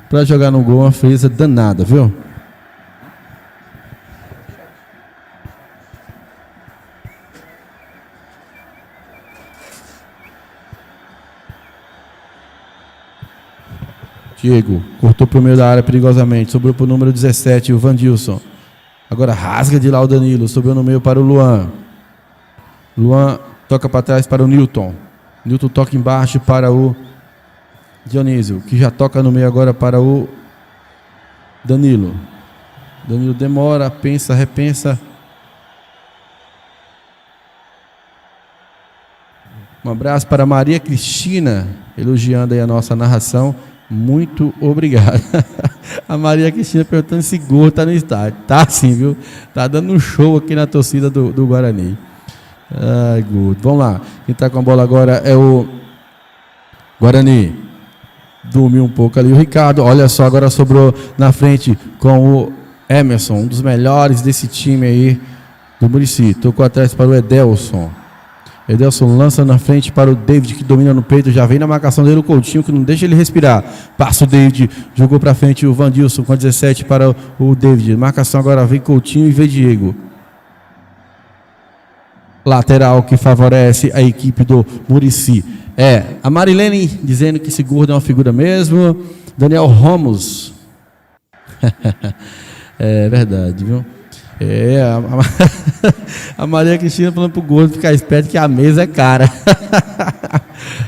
para jogar no gol, uma frieza danada, viu? Diego cortou para o meio da área perigosamente, sobrou para o número 17, o Vandilson. Agora rasga de lá o Danilo, sobrou no meio para o Luan. Luan toca para trás para o Newton. Newton toca embaixo para o Dionísio, que já toca no meio agora para o Danilo. Danilo demora, pensa, repensa. Um abraço para Maria Cristina, elogiando aí a nossa narração. Muito obrigado. A Maria Cristina perguntando se Gordo tá no estádio. Tá sim, viu? Tá dando um show aqui na torcida do Guarani. Ai, Gordo. Vamos lá. Quem tá com a bola agora é o Guarani. Dormiu um pouco ali o Ricardo. Olha só, agora sobrou na frente com o Emerson, um dos melhores desse time aí do Muricy. Tocou atrás para o Edelson. Edelson lança na frente para o David, que domina no peito, já vem na marcação dele o Coutinho, que não deixa ele respirar. Passa o David, jogou para frente o Vandilson com a 17 para o David. Marcação agora vem Coutinho e vem Diego. Lateral que favorece a equipe do Muricy. A Marilene dizendo que esse Gordo é uma figura mesmo. Daniel Ramos. É verdade, viu? A Maria Cristina falando pro Gordo ficar esperto que a mesa é cara.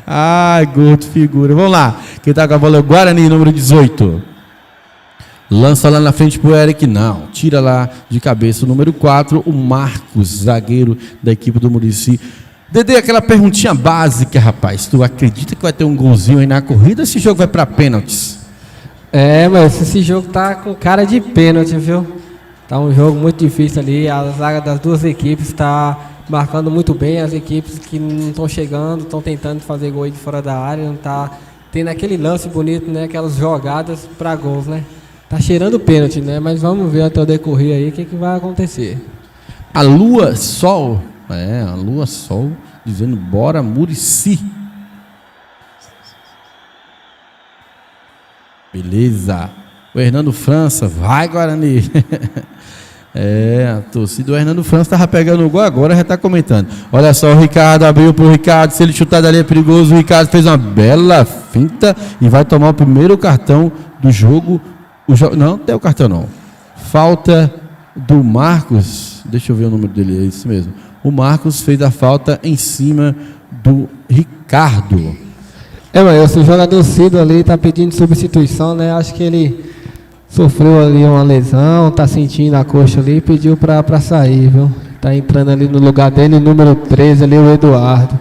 Ai, Gordo, figura. Vamos lá. Quem tá com a bola é o Guarani, número 18. Lança lá na frente pro Eric. Não, tira lá de cabeça o número 4, o Marcos, zagueiro da equipe do Muricy. Dedê, aquela perguntinha básica, rapaz. Tu acredita que vai ter um golzinho aí na corrida ou esse jogo vai pra pênaltis?
Mas esse jogo tá com cara de pênalti, viu? Tá um jogo muito difícil ali, a zaga das duas equipes está marcando muito bem, as equipes que não estão chegando, estão tentando fazer gol de fora da área, não tá tendo aquele lance bonito, né, aquelas jogadas para gols, né? Tá cheirando pênalti, né? Mas vamos ver até o decorrer aí o que vai acontecer.
A Lua Sol, a Lua Sol dizendo bora Muricy. Beleza. O Hernando França, vai Guarani. A torcida do Hernando França estava pegando o gol agora, já está comentando. Olha só, o Ricardo abriu para o Ricardo, se ele chutar dali é perigoso. O Ricardo fez uma bela finta e vai tomar o primeiro cartão do jogo. Não tem o cartão não. Falta do Marcos, deixa eu ver o número dele, é isso mesmo. O Marcos fez a falta em cima do Ricardo.
Mas o jogador Cido ali está pedindo substituição, né? Acho que ele sofreu ali uma lesão, tá sentindo a coxa ali e pediu para sair, viu? Tá entrando ali no lugar dele, o número 13 ali, o Eduardo.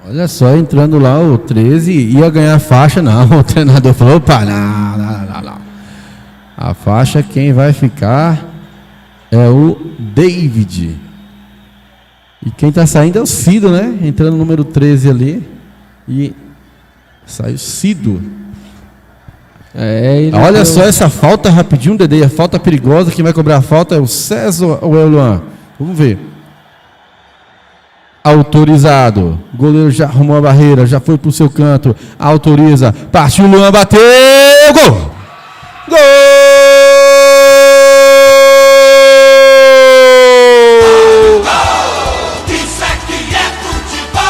Olha só, entrando lá o 13, ia ganhar a faixa, não. O treinador falou, opa, não. A faixa quem vai ficar é o David. E quem tá saindo é o Cido, né? Entrando no número 13 ali. E sai o Cido. Olha só essa falta rapidinho, Dedê, a falta perigosa. Quem vai cobrar a falta é o César ou é o Luan? Vamos ver. Autorizado. O goleiro já arrumou a barreira, já foi pro seu canto. Autoriza. Partiu o Luan, bateu! Gol! Gol!
Isso é que é futebol!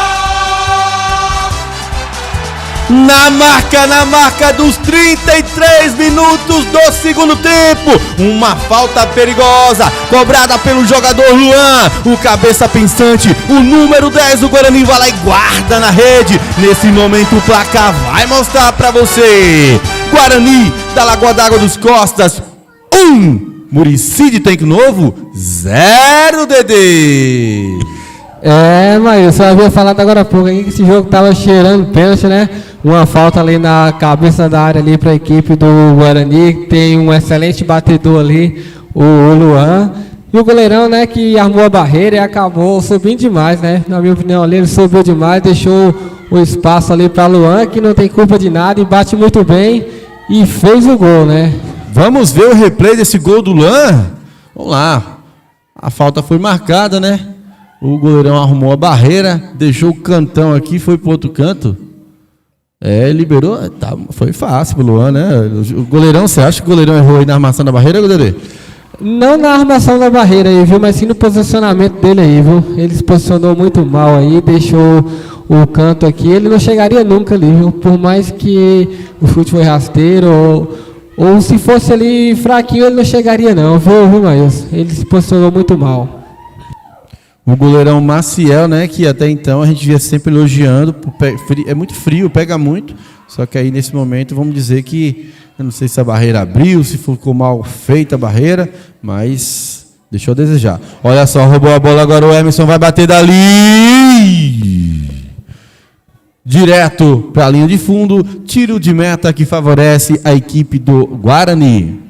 Na marca dos 33 minutos do segundo tempo, uma falta perigosa, cobrada pelo jogador Luan, o cabeça pensante, o número 10 do Guarani vai lá e guarda na rede. Nesse momento o placar vai mostrar pra você: Guarani da Lagoa d'Água dos Costas 1, Muricy de Tanque Novo 0, Dedê.
Mas eu só havia falado agora há pouco aí que esse jogo tava cheirando pênalti, né? Uma falta ali na cabeça da área ali para a equipe do Guarani, tem um excelente batedor ali, o Luan. E o goleirão, né, que armou a barreira e acabou subindo demais, né? Na minha opinião ali, ele subiu demais, deixou o espaço ali para Luan, que não tem culpa de nada e bate muito bem e fez o gol, né?
Vamos ver o replay desse gol do Luan? Vamos lá. A falta foi marcada, né? O goleirão arrumou a barreira, deixou o cantão aqui, foi pro outro canto. Liberou, foi fácil pro Luan, né? O goleirão, você acha que o goleirão errou aí na armação da barreira, Dedê?
Não na armação da barreira aí, viu? Mas sim no posicionamento dele aí, viu? Ele se posicionou muito mal aí, deixou o canto aqui. Ele não chegaria nunca ali, viu? Por mais que o chute foi rasteiro ou se fosse ali fraquinho, ele não chegaria não, viu, Maílson? Ele se posicionou muito mal.
O goleirão Maciel, né, que até então a gente via sempre elogiando, é muito frio, pega muito, só que aí nesse momento vamos dizer que, eu não sei se a barreira abriu, se ficou mal feita a barreira, mas deixou a desejar. Olha só, roubou a bola agora, o Emerson vai bater dali, direto para a linha de fundo, tiro de meta que favorece a equipe do Guarani.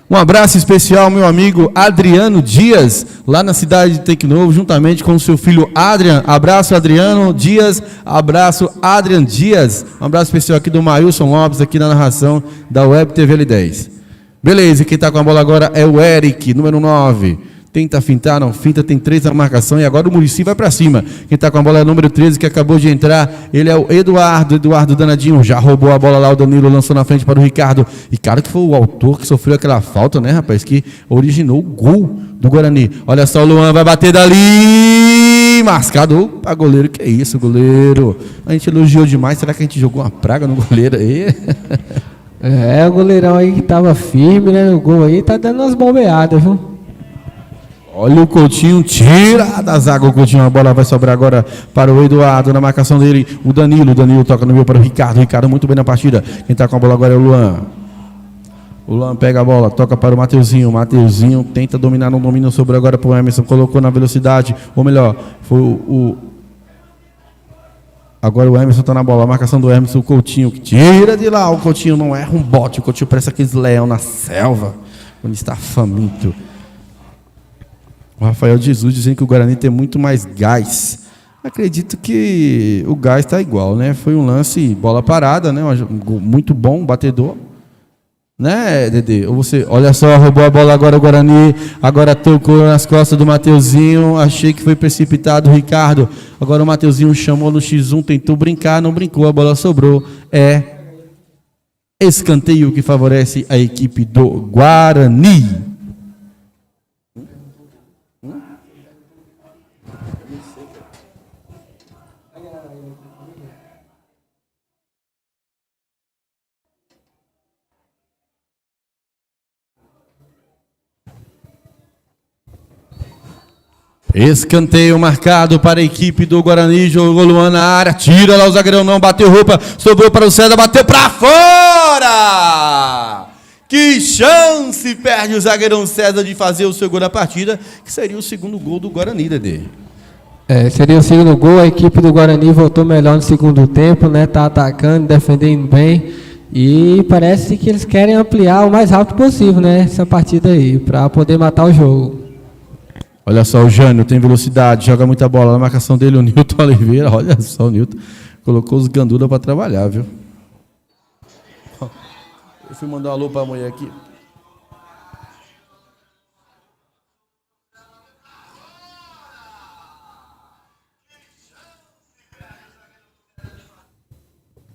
Um abraço especial ao meu amigo Adriano Dias, lá na cidade de Tanque Novo, juntamente com o seu filho Adrian. Abraço, Adriano Dias. Abraço, Adrian Dias. Um abraço especial aqui do Maílson Lopes, aqui na narração da Web TV L10. Beleza, e quem está com a bola agora é o Eric, número 9. Tenta fintar, não finta, tem 3 na marcação e agora o Muricy vai para cima. Quem está com a bola é o número 13, que acabou de entrar. Ele é o Eduardo danadinho, já roubou a bola lá, o Danilo lançou na frente para o Ricardo. Ricardo que foi o autor que sofreu aquela falta, né, rapaz, que originou o gol do Guarani. Olha só, o Luan vai bater dali, mascado para goleiro. Que é isso, goleiro? A gente elogiou demais, será que a gente jogou uma praga no goleiro aí?
O goleirão aí que tava firme, né, no gol aí, tá dando umas bombeadas, viu?
Olha o Coutinho, tira da zaga o Coutinho, a bola vai sobrar agora para o Eduardo, na marcação dele, o Danilo toca no meio para o Ricardo muito bem na partida, quem está com a bola agora é o Luan pega a bola, toca para o Mateuzinho tenta dominar, não domina, sobrou agora para o Emerson, colocou na velocidade, ou melhor, foi agora o Emerson está na bola, a marcação do Emerson, o Coutinho, que tira de lá, o Coutinho não erra um bote, o Coutinho parece aqueles leão na selva, quando está faminto. O Rafael Jesus dizendo que o Guarani tem muito mais gás. Acredito que o gás está igual, né? Foi um lance, bola parada, né? Muito bom, batedor. Né, Dedê? Olha só, roubou a bola agora o Guarani. Agora tocou nas costas do Mateuzinho. Achei que foi precipitado o Ricardo. Agora o Mateuzinho chamou no X1, tentou brincar, não brincou, a bola sobrou. Escanteio que favorece a equipe do Guarani. Escanteio marcado para a equipe do Guarani, jogou Luan na área, tira lá o zagueirão, não bateu roupa, sobrou para o César, bateu para fora! Que chance perde o zagueirão César de fazer o seu gol da partida, que seria o segundo gol do Guarani, Dedê.
Seria o segundo gol, a equipe do Guarani voltou melhor no segundo tempo, né? Tá atacando, defendendo bem e parece que eles querem ampliar o mais rápido possível, né? Essa partida aí, para poder matar o jogo.
Olha só, o Jânio tem velocidade, joga muita bola na marcação dele, o Nilton Oliveira, olha só o Nilton. Colocou os gandula para trabalhar, viu? Eu fui mandar um alô para a mulher aqui.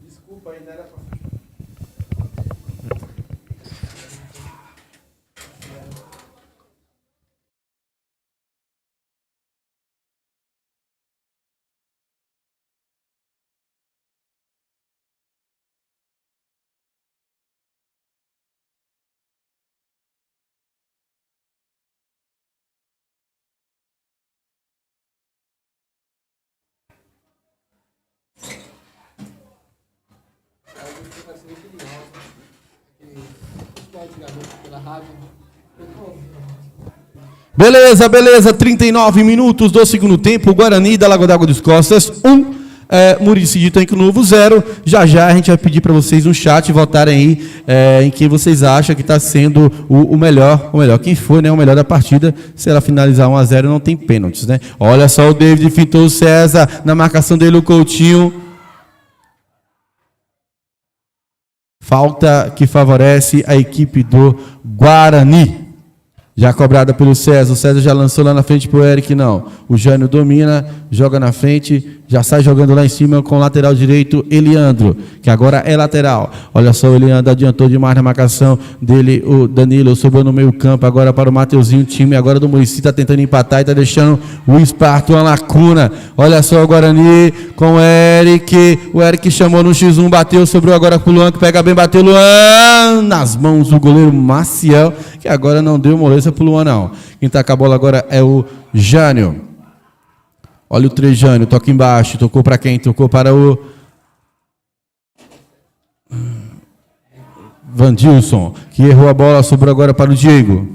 Desculpa aí, não era pra... Beleza, beleza. 39 minutos do segundo tempo. Guarani da Lagoa d'Água dos Costas, 1. Muricy de Tanque Novo, 0. Já já a gente vai pedir para vocês no chat votarem aí em quem vocês acham que está sendo o melhor. O melhor, quem foi, né? O melhor da partida. Se ela finalizar 1-0, não tem pênaltis, né? Olha só, o David fintou o César. Na marcação dele, o Coutinho. Falta que favorece a equipe do Guarani. Já cobrada pelo César. O César já lançou lá na frente para o Eric, não. O Jânio domina, joga na frente, já sai jogando lá em cima com o lateral direito, Eliandro, que agora é lateral. Olha só, o Eliandro adiantou demais na marcação dele, o Danilo sobrou no meio campo, agora para o Mateuzinho, o time agora do Muricy está tentando empatar e está deixando o Esparto uma lacuna. Olha só o Guarani com o Eric chamou no X1, bateu, sobrou agora para o Luan, que pega bem, bateu o Luan, nas mãos do goleiro Maciel, que agora não deu moleza para o Luan, não. Quem está com a bola agora é o Jânio. Olha o Trejânio, toca embaixo, tocou para quem? Tocou para o Vandilson, que errou a bola, sobrou agora para o Diego.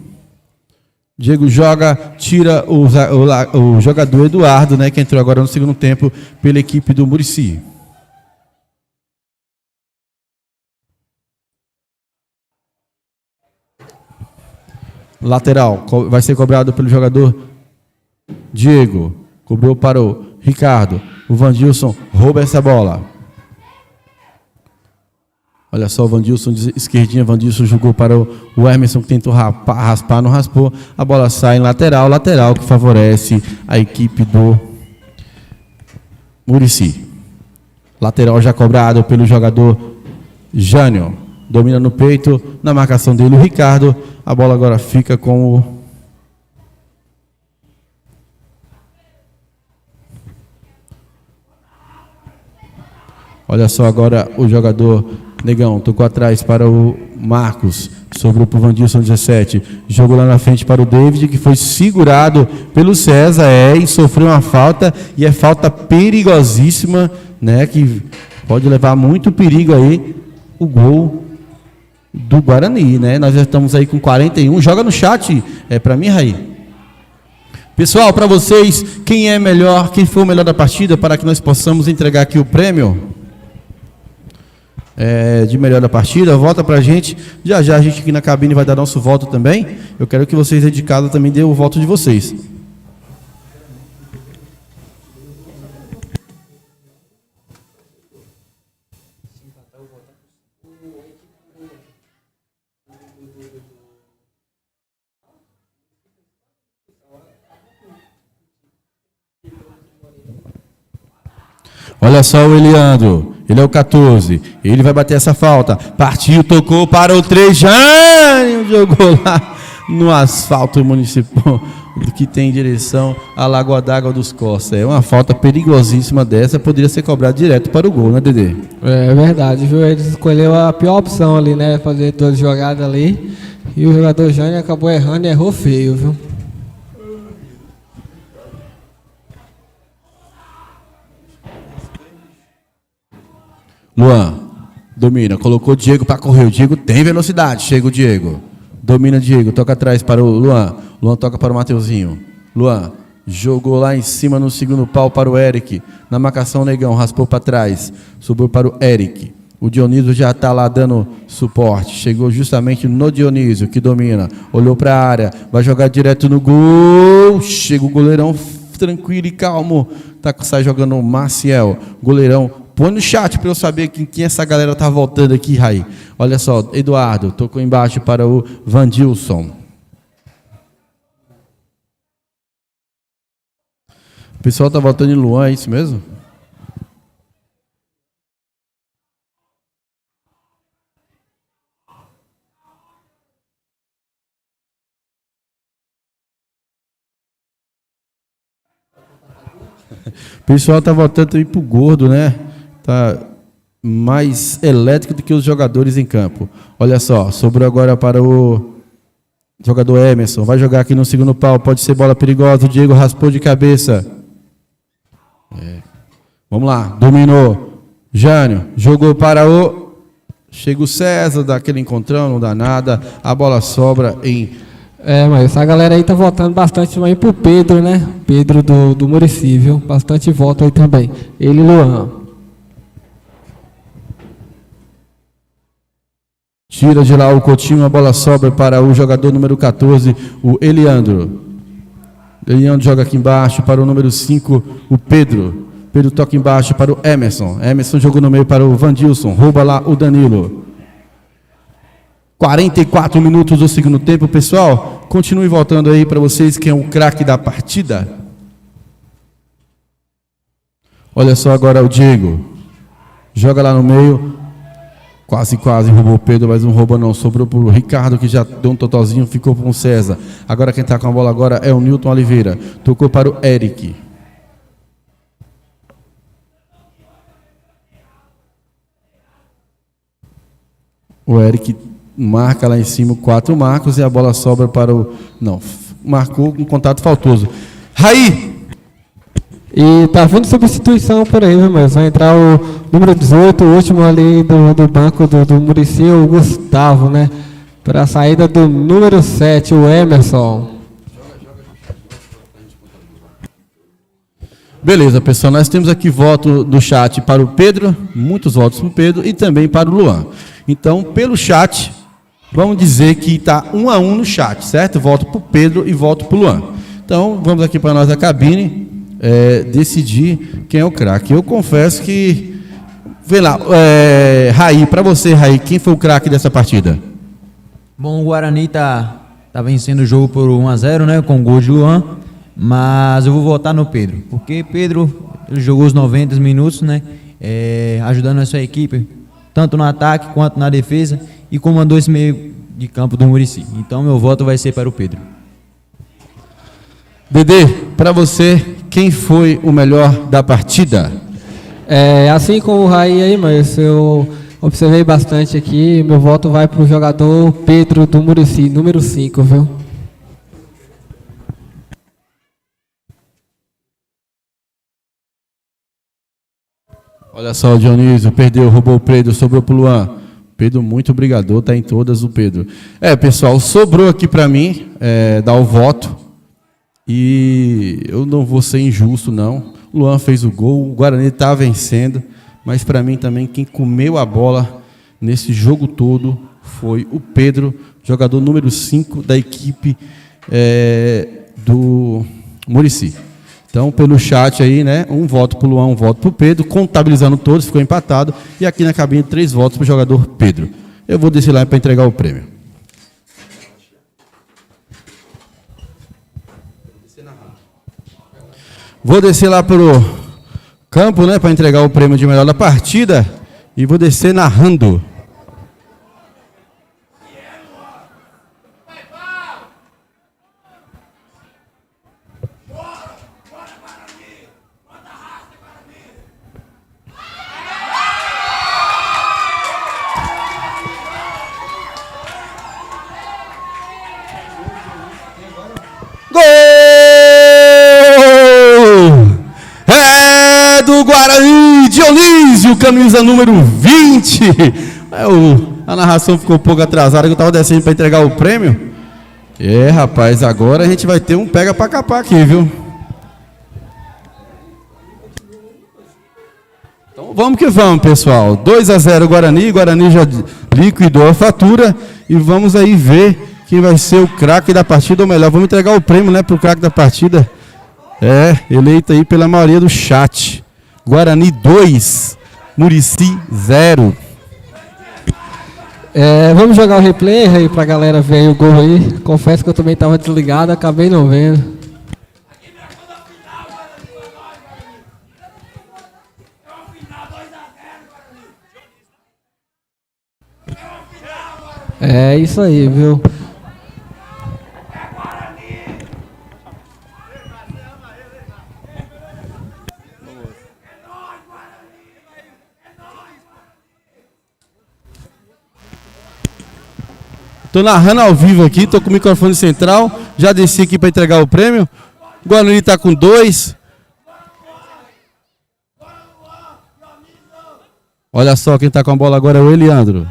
Diego joga, tira o jogador Eduardo, né, que entrou agora no segundo tempo pela equipe do Muricy. Lateral, vai ser cobrado pelo jogador Diego. Cobrou para o Ricardo. O Vandilson rouba essa bola. Olha só o Vandilson, esquerdinha. Vandilson jogou para o Emerson, que tentou raspar, não raspou. A bola sai em lateral. Lateral que favorece a equipe do Muricy. Lateral já cobrado pelo jogador Jânio. Domina no peito. Na marcação dele o Ricardo. A bola agora fica com o... Olha só agora o jogador Negão, tocou atrás para o Marcos, sobrou para o Vandilson 17, jogou lá na frente para o David, que foi segurado pelo César, e sofreu uma falta, e é falta perigosíssima, né, que pode levar muito perigo aí, o gol do Guarani, né, nós já estamos aí com 41, joga no chat, para mim, Raí. Pessoal, para vocês, quem é melhor, quem foi o melhor da partida, para que nós possamos entregar aqui o prêmio de melhor da partida, volta pra gente, já já a gente aqui na cabine vai dar nosso voto também, eu quero que vocês aí de casa também dêem o voto de vocês. Olha só o Eliandro, ele é o 14, ele vai bater essa falta, partiu, tocou para o Trejânio, jogou lá no asfalto municipal, que tem direção à Lagoa d'Água dos Costas. É uma falta perigosíssima dessa, poderia ser cobrado direto para o gol, né, Dedê? É verdade, viu? Ele escolheu a pior opção ali, né, fazer duas jogadas ali, e o jogador Jânio acabou errando e errou feio, viu? Luan, domina, colocou o Diego para correr, o Diego tem velocidade, chega o Diego, domina o Diego, toca atrás para o Luan, Luan toca para o Mateuzinho, Luan, jogou lá em cima no segundo pau para o Eric, na marcação Negão, raspou para trás, subiu para o Eric, o Dionísio já está lá dando suporte, chegou justamente no Dionísio, que domina, olhou para a área, vai jogar direto no gol, chega o goleirão tranquilo e calmo, sai jogando o Maciel, goleirão põe no chat para eu saber quem essa galera tá voltando aqui, Raí. Olha só, Eduardo, tocou embaixo para o Vandilson. O pessoal tá voltando em Luan, é isso mesmo? O pessoal tá voltando também pro gordo, né? Tá mais elétrico do que os jogadores em campo. Olha só, sobrou agora para o jogador Emerson. Vai jogar aqui no segundo pau, pode ser bola perigosa. O Diego raspou de cabeça. Vamos lá, dominou. Jânio, jogou para o... Chega o César, dá aquele encontrão, não dá nada. A bola sobra em...
Mas essa galera aí tá votando bastante aí pro Pedro, né? Pedro do Muricy, viu? Bastante voto aí também. Ele e Luan.
Tira de lá o Coutinho, a bola sobra para o jogador número 14, o Eliandro. Eliandro joga aqui embaixo para o número 5, o Pedro. Pedro toca embaixo para o Emerson. Emerson jogou no meio para o Vandilson. Rouba lá o Danilo. 44 minutos do segundo tempo, pessoal. Continue voltando aí para vocês quem é o craque da partida. Olha só agora o Diego. Joga lá no meio. Quase roubou o Pedro, mas não roubou não. Sobrou para o Ricardo, que já deu um totalzinho, ficou com o César. Agora quem está com a bola agora é o Newton Oliveira. Tocou para o Eric. O Eric marca lá em cima 4 marcos e a bola sobra para o... Não, marcou um contato faltoso. Raí!
E tá vindo substituição por aí, mas vai entrar o número 18, o último ali do banco do Muricy, o Gustavo, né? Para a saída do número 7, o Emerson.
Beleza, pessoal, nós temos aqui voto do chat para o Pedro, muitos votos para o Pedro e também para o Luan. Então, pelo chat, vamos dizer que está 1-1 no chat, certo? Voto para o Pedro e voto para o Luan. Então, vamos aqui para nós da cabine decidir quem é o craque. Eu confesso que... Vê lá, Raí, para você, Raí, quem foi o craque dessa partida?
Bom, o Guarani tá vencendo o jogo por 1-0, né, com gol de Luan, mas eu vou votar no Pedro, porque Pedro ele jogou os 90 minutos, né, ajudando a sua equipe, tanto no ataque quanto na defesa, e comandou esse meio de campo do Muricy. Então, meu voto vai ser para o Pedro.
Dedê, para você, quem foi o melhor da partida?
Assim como o Raí aí, mas eu observei bastante aqui, meu voto vai para o jogador Pedro do Muricy, número 5, viu?
Olha só, o Dionísio perdeu, roubou o Pedro, sobrou para o Luan. Pedro, muito obrigado, está em todas o Pedro. Pessoal, sobrou aqui para mim dar o voto. E eu não vou ser injusto, não. O Luan fez o gol, o Guarani está vencendo, mas para mim também quem comeu a bola nesse jogo todo foi o Pedro, jogador número 5 da equipe do Muricy. Então, pelo chat aí, né, um voto para o Luan, um voto para o Pedro, contabilizando todos, ficou empatado, e aqui na cabine 3 votos para o jogador Pedro. Eu vou descer lá para entregar o prêmio. Vou descer lá para o campo, né, para entregar o prêmio de melhor da partida, e vou descer narrando. Gol! Do Guarani, Dionísio, camisa número 20. A narração ficou um pouco atrasada, que eu estava descendo para entregar o prêmio. Rapaz, agora a gente vai ter um pega para capar aqui, viu? Então vamos que vamos, pessoal. 2-0 Guarani, Guarani já liquidou a fatura e vamos aí ver quem vai ser o craque da partida, ou melhor, vamos entregar o prêmio, né, para o craque da partida. Eleito aí pela maioria do chat. Guarani 2, Murici 0.
Vamos jogar o replay aí pra galera ver aí o gol aí. Confesso que eu também tava desligado, acabei não vendo. É isso aí, viu?
Tô narrando ao vivo aqui, tô com o microfone central, já desci aqui para entregar o prêmio. O Guarani tá com 2. Olha só quem tá com a bola agora é o Eliandro.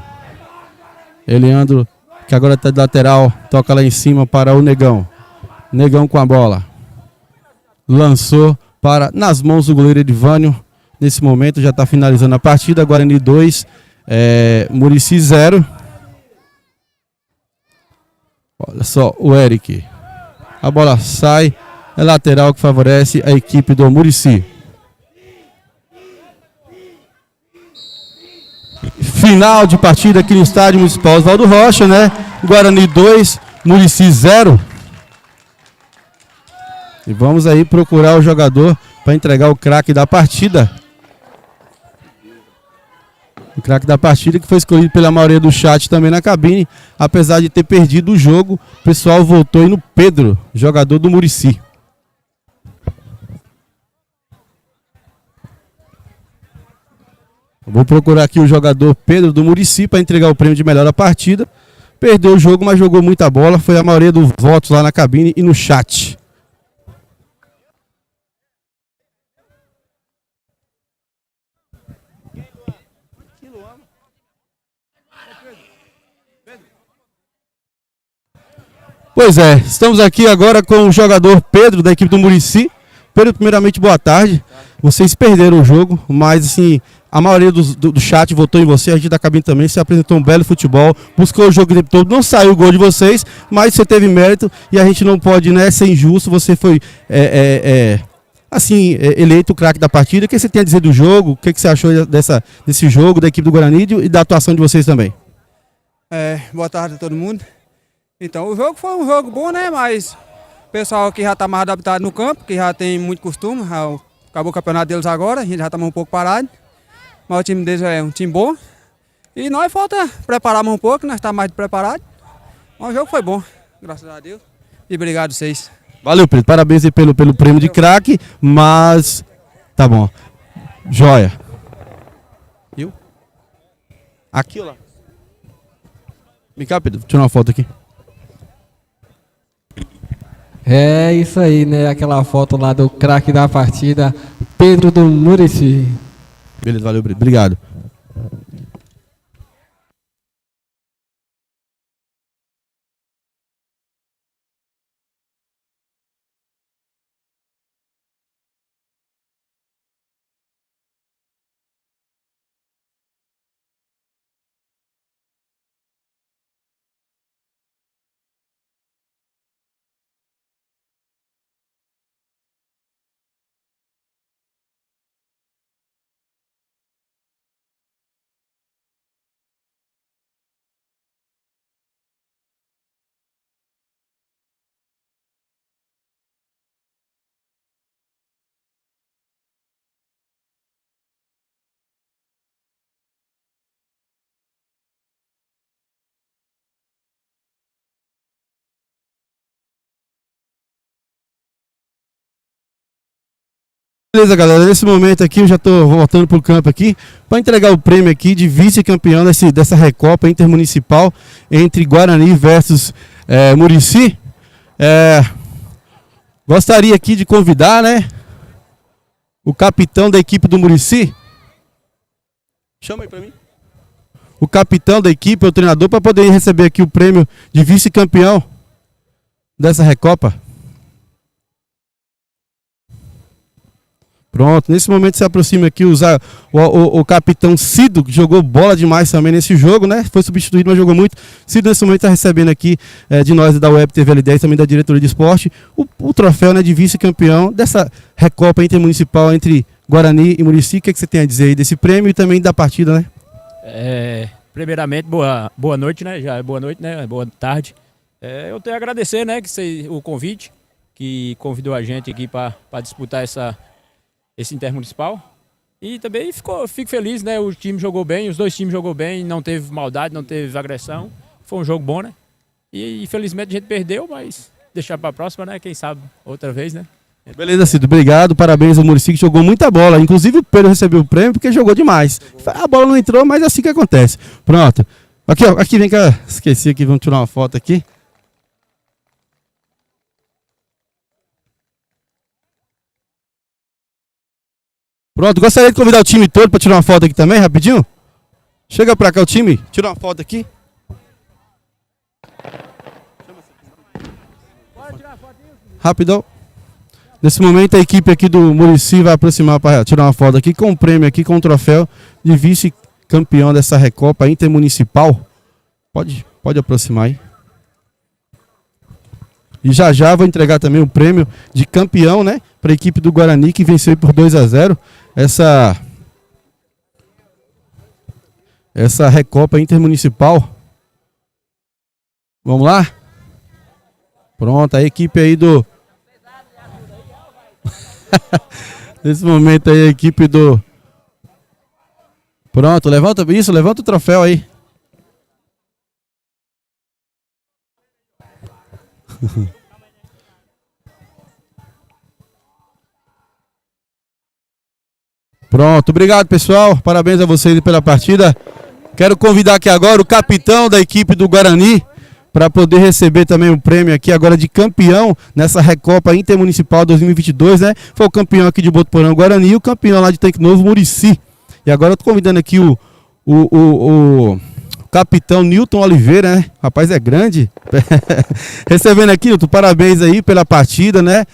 Eliandro, que agora tá de lateral, toca lá em cima para o Negão. Negão com a bola. Lançou nas mãos do goleiro Edivânio. Nesse momento já está finalizando a partida. Guarani 2, Murici 0. Olha só o Eric. A bola sai. É lateral que favorece a equipe do Murici. Final de partida aqui no Estádio Municipal Oswaldo Rocha, né? Guarani 2, Murici 0. E vamos aí procurar o jogador para entregar o craque da partida. O craque da partida que foi escolhido pela maioria do chat também na cabine. Apesar de ter perdido o jogo, o pessoal voltou aí no Pedro, jogador do Murici. Vou procurar aqui o jogador Pedro do Murici para entregar o prêmio de melhor da partida. Perdeu o jogo, mas jogou muita bola. Foi a maioria dos votos lá na cabine e no chat. Pois é, estamos aqui agora com o jogador Pedro da equipe do Murici. Pedro, primeiramente, boa tarde. Vocês perderam o jogo, mas assim, a maioria do chat votou em você, a gente da cabine também. Você apresentou um belo futebol, buscou o jogo o tempo todo, não saiu o gol de vocês, mas você teve mérito e a gente não pode, né, ser injusto. Você foi eleito o craque da partida. O que você tem a dizer do jogo? O que você achou desse jogo, da equipe do Guarani e da atuação de vocês também?
Boa tarde a todo mundo. Então, o jogo foi um jogo bom, né? Mas o pessoal que já está mais adaptado no campo, que já tem muito costume, acabou o campeonato deles agora, a gente já está um pouco parado. Mas o time deles é um time bom. E nós falta preparar mais um pouco, nós estamos mais preparados. Mas o jogo foi bom, graças a Deus. E obrigado a vocês.
Valeu, Pedro. Parabéns aí pelo prêmio de craque, mas tá bom. Joia. Eu? Aqui ou lá? Vem cá, Pedro. Deixa eu tirar uma foto aqui.
É isso aí, né? Aquela foto lá do craque da partida, Pedro do Murici.
Beleza, valeu, obrigado. Beleza, galera, nesse momento aqui eu já estou voltando para o campo aqui para entregar o prêmio aqui de vice-campeão dessa Recopa Intermunicipal entre Guarani versus Murici. Gostaria aqui de convidar, né, o capitão da equipe do Murici. Chama aí para mim. O capitão da equipe, o treinador, para poder receber aqui o prêmio de vice-campeão dessa Recopa. Pronto, nesse momento se aproxima aqui o capitão Cido, que jogou bola demais também nesse jogo, né? Foi substituído, mas jogou muito. Cido nesse momento está recebendo aqui de nós da Web TV L10, também da diretoria de esporte, o troféu, né, de vice-campeão dessa Recopa Intermunicipal entre Guarani e Muricy. O que você tem a dizer aí desse prêmio e também da partida, né?
Primeiramente, boa noite, né? Já é boa noite, né? Boa tarde. Eu tenho a agradecer, né, o convite, que convidou a gente aqui para disputar esse intermunicipal. E também fico feliz, né? O time jogou bem, os dois times jogou bem, não teve maldade, não teve agressão. Foi um jogo bom, né? E infelizmente a gente perdeu, mas deixar para a próxima, né? Quem sabe outra vez, né?
Beleza, Cido, obrigado, parabéns ao Muricy que jogou muita bola, inclusive o Pedro recebeu o prêmio porque jogou demais. A bola não entrou, mas é assim que acontece. Pronto, aqui, ó, aqui vem cá, esqueci aqui, vamos tirar uma foto aqui. Pronto, gostaria de convidar o time todo para tirar uma foto aqui também, rapidinho. Chega pra cá o time, tira uma foto aqui. Rapidão. Nesse momento a equipe aqui do Muricy vai aproximar para tirar uma foto aqui com o prêmio aqui, com o troféu de vice-campeão dessa Recopa Intermunicipal. Pode aproximar aí. E já vou entregar também o prêmio de campeão, né, para a equipe do Guarani que venceu por 2-0 essa Recopa Intermunicipal. Vamos lá? Pronto, a equipe aí do nesse momento aí a equipe do pronto, levanta o troféu aí. Pronto, obrigado pessoal, parabéns a vocês pela partida. Quero convidar aqui agora o capitão da equipe do Guarani para poder receber também o prêmio aqui agora de campeão nessa Recopa Intermunicipal 2022, né? Foi o campeão aqui de Botuporã, Guarani, e o campeão lá de Tanque Novo, Muricy. E agora eu tô convidando aqui o capitão Nilton Oliveira, né? Rapaz, é grande. Recebendo aqui, Nilton, parabéns aí pela partida, né?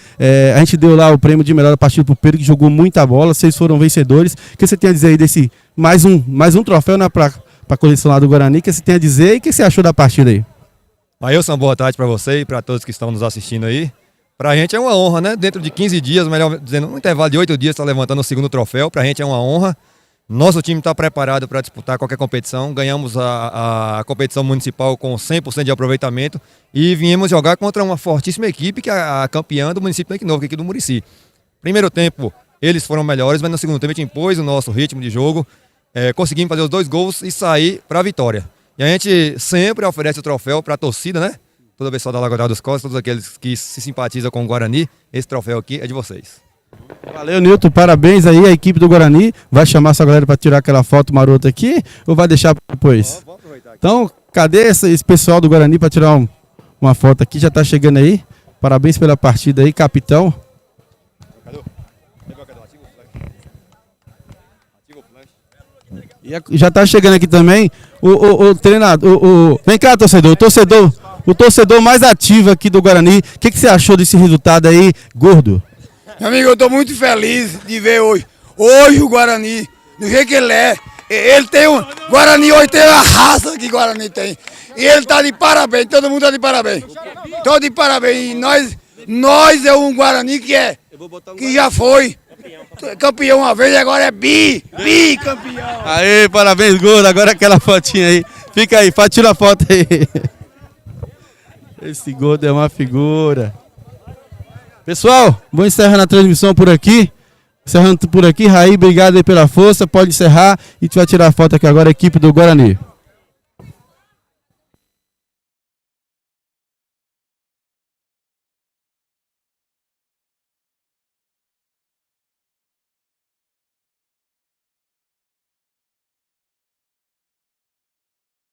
A gente deu lá o prêmio de melhor partida pro Pedro, que jogou muita bola, vocês foram vencedores. O que você tem a dizer aí desse mais um troféu, né, pra coleção lá do Guarani? O que você tem a dizer e o que você achou da partida aí?
Ailson, boa tarde para você e para todos que estão nos assistindo aí. Pra gente é uma honra, né? Dentro de 15 dias, melhor dizendo, um intervalo de 8 dias, está levantando o segundo troféu. Pra gente é uma honra. Nosso time está preparado para disputar qualquer competição. Ganhamos a competição municipal com 100% de aproveitamento e viemos jogar contra uma fortíssima equipe, que é a campeã do município de Tanque Novo, aqui do Muricy. Primeiro tempo, eles foram melhores, mas no segundo tempo a gente impôs o nosso ritmo de jogo. Conseguimos fazer os 2 gols e sair para a vitória. E a gente sempre oferece o troféu para a torcida, né? Todo o pessoal da Lagoa dos Costas, todos aqueles que se simpatizam com o Guarani, esse troféu aqui é de vocês.
Valeu, Nilton, parabéns aí, a equipe do Guarani. Vai chamar essa galera para tirar aquela foto marota aqui ou vai deixar depois? Vamos aproveitar aqui. Então, cadê esse pessoal do Guarani para tirar uma foto aqui? Já tá chegando aí. Parabéns pela partida aí, capitão. E já tá chegando aqui também o treinador, vem cá, torcedor, o torcedor mais ativo aqui do Guarani. O que você achou desse resultado aí, gordo?
Meu amigo, eu estou muito feliz de ver hoje o Guarani, do jeito que ele é. Ele tem Guarani hoje tem a raça que Guarani tem. E ele está de parabéns, todo mundo está de parabéns. Tô de parabéns. E nós é um Guarani que já foi campeão uma vez, agora é bicampeão.
Aê, parabéns, gordo. Agora aquela fotinha aí. Fica aí, tira a foto aí. Esse gordo é uma figura. Pessoal, vou encerrar a transmissão por aqui. Encerrando por aqui, Raí, obrigado aí pela força. Pode encerrar e a gente vai tirar a foto aqui agora, a equipe do Guarani.